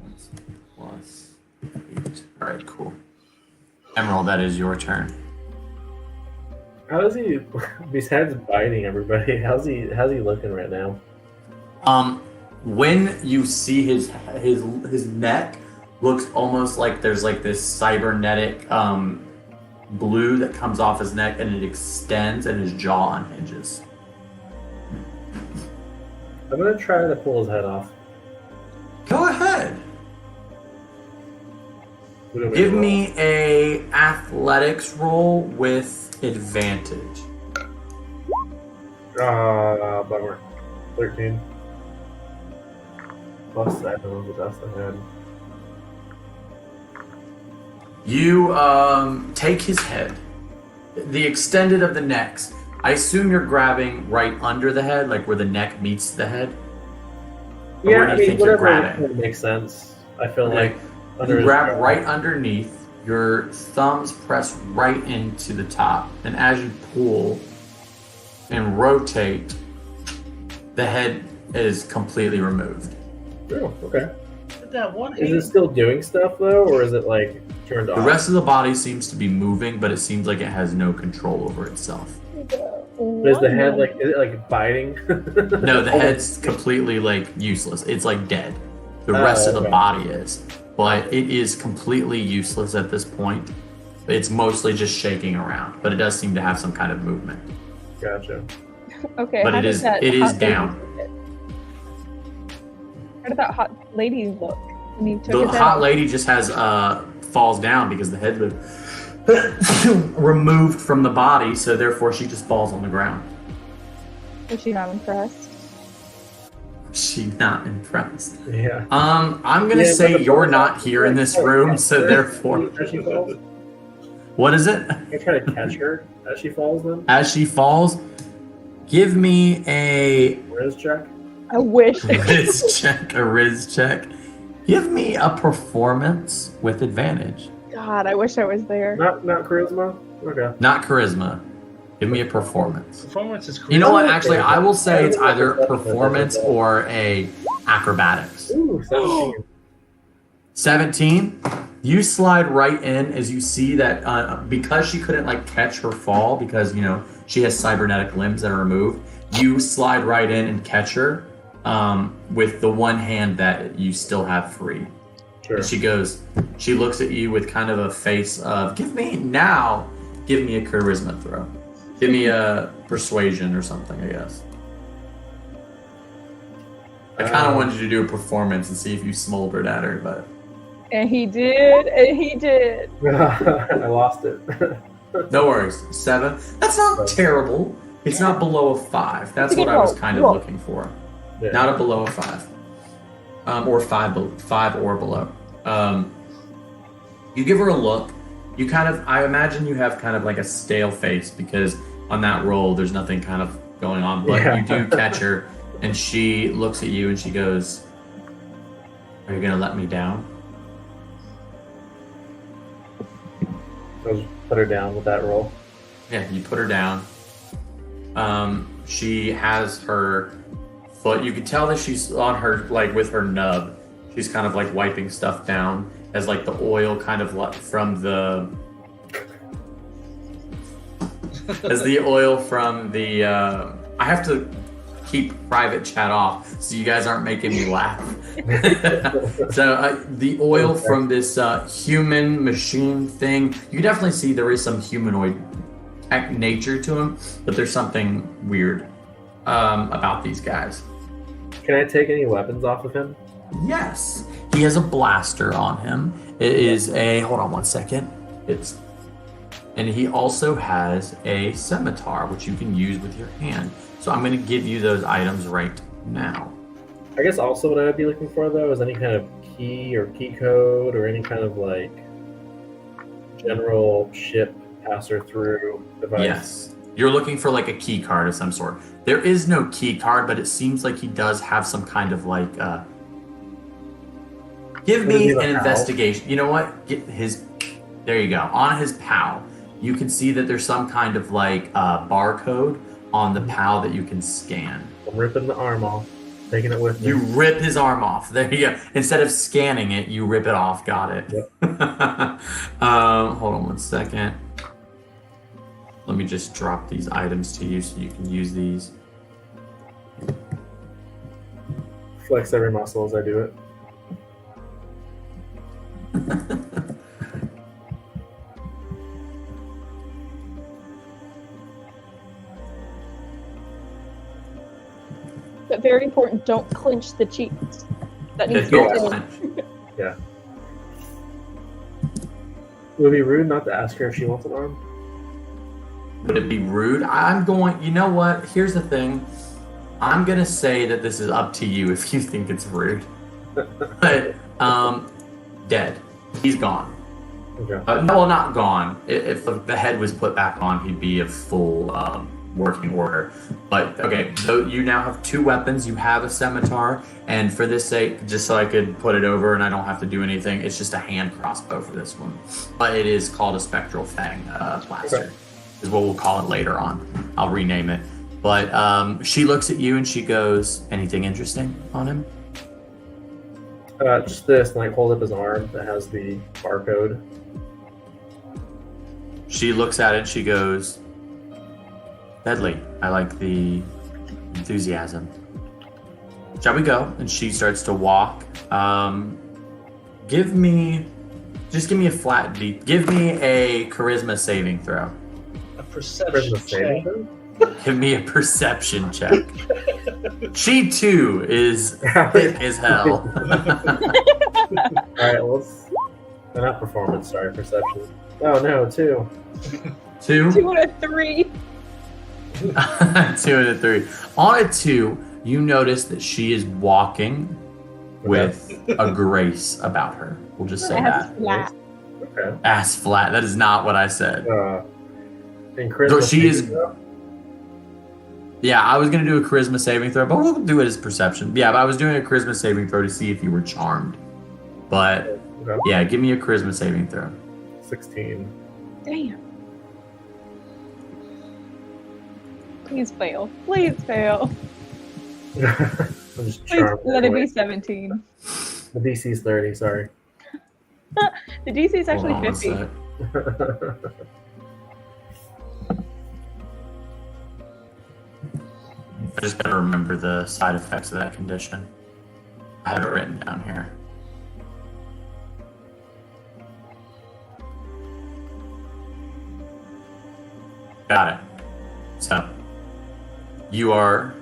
That's 8. Plus 8. Alright, cool. Emerald, that is your turn. How is he, besides biting everybody, how's he looking right now? When you see his neck looks almost like there's like this cybernetic blue that comes off his neck and it extends and his jaw unhinges. I'm gonna try to pull his head off. Go ahead. What do we Give roll? me a athletics roll with advantage. Bummer. 13. Plus 7, but that's the head. You take his head, the extended of the necks. I assume you're grabbing right under the head, like where the neck meets the head. Or Yeah, where do you think you're grabbing? makes sense. I feel Okay. like under You his grab jaw. right underneath. Your thumbs press right into the top, and as you pull and rotate, the head is completely removed. Oh, okay. With that one Is hand. it still doing stuff though, or is it like turned off? The rest of the body seems to be moving, but it seems like it has no control over itself. Is the head like, is it like biting? No, the head's completely like useless. It's like dead. The rest of the okay. body is, but it is completely useless at this point. It's mostly just shaking around, but it does seem to have some kind of movement. Gotcha. Okay, But how it does is- that it is hot lady down. look? How did that hot lady look when you took The his head hot off? lady just has falls down because the head's been removed from the body, so therefore she just falls on the ground. Was she not impressed? She's not impressed. Yeah. I'm gonna Yeah, say but the you're problem- not here in this room, so therefore, As she falls, what is it? I try to catch her as she falls. Then As she falls, give me a Riz check. I wish. Riz check. A Riz check. Give me a performance with advantage. God, I wish I was there. Not charisma. Okay. Not charisma. Give me a performance. Performance is You know what? Oh, Actually, okay. I will say it's either performance or a acrobatics. Ooh, 17. 17. You slide right in as you see that because she couldn't like catch her fall because she has cybernetic limbs that are removed. You slide right in and catch her with the one hand that you still have free. Sure. And she looks at you with kind of a face of give me a charisma throw. Give me a persuasion or something, I guess. I kind of wanted you to do a performance and see if you smoldered at her, but... And he did, and he did. I lost it. No worries. 7. That's not terrible. It's not below a 5. That's what I was kind of looking for. Yeah. Not a below a 5. Or 5 or below. You give her a look. You kind of, I imagine you have kind of like a stale face because on that roll there's nothing kind of going on. But you do catch her and she looks at you and she goes, "Are you going to let me down?" I'll just put her down with that roll. Yeah, you put her down. She has her foot. You can tell that she's on her, like with her nub. She's kind of like wiping stuff down as like the oil kind of from the, as the oil from the, I have to keep private chat off so you guys aren't making me laugh. So the oil from this human machine thing, you can definitely see there is some humanoid nature to him, but there's something weird about these guys. Can I take any weapons off of him? Yes, he has a blaster on him. It is a, hold on one second. And he also has a scimitar, which you can use with your hand. So I'm going to give you those items right now. I guess also what I would be looking for, though, is any kind of key or key code or any kind of, like, general ship passer-through device. Yes. You're looking for, like, a key card of some sort. There is no key card, but it seems like he does have some kind of, like, give me an investigation. You know what? Get his... There you go. On his POW, you can see that there's some kind of, like, barcode on the POW that you can scan. I'm ripping the arm off, taking it with me. You rip his arm off. There you go. Instead of scanning it, you rip it off. Got it. Yep. Hold on one second. Let me just drop these items to you so you can use these. Flex every muscle as I do it. But very important, don't clinch the cheeks. That needs to be done. Yeah. Would it be rude not to ask her if she wants an arm? Would it be rude? I'm going, you know what? Here's the thing. I'm going to say that this is up to you if you think it's rude. But, dead. He's gone. Okay. No, not gone. If the head was put back on, he'd be a full working order. But, okay, so you now have 2 weapons. You have a scimitar, and for this sake, just so I could put it over and I don't have to do anything, it's just a hand crossbow for this one. But it is called a Spectral Fang blaster. Okay. Is what we'll call it later on. I'll rename it. But she looks at you and she goes, "Anything interesting on him?" Just this, and I hold up his arm that has the barcode. She looks at it and she goes, "Deadly. I like the enthusiasm. Shall we go?" And she starts to walk. Give me a flat D. Give me a charisma saving throw. A perception check. Give me a perception check. She too is thick as hell. Alright, let's... not performance, sorry, perception. Oh no, 2. 2? 2 out of 3. 2 out of 3. On a 2, you notice that she is walking with a grace about her. We'll just say that. Flat. Okay. Ass flat. That is not what I said. So she is... Yeah, I was going to do a charisma saving throw, but we'll do it as perception. Yeah, but I was doing a charisma saving throw to see if you were charmed. But, yeah, give me a charisma saving throw. 16. Damn. Please fail. Please fail. I'm just Please let it be 17. The DC is 30, sorry. The DC is actually 50. I just gotta remember the side effects of that condition. I have it written down here. Got it. So, you are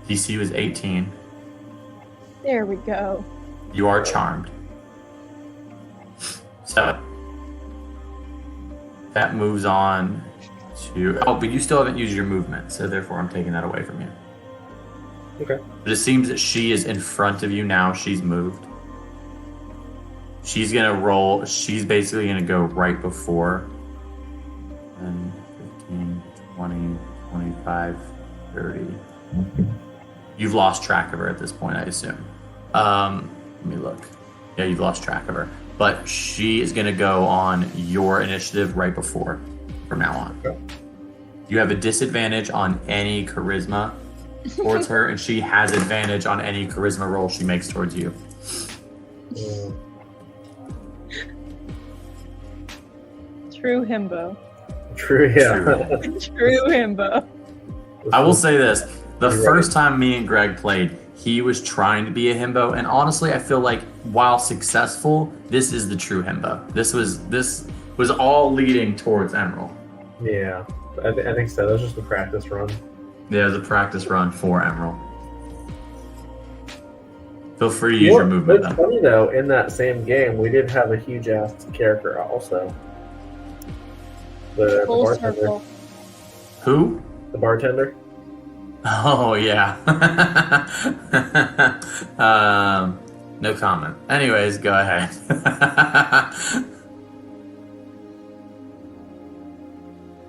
DC was 18. There we go. You are charmed. So that moves on to. Oh, but you still haven't used your movement, so therefore I'm taking that away from you. Okay. But it seems that she is in front of you now. She's moved. She's gonna roll. She's basically gonna go right before. 10, 15, 20, 25, 30. You've lost track of her at this point, I assume. Let me look. Yeah, you've lost track of her. But she is going to go on your initiative right before from now on. Okay. You have a disadvantage on any charisma towards her, and she has advantage on any charisma roll she makes towards you. True himbo. True, yeah. True himbo. I will say this. The first time me and Greg played, he was trying to be a himbo, and honestly, I feel like while successful, this is the true himbo. This was all leading towards Emerald. Yeah, I think so. That was just a practice run. Yeah, the practice run for Emerald. Feel free to use your movement. It's funny though, in that same game, we did have a huge ass character also. The Full bartender. circle. Who? The bartender. Oh yeah. No comment. Anyways, go ahead.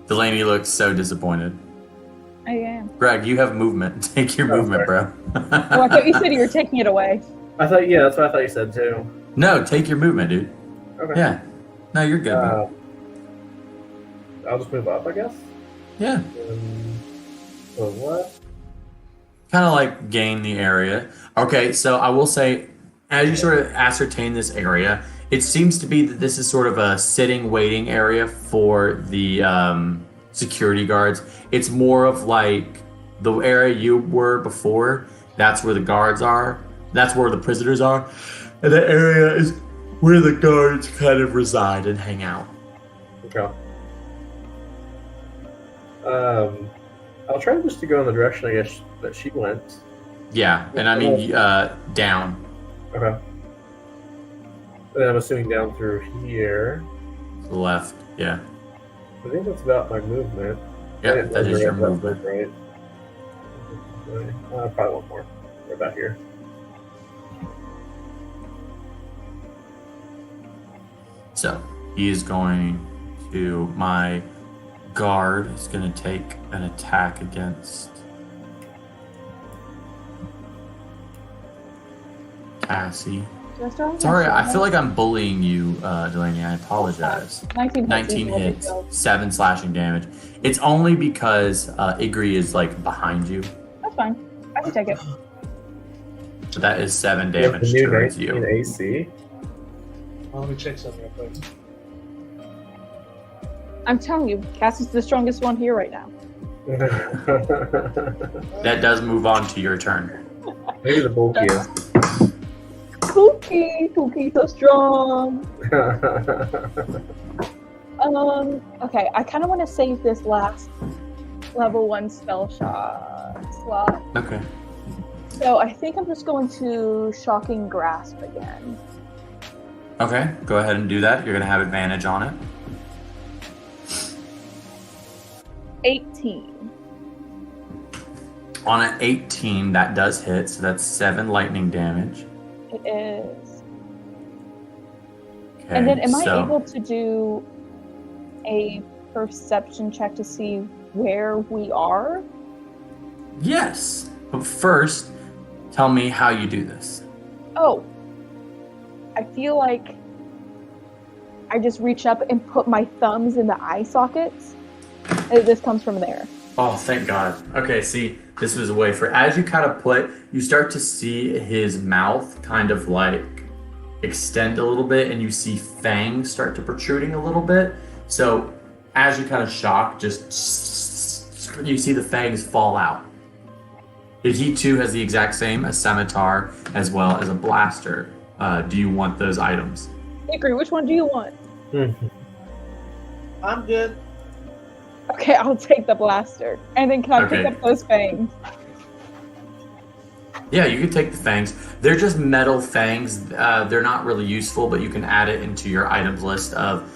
Delaney looks so disappointed. I am. Greg, you have movement. Take your movement, bro. Oh, I thought you said you were taking it away. I thought, yeah, that's what I thought you said too. No, take your movement, dude. Okay. Yeah. No, you're good, man. I'll just move up, I guess. Yeah. So what? Kind of like gain the area. Okay, so I will say, as you sort of ascertain this area, it seems to be that this is sort of a sitting, waiting area for the security guards. It's more of like the area you were before. That's where the guards are. That's where the prisoners are. And that area is where the guards kind of reside and hang out. Okay. I'll try just to go in the direction, I guess, that she went. Yeah, and I mean down. Okay. And then I'm assuming down through here. To the left, yeah. I think that's about my movement. Yep, that is your That's movement. right. Probably one more. Right about here. So he is going to, my guard is going to take an attack against Cassie. Sorry, I feel like I'm bullying you, Delaney. I apologize. 19 hits, 7 slashing damage. It's only because Igri is like behind you. That's fine. I can take it. So that is 7 damage towards you. In AC. Well, let me check something real quick. I'm telling you, Cassie's the strongest one here right now. That does move on to your turn. Maybe the bulkiest. Pookie, so strong. Okay, I kind of want to save this last level 1 spell shot slot. Okay. So I think I'm just going to Shocking Grasp again. Okay, go ahead and do that. You're going to have advantage on it. 18. On an 18, that does hit, so that's 7 lightning damage. It is. Okay, And then am I so- able to do a perception check to see where we are? Yes, but first, tell me how you do this. Oh, I feel like I just reach up and put my thumbs in the eye sockets. And this comes from there. Oh, thank God. Okay, see, this was a way for, as you kind of you start to see his mouth kind of like extend a little bit, and you see fangs start to protruding a little bit. So as you kind of shock, just you see the fangs fall out. He too has the exact same, a scimitar as well as a blaster. Do you want those items? Hickory, which one do you want? I'm good. Okay, I'll take the blaster. And then can I pick Okay. up those fangs? Yeah, you can take the fangs. They're just metal fangs. They're not really useful, but you can add it into your items list of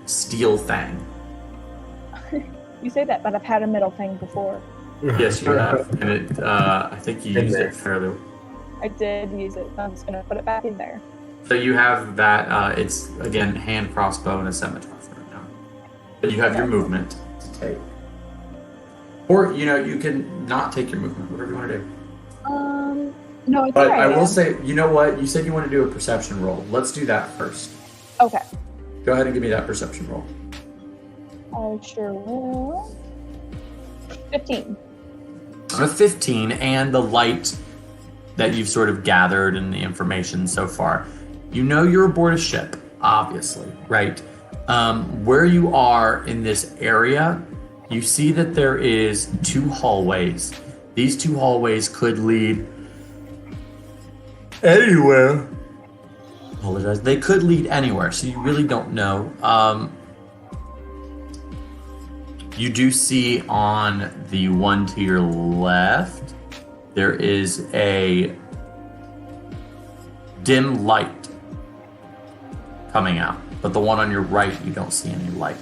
steel fang. You say that, but I've had a metal fang before. Yes, you have. And I think you used it fairly. I did use it. I'm just gonna put it back in there. So you have that. It's again hand crossbow and a scimitar for it now. But you have your movement to take, or you can not take your movement. Whatever you want to do. No, it's But okay. I will say, you know what? You said you want to do a perception roll. Let's do that first. Okay. Go ahead and give me that perception roll. I sure will. 15. A 15, and the light that you've sort of gathered and the information so far. You know you're aboard a ship, obviously, right? Where you are in this area, you see that there is 2 hallways. These 2 hallways could lead anywhere. Apologize. They could lead anywhere, so you really don't know. You do see on the one to your left, there is a dim light coming out, but the one on your right, you don't see any light.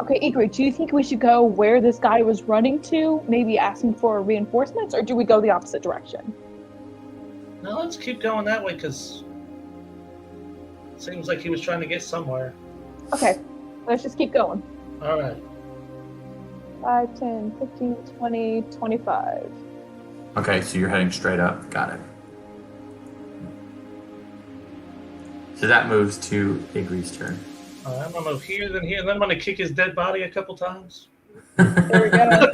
Okay, Igor, do you think we should go where this guy was running to, maybe asking for reinforcements, or do we go the opposite direction? No, let's keep going that way, because it seems like he was trying to get somewhere. Okay, let's just keep going. All right. 5, 10, 15, 20, 25. Okay, so you're heading straight up. Got it. So that moves to Igri's turn. All right, I'm going to move here, then here, and then I'm going to kick his dead body a couple times. There we go.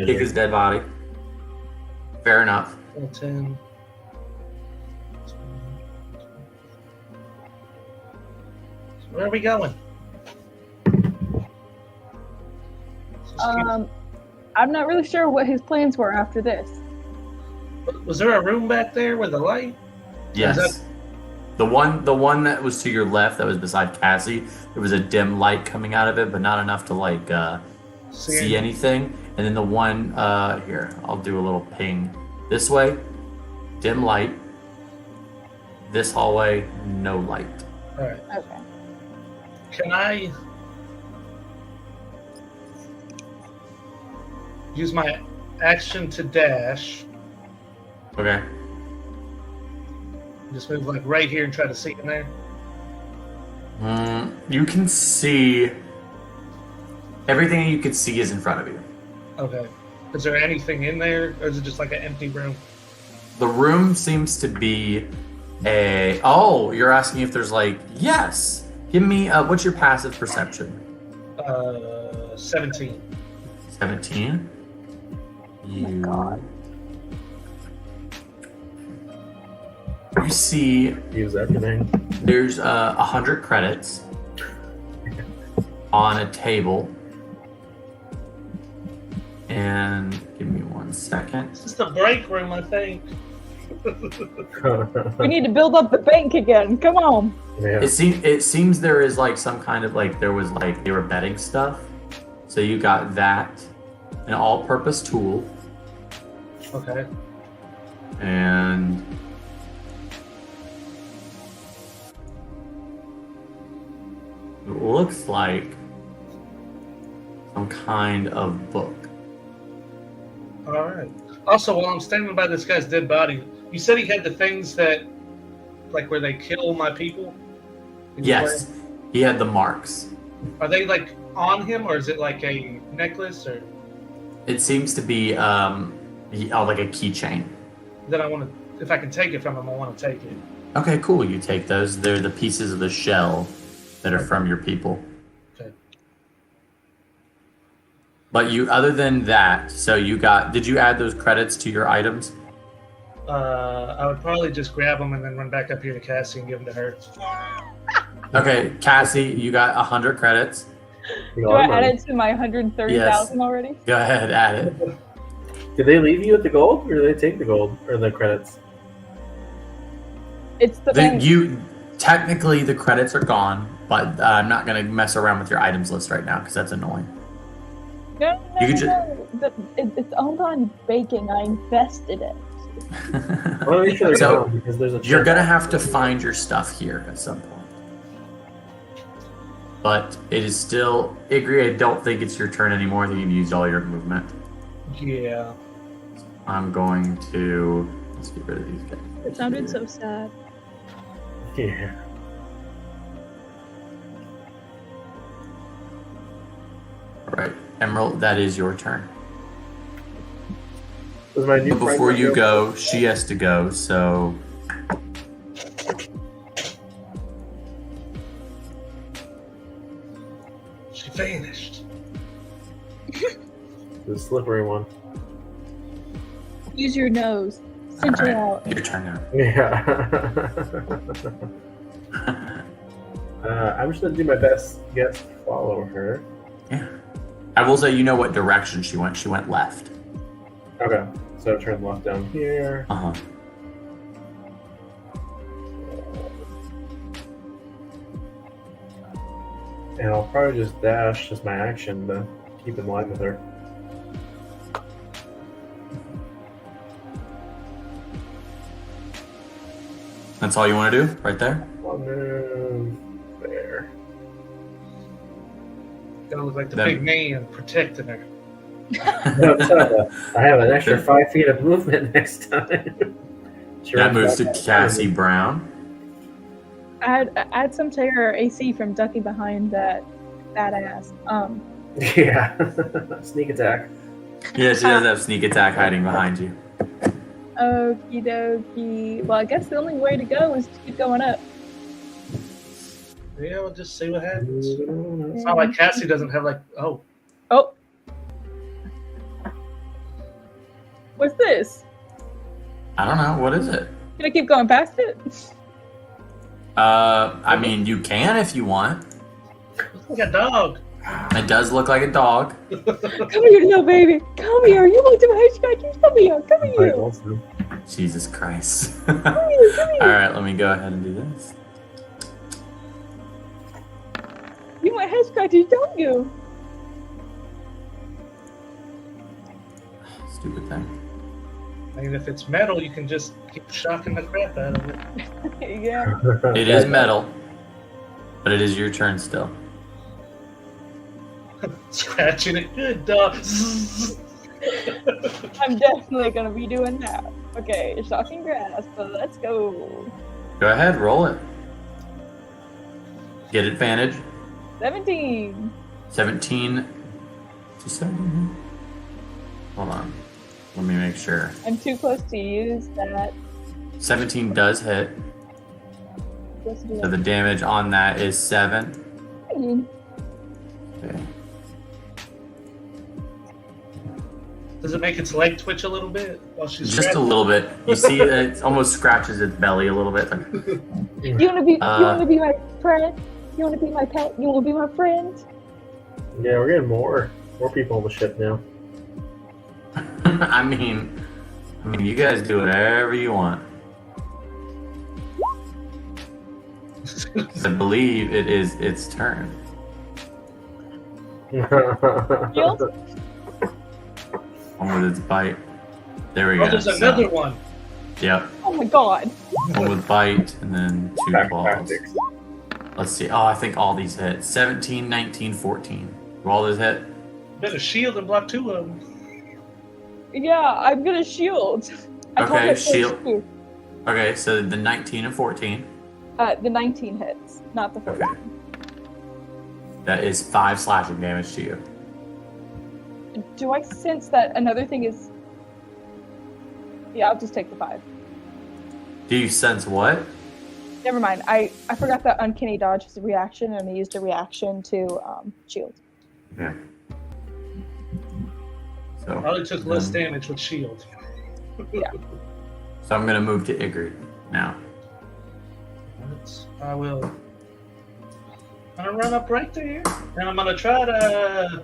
Kick his dead body. Fair enough. 10. So where are we going? I'm not really sure what his plans were after this. Was there a room back there with a light? Yes. The one that was to your left, that was beside Cassie, there was a dim light coming out of it, but not enough to see anything. And then the one here, I'll do a little ping. This way, dim light. This hallway, no light. All right. Okay. Can I use my action to dash? Okay. Just move like right here and try to see in there. You can see everything you can see is in front of you. Okay. Is there anything in there, or is it just like an empty room? The room seems to be oh, you're asking if there's yes. Give me what's your passive perception? 17. 17. Oh my god. You see Use everything. there's 100 credits on a table. And give me 1 second. This is the break room, I think. We need to build up the bank again. Come on. Yeah. It seems there is some kind of there was they were betting stuff. So you got that, an all-purpose tool, Okay. and it looks like some kind of book. All right. Also, while I'm standing by this guy's dead body, you said he had the things that, where they kill my people? Yes, he had the marks. Are they on him, or is it like a necklace, or? It seems to be like a keychain. Then I want to, if I can take it from him, I want to take it. Okay, cool. You take those. They're the pieces of the shell that are from your people. Okay. But other than that, so did you add those credits to your items? I would probably just grab them and then run back up here to Cassie and give them to her. Okay, Cassie, you got 100 credits. Do I add it to my 130,000 already? Go ahead, add it. Did they leave you with the gold, or did they take the gold or the credits? It's the bank. Technically, the credits are gone, but I'm not going to mess around with your items list right now because that's annoying. No, You could It's owned on baking. I invested it. I want to make sure they're So, gone because there's a You're chance- gonna have to find your stuff here at some point. But it is still Igri, I don't think it's your turn anymore. I think you've used all your movement. Yeah. I'm going to let's get rid of these guys. It sounded so sad. Yeah. Alright. Emerald, that is your turn. Was my new But before friend you go, she has to go, so She vanished. the slippery one? Use your nose. Cinch it out. your turn now. Yeah. I'm just gonna do my best guess to follow her. Yeah. I will say you know what direction she went. She went left. Okay, so turn left down here. Uh-huh. And I'll probably just dash as my action to keep in line with her. That's all you want to do? Right there? I'll move there. Gotta look like the That- big man protecting her. I have an extra 5 feet of movement next time. She That runs moves to back that Cassie time. Brown. Add some to your AC from ducking behind that ass. Yeah. Sneak attack. Yeah, she does have sneak attack hiding behind you. Okie dokie. Well, I guess the only way to go is to keep going up. Yeah, we'll just see what happens. It's not like Cassie doesn't have like Oh. What's this? I don't know. What is it? Can I keep going past it? I mean, you can if you want. looks like a dog. It does look like a dog. Come here, little baby. Come here. You want some head scratches? Come here. Come Right, here. also. Jesus Christ. Come here. Come here. Alright, let me go ahead and do this. You want head scratches, don't you? Stupid thing. I mean, if it's metal, you can just keep shocking the crap out of it. Yeah. It is metal, but it is your turn still. Scratching it. Good dog. I'm definitely gonna be doing that. Okay, shocking grass, but let's go. Go ahead, roll it. Get advantage. 17. 17 to 17. Hold on. Let me make sure. I'm too close to use that. 17 does hit. Let's do So the damage on that is 7. that. Okay. Does it make its leg twitch a little bit while she's Just a scratching? little bit. You see, it almost scratches its belly a little bit. You wanna be? You wanna be my friend? You wanna be my pet? You wanna be my friend? Yeah, we're getting more people on the ship now. I mean, you guys do whatever you want. I believe it is its turn. Shield? One with its bite. There we Oh, go. there's So, another one. Yep. Oh my god. One with bite and then 2 claws. Tactics. Let's see. Oh, I think all these hit. 17, 19, 14. Do all these hit? Better shield and block 2 of them. Yeah, I'm gonna shield. I told Okay, her first shield. too. Okay, so the 19 and 14. The 19 hits, not the 14. Okay. That is 5 slashing damage to you. Do I sense that another thing is? Yeah, I'll just take the 5. Do you sense what? Never mind. I forgot that uncanny dodge is a reaction, and I used a reaction to shield. Yeah. So, Probably took less damage with shield. so I'm going to move to Igri now. I will. I'm gonna run up right there, and I'm gonna try to.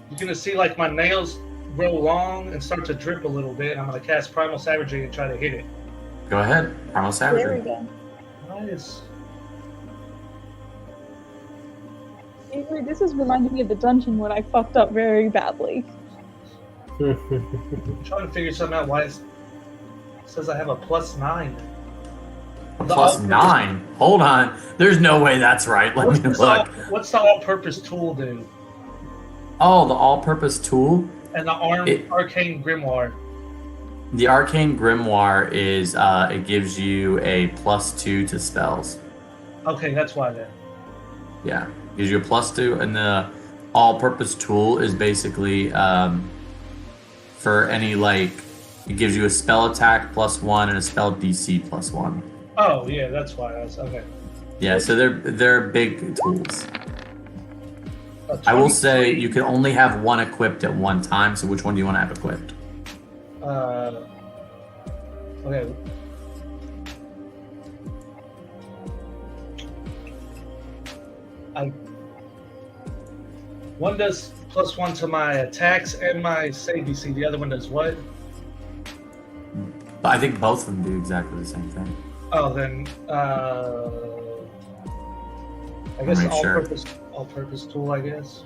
You're gonna see like my nails grow long and start to drip a little bit. I'm gonna cast Primal Savagery and try to hit it. Go ahead. Primal There we Savagery. go. Nice. Avery, this is reminding me of the dungeon when I fucked up very badly. I'm trying to figure something out why it says I have a +9. A +9? Hold on. There's no way that's right. Let me look. What's the all-purpose tool do? Oh, the all-purpose tool? And the arcane grimoire. The arcane grimoire is it gives you a +2 to spells. Okay, that's why then. Yeah, gives you a +2, and the all-purpose tool is basically for any it gives you a spell attack +1 and a spell DC +1. Oh yeah, that's why I was okay. Yeah, so they're big tools. I will say you can only have one equipped at one time. So which one do you want to have equipped? Okay. One does +1 to my attacks and my save DC. The other one does what? I think both of them do exactly the same thing. Oh, then I guess all-purpose tool. I guess.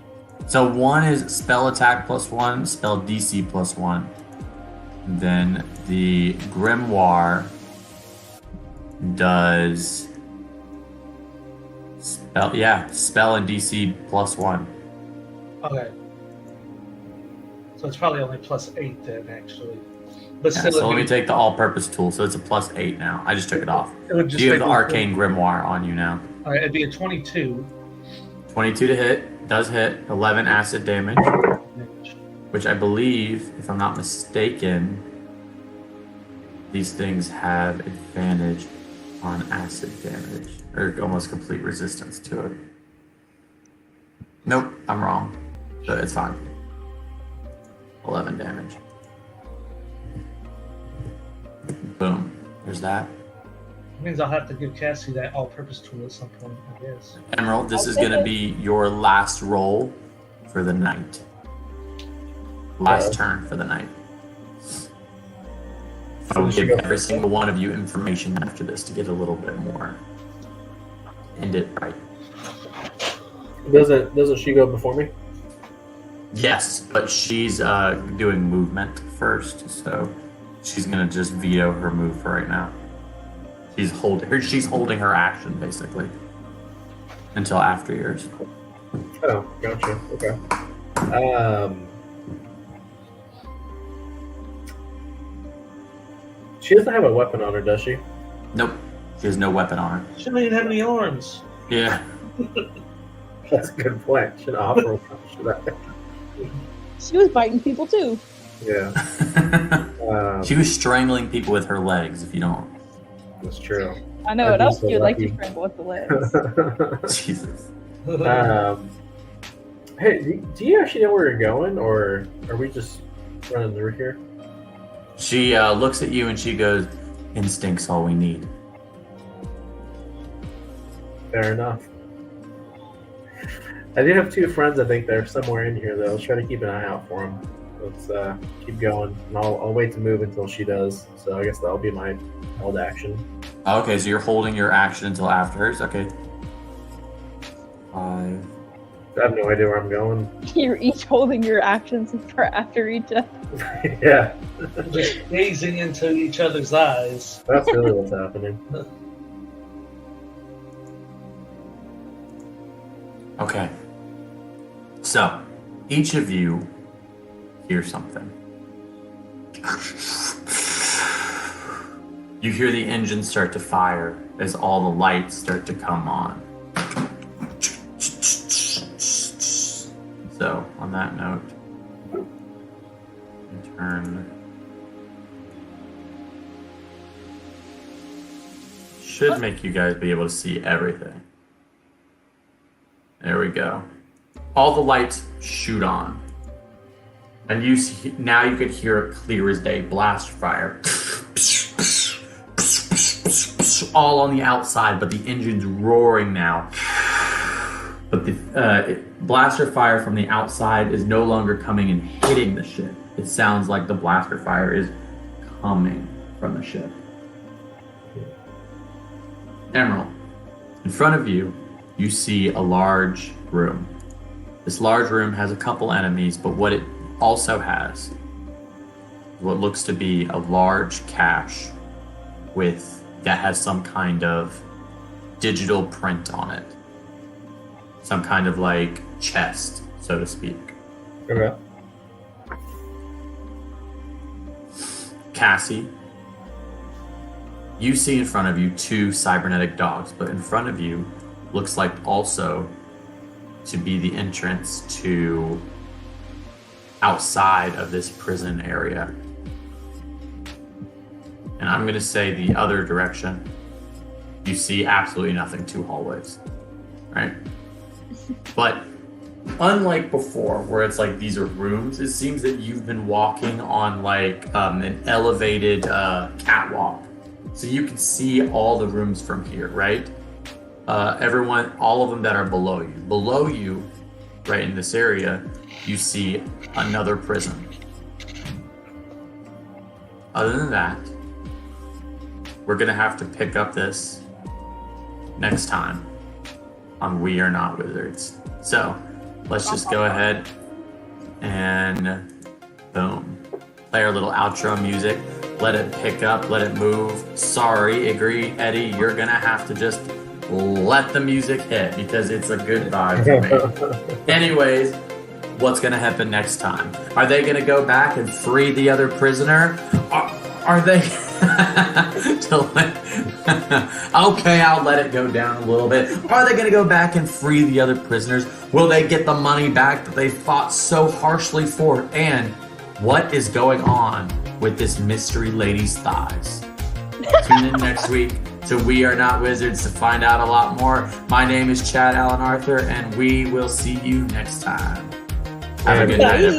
So one is spell attack +1, spell DC +1. Then the grimoire does spell and DC +1. Okay. So it's probably only +8 then, actually. But Yeah, still, so let me take the all-purpose tool. So it's a +8 now. I just took it off. It would just You have make the me- arcane grimoire on you now. All right, it'd be a 22. 22 to hit, does hit, 11 acid damage, which I believe, if I'm not mistaken, these things have advantage on acid damage, or almost complete resistance to it. Nope, I'm wrong. So it's fine. 11 damage. Boom. There's that. It means I'll have to give Cassie that all-purpose tool at some point, I guess. Emerald, this is going to be your last roll for the night. Last turn for the night. I will give every single one of you information after this to get a little bit more. End it right. Doesn't she go before me? Yes, but she's doing movement first, so she's going to just veto her move for right now. She's holding her action basically until after yours. Oh, gotcha. Okay. She doesn't have a weapon on her, does she? Nope, she has no weapon on her. She doesn't even have any arms. Yeah. That's a good point. Should offer a punch to that. She was biting people too. Yeah. She was strangling people with her legs. If you don't, That's true. I know I'd what be else so you'd like to lucky. strangle with the legs. Jesus. Hey, do you actually know where you're going, or are we just running through here? She looks at you and she goes, "Instinct's all we need." Fair enough. I do have two friends. I think they're somewhere in here, though. Let's try to keep an eye out for them. Let's keep going, and I'll wait to move until she does. So I guess that'll be my held action. Okay, so you're holding your action until after hers. Okay. 5. I have no idea where I'm going. You're each holding your actions for after each other. Yeah, Just gazing into each other's eyes. that's really what's happening. Okay. So, each of you hear something. You hear the engine start to fire as all the lights start to come on. So, on that note, turn. Should make you guys be able to see everything. There we go. All the lights shoot on. And you see, now you can hear it clear as day, blast fire. All on the outside, but the engine's roaring now. But the blaster fire from the outside is no longer coming and hitting the ship. It sounds like the blaster fire is coming from the ship. Emerald, in front of you, you see a large room. This large room has a couple enemies, but what it also has, what looks to be a large cache that has some kind of digital print on it. Some kind of like chest, so to speak. Okay. Cassie, you see in front of you 2 cybernetic dogs, but in front of you looks like also to be the entrance to outside of this prison area. And I'm going to say the other direction. You see absolutely nothing, 2 hallways, right? But unlike before, where it's like these are rooms, it seems that you've been walking on like an elevated catwalk. So you can see all the rooms from here, right? All of them that are below you. Below you, right in this area, you see another prison. Other than that, we're gonna have to pick up this next time on We Are Not Wizards. So let's just go ahead and boom. Play our little outro music. Let it pick up, let it move. Sorry, Eddie, you're gonna have to just let the music hit because it's a good vibe for me. Anyways, what's gonna happen next time? Are they gonna go back and free the other prisoner? Are they? Okay, I'll let it go down a little bit. Are they gonna go back and free the other prisoners? Will they get the money back that they fought so harshly for? And what is going on with this mystery lady's thighs? Tune in next week to We Are Not Wizards to find out a lot more. My name is Chad Allen Arthur, and we will see you next time. Have a good night, everyone.